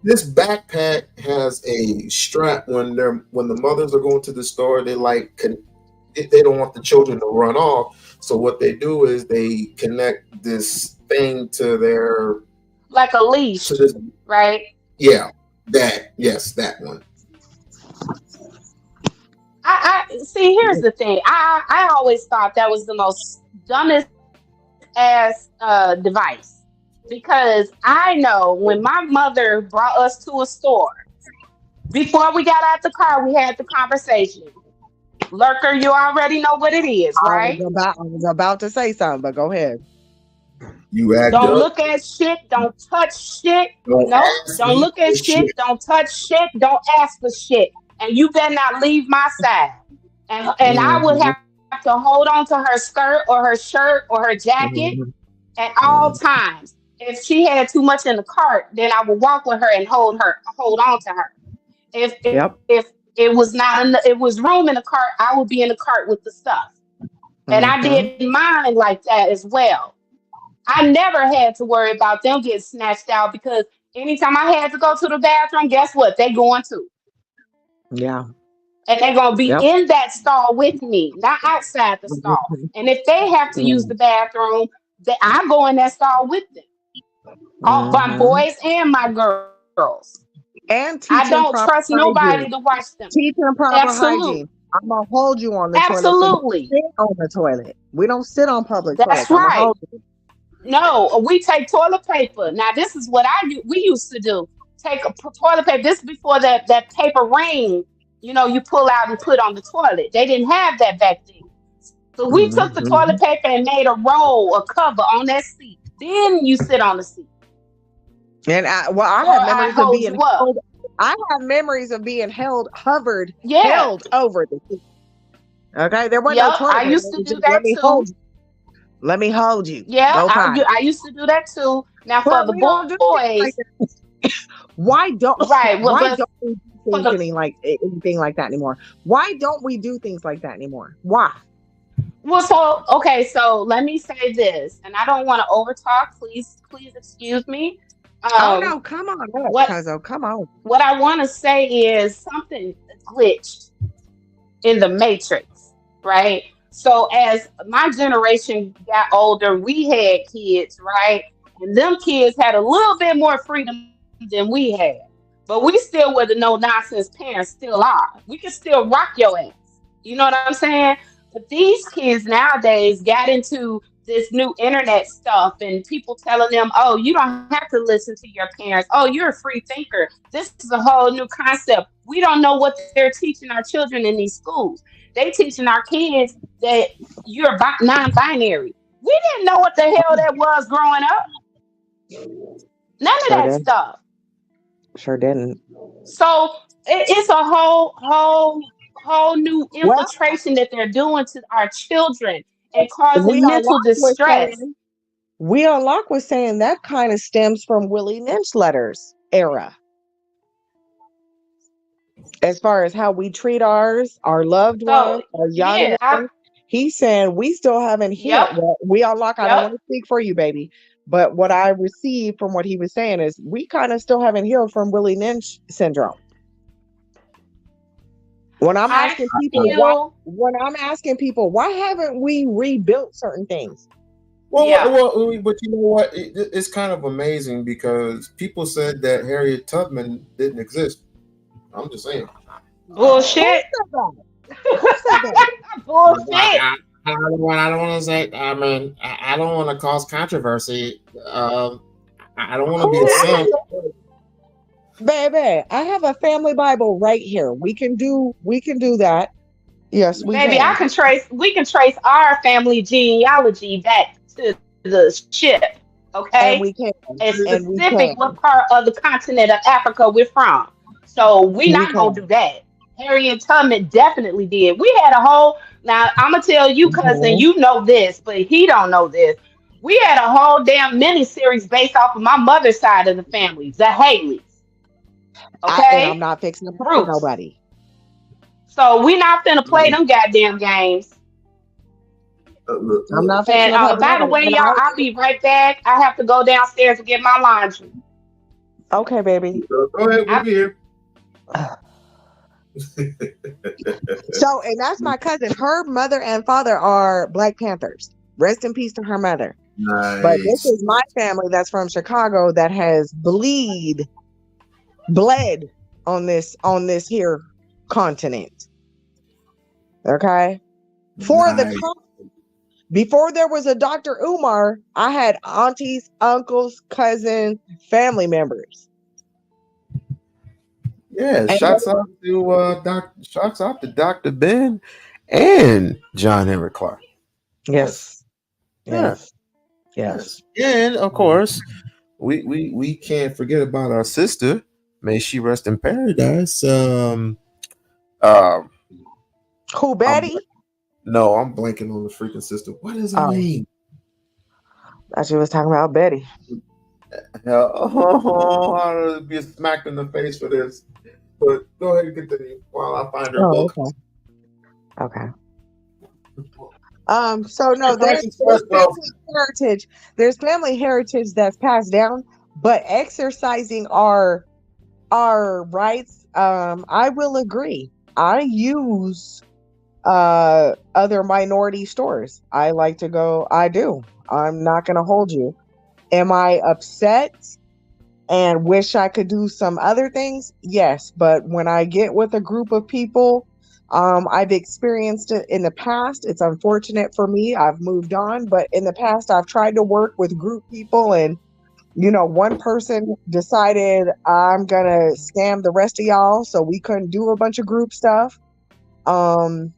This backpack has a strap when the mothers are going to the store. They don't want the children to run off. So what they do is they connect this thing to their, like a leash, right? Yeah, that one. I see. Here's the thing. I always thought that was the most dumbest ass device. Because I know when my mother brought us to a store, before we got out the car, we had the conversation. Lurker, you already know what it is, right? I was about to say something, but go ahead. Don't look at shit. Don't touch shit. Don't look at shit. Don't touch shit. Don't ask for shit. And you better not leave my side. And I would have to hold on to her skirt or her shirt or her jacket at all times. If she had too much in the cart, then I would walk with her and hold on to her. If it was it was room in the cart, I would be in the cart with the stuff. And I did mine like that as well. I never had to worry about them getting snatched out because anytime I had to go to the bathroom, guess what? They going to. Yeah. And they're going to be Yep. in that stall with me, not outside the stall. And if they have to use the bathroom, I go in that stall with them. All my boys and my girls. And I teaching don't proper trust hygiene. nobody to watch them. Teaching proper Absolutely. hygiene. I'm gonna hold you on the toilet. So Absolutely. you sit on the toilet. We don't sit on public That's toilets. I'm gonna right. hold you. No, we take toilet paper. Now, this is what we used to do. Take toilet paper. This is before that paper ring, you pull out and put on the toilet. They didn't have that back then. So we took the toilet paper and made a roll, a cover on that seat. Then you sit on the seat. And I have memories of being held. I have memories of being hovered over the seat. Okay, there wasn't no toilet paper. I used to do that too. Let me hold you. Yeah, I used to do that too. Now for the boys, why don't right? Well, why don't we do anything like that anymore? Why don't we do things like that anymore? Why? Well, so let me say this, and I don't want to overtalk. Please excuse me. Oh no, come on, come on. What I want to say is something glitched in the matrix, right? So as my generation got older, we had kids, right? And them kids had a little bit more freedom than we had. But we still were the no-nonsense parents still are. We can still rock your ass. You know what I'm saying? But these kids nowadays got into this new internet stuff and people telling them, oh, you don't have to listen to your parents. Oh, you're a free thinker. This is a whole new concept. We don't know what they're teaching our children in these schools. They teaching our kids that you're non-binary. We didn't know what the hell that was growing up. None of that stuff. Sure didn't. So it's a whole new infiltration that they're doing to our children and causing mental distress. We-On-Loc was saying that kind of stems from Willie Lynch letters era. As far as how we treat our loved ones, our young ones, he's saying we still haven't healed. Well, We-On-Loc, I don't want to speak for you, baby. But what I received from what he was saying is we kind of still haven't healed from Willie Lynch syndrome. When I'm asking people, why haven't we rebuilt certain things? Well, but you know what? It's kind of amazing because people said that Harriet Tubman didn't exist. I'm just saying. Bullshit. Who said that? Bullshit. I don't want to say. I mean, I don't want to cause controversy. I don't want to be a saint. Baby, I have a family Bible right here. We can do that. Yes, we Maybe can. We can trace our family genealogy back to the ship. Okay. And we can. And specific what part of the continent of Africa we're from. So we're not gonna do that. Harriet Tubman definitely did. We had a whole now I'm gonna tell you, cousin, you know this, but he don't know this. We had a whole damn miniseries based off of my mother's side of the family, the Haleys. Okay. And I'm not fixing to play nobody. So we're not finna play them goddamn games. I'm not fixing to play. By the way, y'all, I'll be right back. I have to go downstairs and get my laundry. Okay, baby. Go ahead, we'll be here. So, and that's my cousin. Her mother and father are Black Panthers. Rest in peace to her mother. Nice. But this is my family that's from Chicago that has bled on this here continent. Okay. Before there was a Dr. Umar, I had aunties, uncles, cousins, family members. Yeah, shouts out to Dr. Ben and John Henry Clark. Yes. And of course, we can't forget about our sister. May she rest in paradise. Who, Betty? No, I'm blanking on the freaking sister. What is her name? I thought you was talking about Betty. I'll be smacked in the face for this. But go ahead and continue while I find her book. Okay. So no, there's family heritage. There's family heritage that's passed down, but exercising our rights, I will agree. I use other minority stores. I like to go, I do. I'm not gonna hold you. Am I upset and wish I could do some other things? Yes, but when I get with a group of people, I've experienced it in the past. It's unfortunate for me. I've moved on, but in the past, I've tried to work with group people, and one person decided I'm gonna scam the rest of y'all, so we couldn't do a bunch of group stuff. No,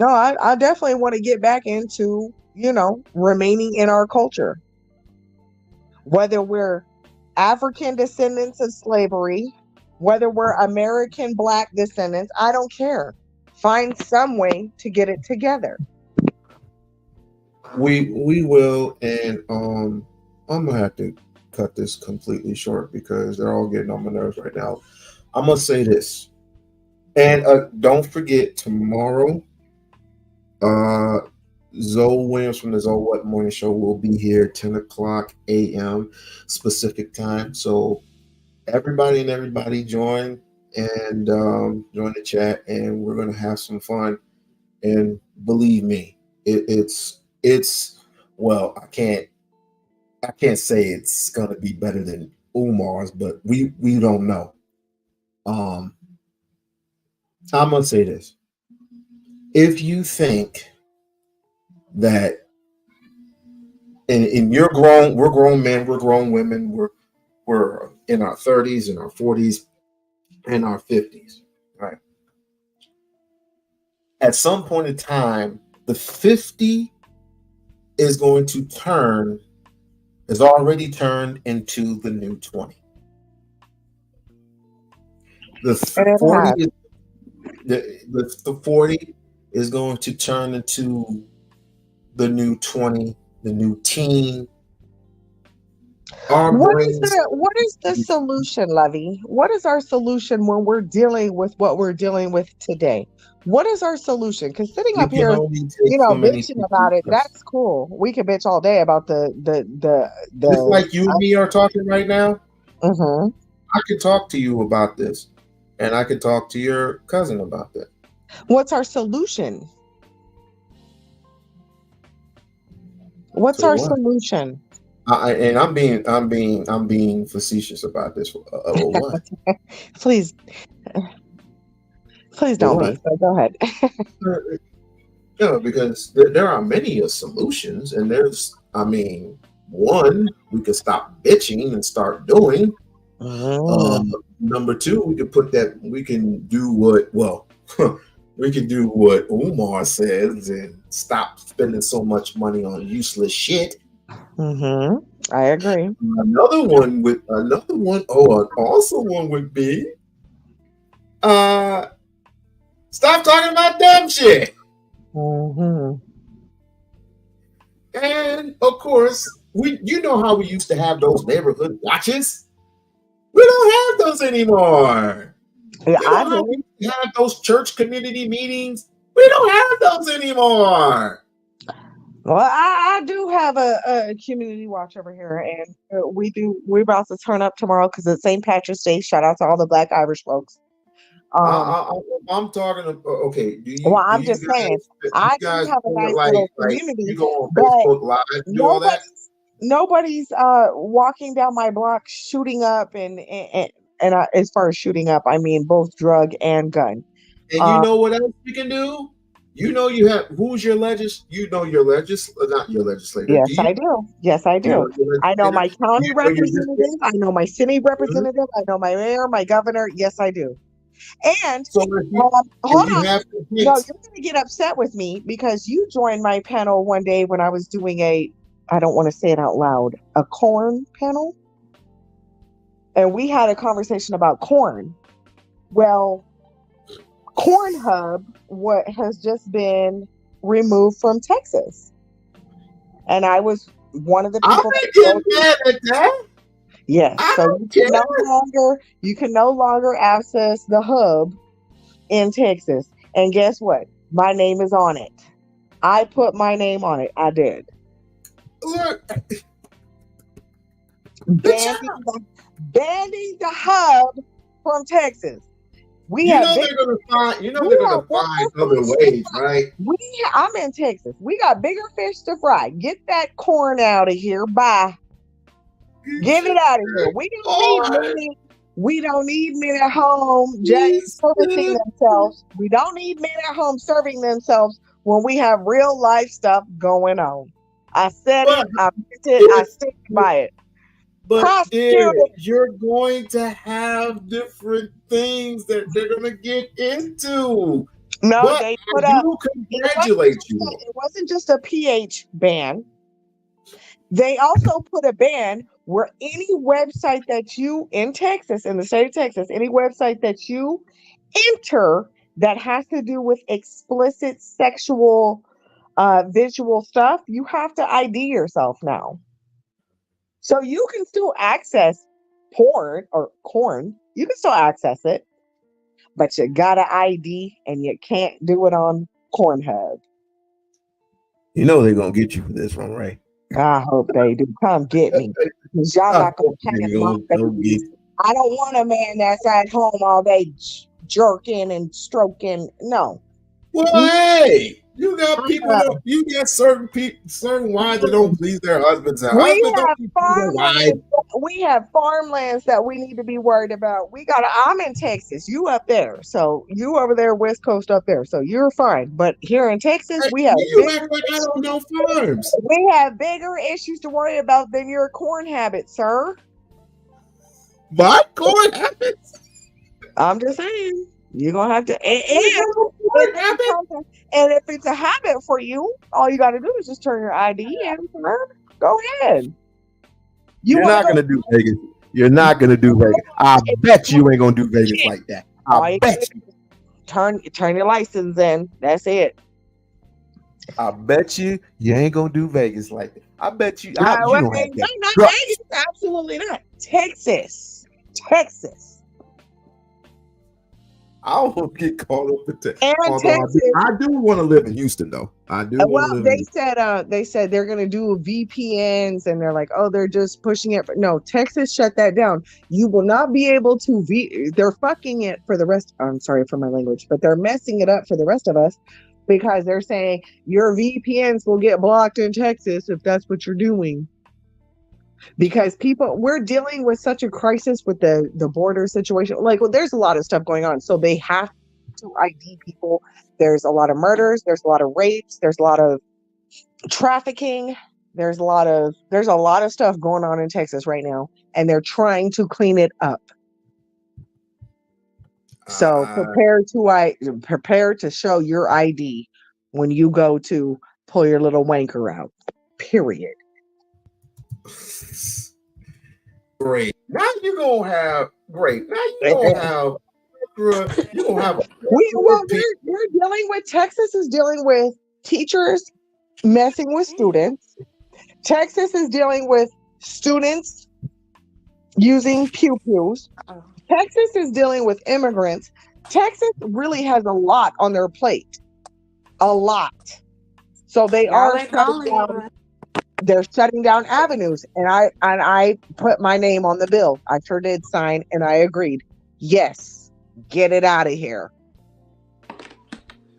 I definitely want to get back into, remaining in our culture, whether we're African descendants of slavery, whether we're American Black descendants, I don't care. Find some way to get it together. We will, and I'm gonna have to cut this completely short because they're all getting on my nerves right now. I'm gonna say this, and don't forget tomorrow. Zoe Williams from the Zoe What Morning Show will be here 10 o'clock a.m. specific time. So everybody join and join the chat, and we're gonna have some fun. And believe me, it's well, I can't say it's gonna be better than Umar's, but we don't know. I'm gonna say this: if you think that, and we're grown men, we're grown women, we're in our 30s, in our 40s, in our 50s, right? At some point in time, the 50 is going to is already turned into the new 20. The 40 is, the 40 is going to turn into the new 20, the new teen. What is the solution, Levy? What is our solution when we're dealing with what we're dealing with today? What is our solution? Because sitting up here, bitching about it, that's cool. We can bitch all day about the just like you and me are talking right now. Mm-hmm. I could talk to you about this, and I could talk to your cousin about that. What's our solution? What's our solution? And I'm being facetious about this. What? Please don't be. So go ahead. Because there are many solutions, and one, we could stop bitching and start doing. Number two, we can do what Umar says and stop spending so much money on useless shit. Mm-hmm. I agree. Another one would be stop talking about dumb shit. Mm-hmm. And of course, how we used to have those neighborhood watches. We don't have those anymore. Yeah, we have those church community meetings. We don't have those anymore. Well, I do have a community watch over here, and we're about to turn up tomorrow because it's St. Patrick's Day. Shout out to all the Black Irish folks. I'm talking about, okay. I'm just saying, I do have a nice little community. You go on Facebook Live, do all that. Nobody's walking down my block shooting up, and as far as shooting up, I mean both drug and gun. And you know what else we can do? You have who's your not your legislator. Yes, I do. Yes, I do. I know my county representative. I know my city representative. I know my mayor, my governor. Yes, I do. And hold on. No, you're going to get upset with me because you joined my panel one day when I was doing I don't want to say it out loud, a corn panel. And we had a conversation about corn. Well, Corn Hub has just been removed from Texas. And I was one of the people that yes. So you can no longer access the hub in Texas. And guess what? My name is on it. I put my name on it. I did. Look, Banning the hub from Texas. We you have know big, they're gonna find. You know we they're have gonna find other ways, right? I'm in Texas. We got bigger fish to fry. Get that corn out of here. Bye. Get it out of here. We don't need men at home servicing themselves. We don't need men at home serving themselves when we have real life stuff going on. I said it. I meant it. I stick by it. But you're going to have different things that they're going to get into. No, but they put I up. do congratulate you. It wasn't just a pH ban. They also put a ban where any website that you in Texas, in the state of Texas, any website that you enter that has to do with explicit sexual visual stuff, you have to ID yourself now. So you can still access porn or corn. You can still access it, but you gotta ID and you can't do it on Cornhub. You know they're gonna get you for this one, right? I hope they do. Come get me. Because y'all not gonna pass my babies. I don't want a man that's at home all day jerking and stroking. No. Well, hey, you got people that you got certain wives that don't please their husbands. We have farmlands that we need to be worried about. I'm in Texas. You up there. So you over there, West Coast up there. So you're fine. But here in Texas, we have farms. We have bigger issues to worry about than your corn habits, sir. My corn habits? I'm just saying. You're gonna have to and if it's a habit for you, all you gotta do is just turn your ID in. Go ahead. You're not gonna do Vegas. You're not gonna do Vegas. I bet you ain't gonna do Vegas like that. I bet you. Turn your license in. That's it. I bet you ain't gonna do Vegas like that. I bet you. Not Vegas. Absolutely not. Texas. I don't get caught up in Texas. I do want to live in Houston, though. I do. They said they're going to do VPNs, and they're like, oh, they're just pushing it. No, Texas shut that down. You will not be able to. They're fucking it for the rest. I'm sorry for my language, but they're messing it up for the rest of us because they're saying your VPNs will get blocked in Texas if that's what you're doing. Because we're dealing with such a crisis with the border situation. Like, well, there's a lot of stuff going on. So they have to ID people. There's a lot of murders. There's a lot of rapes. There's a lot of trafficking. There's a lot of stuff going on in Texas right now. And they're trying to clean it up. So prepare to show your ID when you go to pull your little wanker out. Period. Great. Now you're gonna have we're dealing with Texas is dealing with teachers messing with students. Texas is dealing with students using pew-pews. Texas is dealing with immigrants. Texas really has a lot on their plate. A lot. So they're shutting down avenues, and I put my name on the bill. I sure did sign, and I agreed. Yes, get it out of here.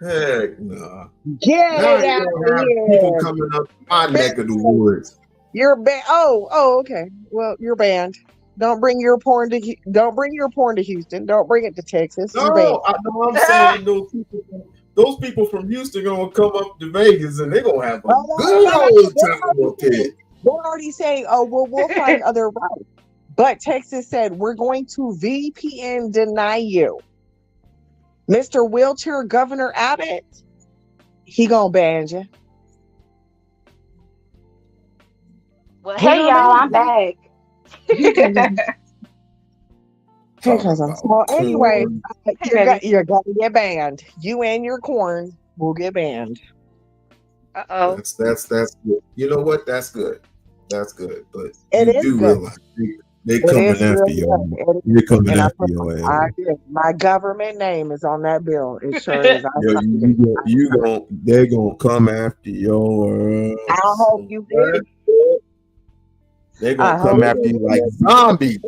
Heck no. Get it out of here. People coming up my neck of the woods. You're banned. Oh, okay. Well, you're banned. Don't bring your porn to Houston. Don't bring it to Texas. No, I'm saying those people from Houston gonna come up to Vegas and they're gonna have a good old time up there. They're already saying, oh, well, we'll find other routes. But Texas said, we're going to VPN deny you. Mr. Wheelchair Governor Abbott, he gonna ban you. Well, hey, y'all, I'm back. So anyway, you're gonna get banned. You and your corn will get banned. That's good. You know what? That's good. But it is good. Realize They It coming is after real your good. It is. They coming And I after put your ass. my government name is on that bill. It sure is. Yo, they're gonna come after your I ass. hope you did. They're I gonna hope come after you like zombies.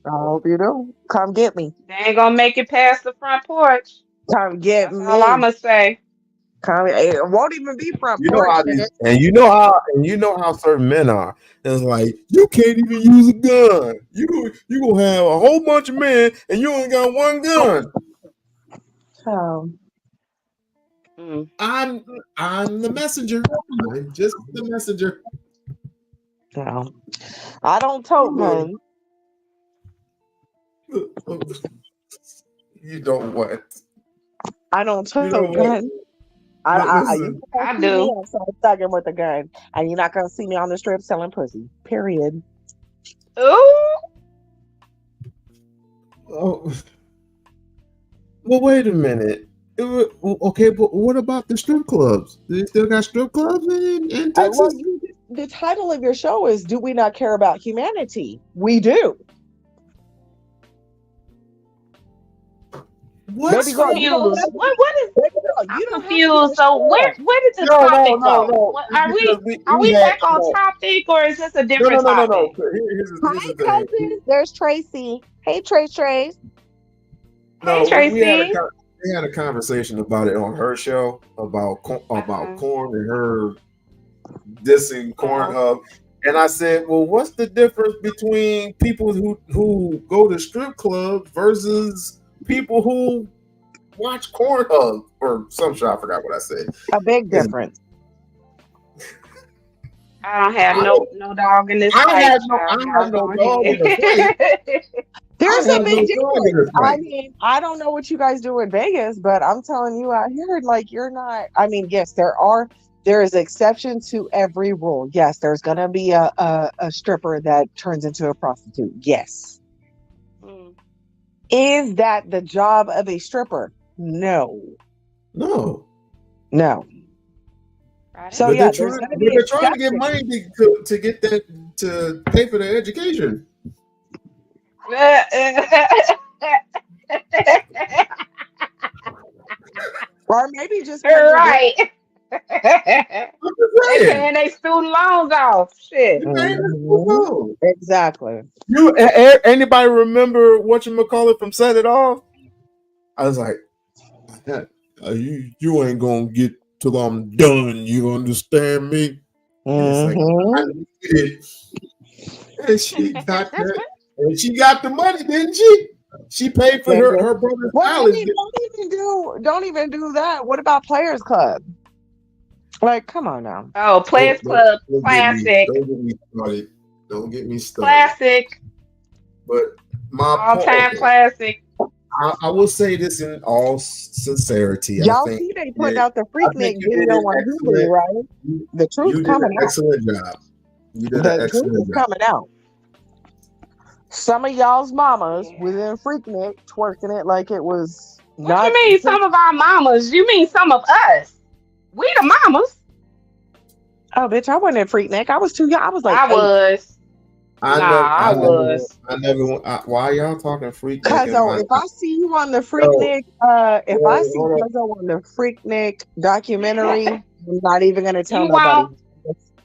I hope you do. Come get me. They ain't gonna make it past the front porch. Come get That's all I'ma me. say. Come. It won't even be front You know porch. how these, and you know how certain men are. It's like you can't even use a gun. You gonna have a whole bunch of men, and you only got one gun. So Mm. I'm the messenger. I'm just the messenger. no, I don't tote guns. You don't what? I don't You know tote what? guns. You Listen, can't I see me do. outside thugging with a gun, and you're not gonna see me on the strip selling pussy. Period. Ooh. oh, well, wait a minute. Okay, but what about the strip clubs? Do they still got strip clubs in Well, Texas? the title of your show is "Do We Not Care About Humanity?" We do. What? Baby girl, you don't Confused. have to. What is Baby girl, I'm you don't have to confused. So understand. where did the topic go? What are we back on topic or is this a different No. topic? Here's Hi, the thing. cousins. There's Tracy. Hey, Trace. Hey No, Tracy. we had a conversation about it on her show about Uh-huh. corn and her dissing Uh-huh. Cornhub, and I said, well, what's the difference between people who go to strip clubs versus people who watch Cornhub or some shit? I forgot what I said. A big And difference. I don't have no dog in this I fight, have child. Y'all no go dog in the fight. ahead. There's I a have big no dog in difference. this I fight. mean, I don't know what you guys do in Vegas, but I'm telling you out here, like you're not. I mean, yes, there is exception to every rule. Yes, there's gonna be a stripper that turns into a prostitute. Yes. Mm, Is that the job of a stripper? No. No. right So But yeah, there's gonna be they're trying to get exceptions. money to get that to pay for their education. Or maybe just pay your rent. right. They paying their student loans off. Shit. Mhm. Exactly. Anybody remember whatchamacallit from Set It Off? I was like, you ain't gonna get till I'm done. You understand me? And it's like, I need it. And she got that. And she got the money, didn't she? She paid for her brother's Well, college. don't even do that. What about Players Club? Like, come on now. Oh, Players Club classic. Don't get me started. Classic. But my all-time classic. I will say this in all sincerity. Y'all I think see they put out the Freaknik video on Hulu, right? The truth's coming out. Excellent job. You did an The truth excellent is job. coming out. Some of y'all's mamas was in Freaknik twerking it like it was What you mean some of our mamas? You mean some of us? We the mamas. Oh, bitch, I wasn't in Freaknik. I was too young. I was like I 8. was. I was. Why y'all talking Freaknik? Cuzzo, if I see you on the Freaknik, if I see Cuzzo on the Freaknik documentary, I'm not even gonna tell nobody.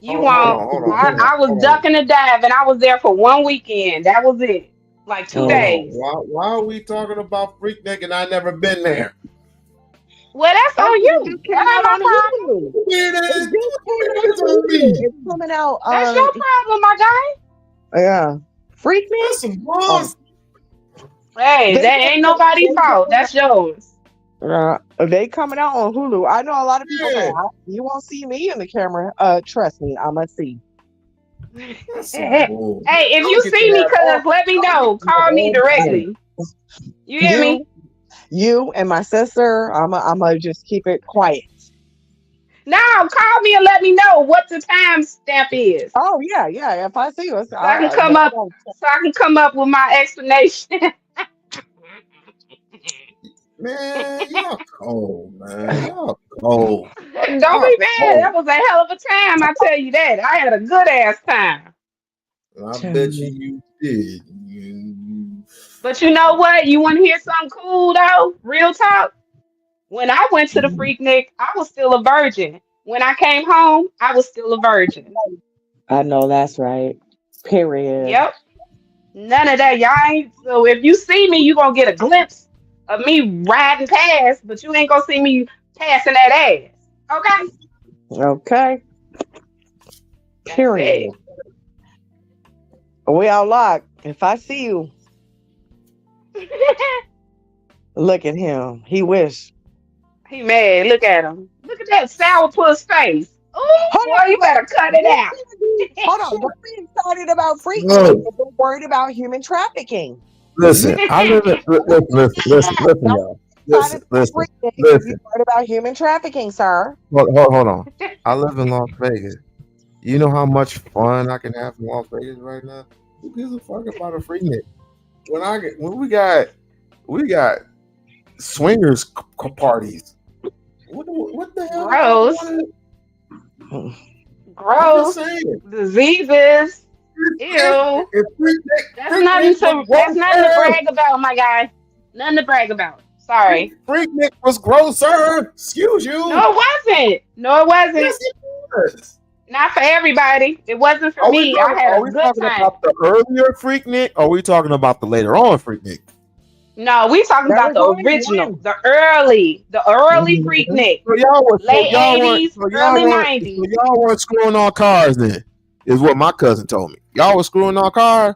You won't. I was ducking and diving. I was there for 1 weekend. That was it. Like 2 days. Why are we talking about Freaknik and I never been there? Well, that's on you. That ain't my problem. It's coming out. That's your problem, my guy. Yeah. Freaknik? Hey, that ain't nobody's fault. That's yours. They coming out on Hulu. I know a lot of people say, you won't see me in the camera. Trust me, I'ma see. Hey, if you see me, cuz let me know. Call me directly. You hear me? You and my sister, I'ma just keep it quiet. No, call me and let me know what the time stamp is. Oh yeah. If I see you, so I can come up with my explanation. Man, y'all cold, man. Y'all cold. Don't be mad. That was a hell of a time, I tell you that. I had a good ass time. I bet you did. But you know what? You want to hear something cool though? Real talk. When I went to the Freaknik, I was still a virgin. When I came home, I was still a virgin. I know that's right. Period. Yep. None of that. Y'all ain't. So if you see me, you gonna get a glimpse of me riding past, but you ain't gonna see me passing that ass. Okay? Okay. That's Period. We-On-Loc. If I see you, it. look at him. He wish. He mad. Look at him. Look at that sourpuss face. Oh, Hold boy, you on. better cut it out. Hold on. Don't be excited about freaking. No. We're worried about human trafficking. Listen, I live in listen, y'all. Listen. If you're worried about human trafficking, sir. Hold on. I live in Las Vegas. You know how much fun I can have in Las Vegas right now? Who gives a fuck about a Freaknik? When we got swingers parties. What the hell? Gross. Gross. Diseases. Ew. That's nothing to brag about, my guy. Nothing to brag about. Sorry. Freaknik was grosser. Excuse you. No, it wasn't. No, it wasn't. Yes, it was. Not for everybody. It wasn't for me. I had a good time. Are we talking about the earlier Freaknik, or are we talking about the later on Freaknik? No, we talking about the original, the early Freaknik. Late 80s, early 90s. So y'all weren't screwing on cars then, is what my cousin told me. Y'all were screwing on cars?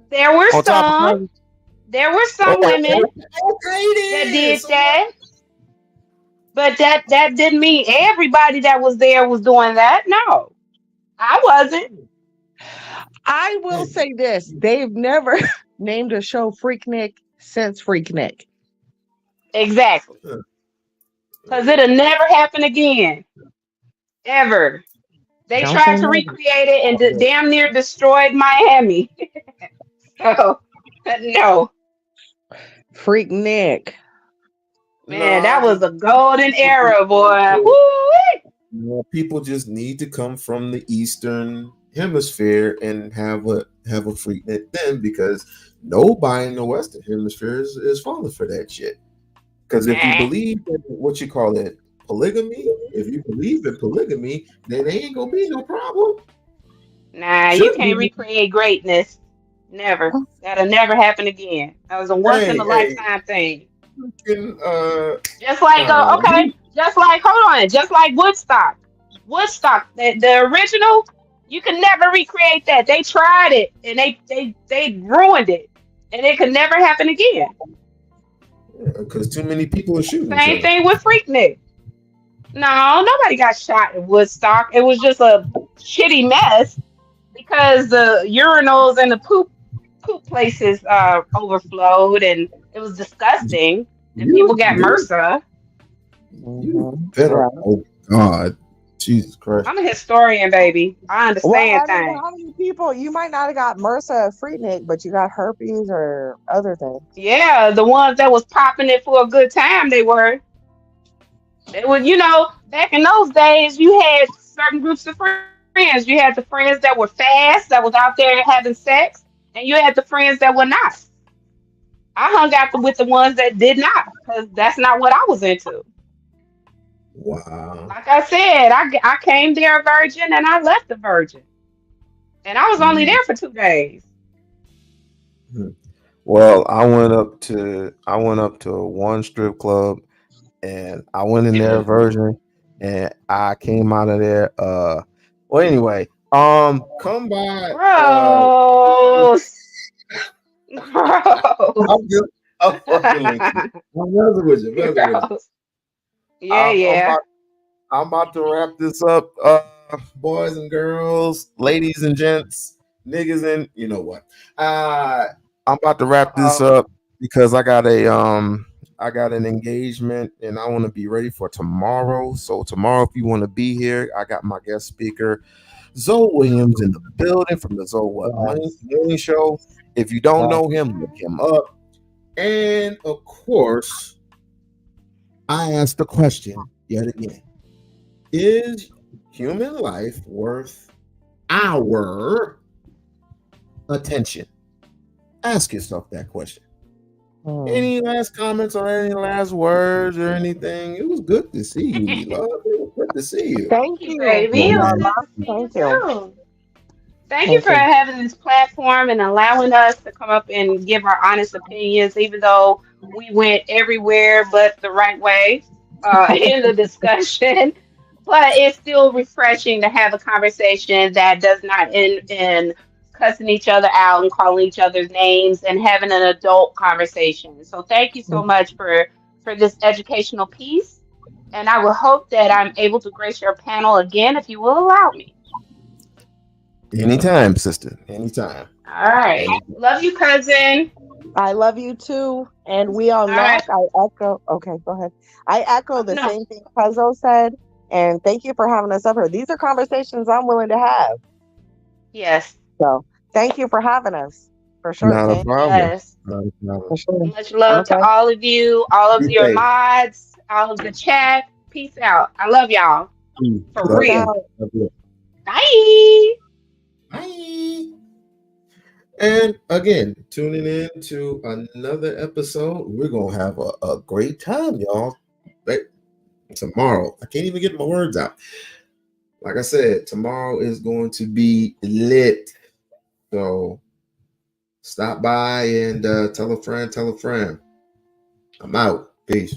There were some. There were some women that did that. But that didn't mean everybody that was there was doing that. No, I wasn't. I will say this. They've never named a show Freaknik since Freaknik. Exactly. Because it'll never happen again. Ever. They tried to recreate it and damn near destroyed Miami. So, no. Freaknik. Man, that was a golden era, boy. Woo! People just need to come from the Eastern Hemisphere and have a Freaknik then, because nobody in the Western Hemisphere is falling for that shit. Because if you believe in what you call it, polygamy, if you believe in polygamy, then there ain't gonna be no problem. Nah, you can't recreate greatness. Never. That'll never happen again. That was a once in a lifetime thing. Just like just like Woodstock. The original, you can never recreate that. They tried it and they ruined it, and it could never happen again. Because too many people are shooting. Same thing with Freaknik. No, nobody got shot at Woodstock. It was just a shitty mess because the urinals and the poop places overflowed, and it was disgusting. And people got MRSA. Oh God, Jesus Christ! I'm a historian, baby. I understand things. How many people? You might not have got MRSA at Freaknik, but you got herpes or other things. Yeah, the ones that was popping it for a good time, they were. It was, back in those days, you had certain groups of friends. You had the friends that were fast, that was out there having sex, and you had the friends that were not. I hung out with the ones that did not, because that's not what I was into. Wow. Like I said, I came there a virgin and I left a virgin. And I was only there for 2 days. Well, I went up to one strip club, and I went in there a virgin, and I came out of there. Well, anyway, come by. Gross. I'm fucking with you. Yeah. I'm about to wrap this up, boys and girls, ladies and gents, niggas, and you know what? I'm about to wrap this up because I got an engagement and I want to be ready for tomorrow. So tomorrow, if you want to be here, I got my guest speaker, Zoe Williams, in the building from the Zoe Morning Show. If you don't know him, look him up. And of course, I asked the question yet again: is human life worth our attention? Ask yourself that question. Hmm. Any last comments or any last words or anything? It was good to see you, We-On-Loc. It was good to see you. Thank you, you. baby. It was good to see you Thank you. too. Thank you Thank for you. having this platform and allowing us to come up and give our honest opinions, even though we went everywhere but the right way in the discussion. But it's still refreshing to have a conversation that does not end in cussing each other out and calling each other's names and having an adult conversation. So thank you so much for this educational piece. And I will hope that I'm able to grace your panel again if you will allow me. Anytime, sister. Anytime. All right. Love you, cousin. I love you too. And we All right. unlock. I echo. Okay, go ahead. I echo the No. same thing Pezzo said. And thank you for having us up here. These are conversations I'm willing to have. Yes. So thank you for having us. For sure, Not a King. problem. Yes. Not a problem. For sure. Much love Okay. to all of you, all of Be your safe. mods, all of the chat. Peace out. I love y'all. For Love Peace you. real. out. Love you. Bye. Bye. And again, tuning in to another episode. We're gonna have a great time, y'all. Right? Tomorrow. I can't even get my words out. Like I said, tomorrow is going to be lit. So stop by and tell a friend, tell a friend. I'm out. Peace.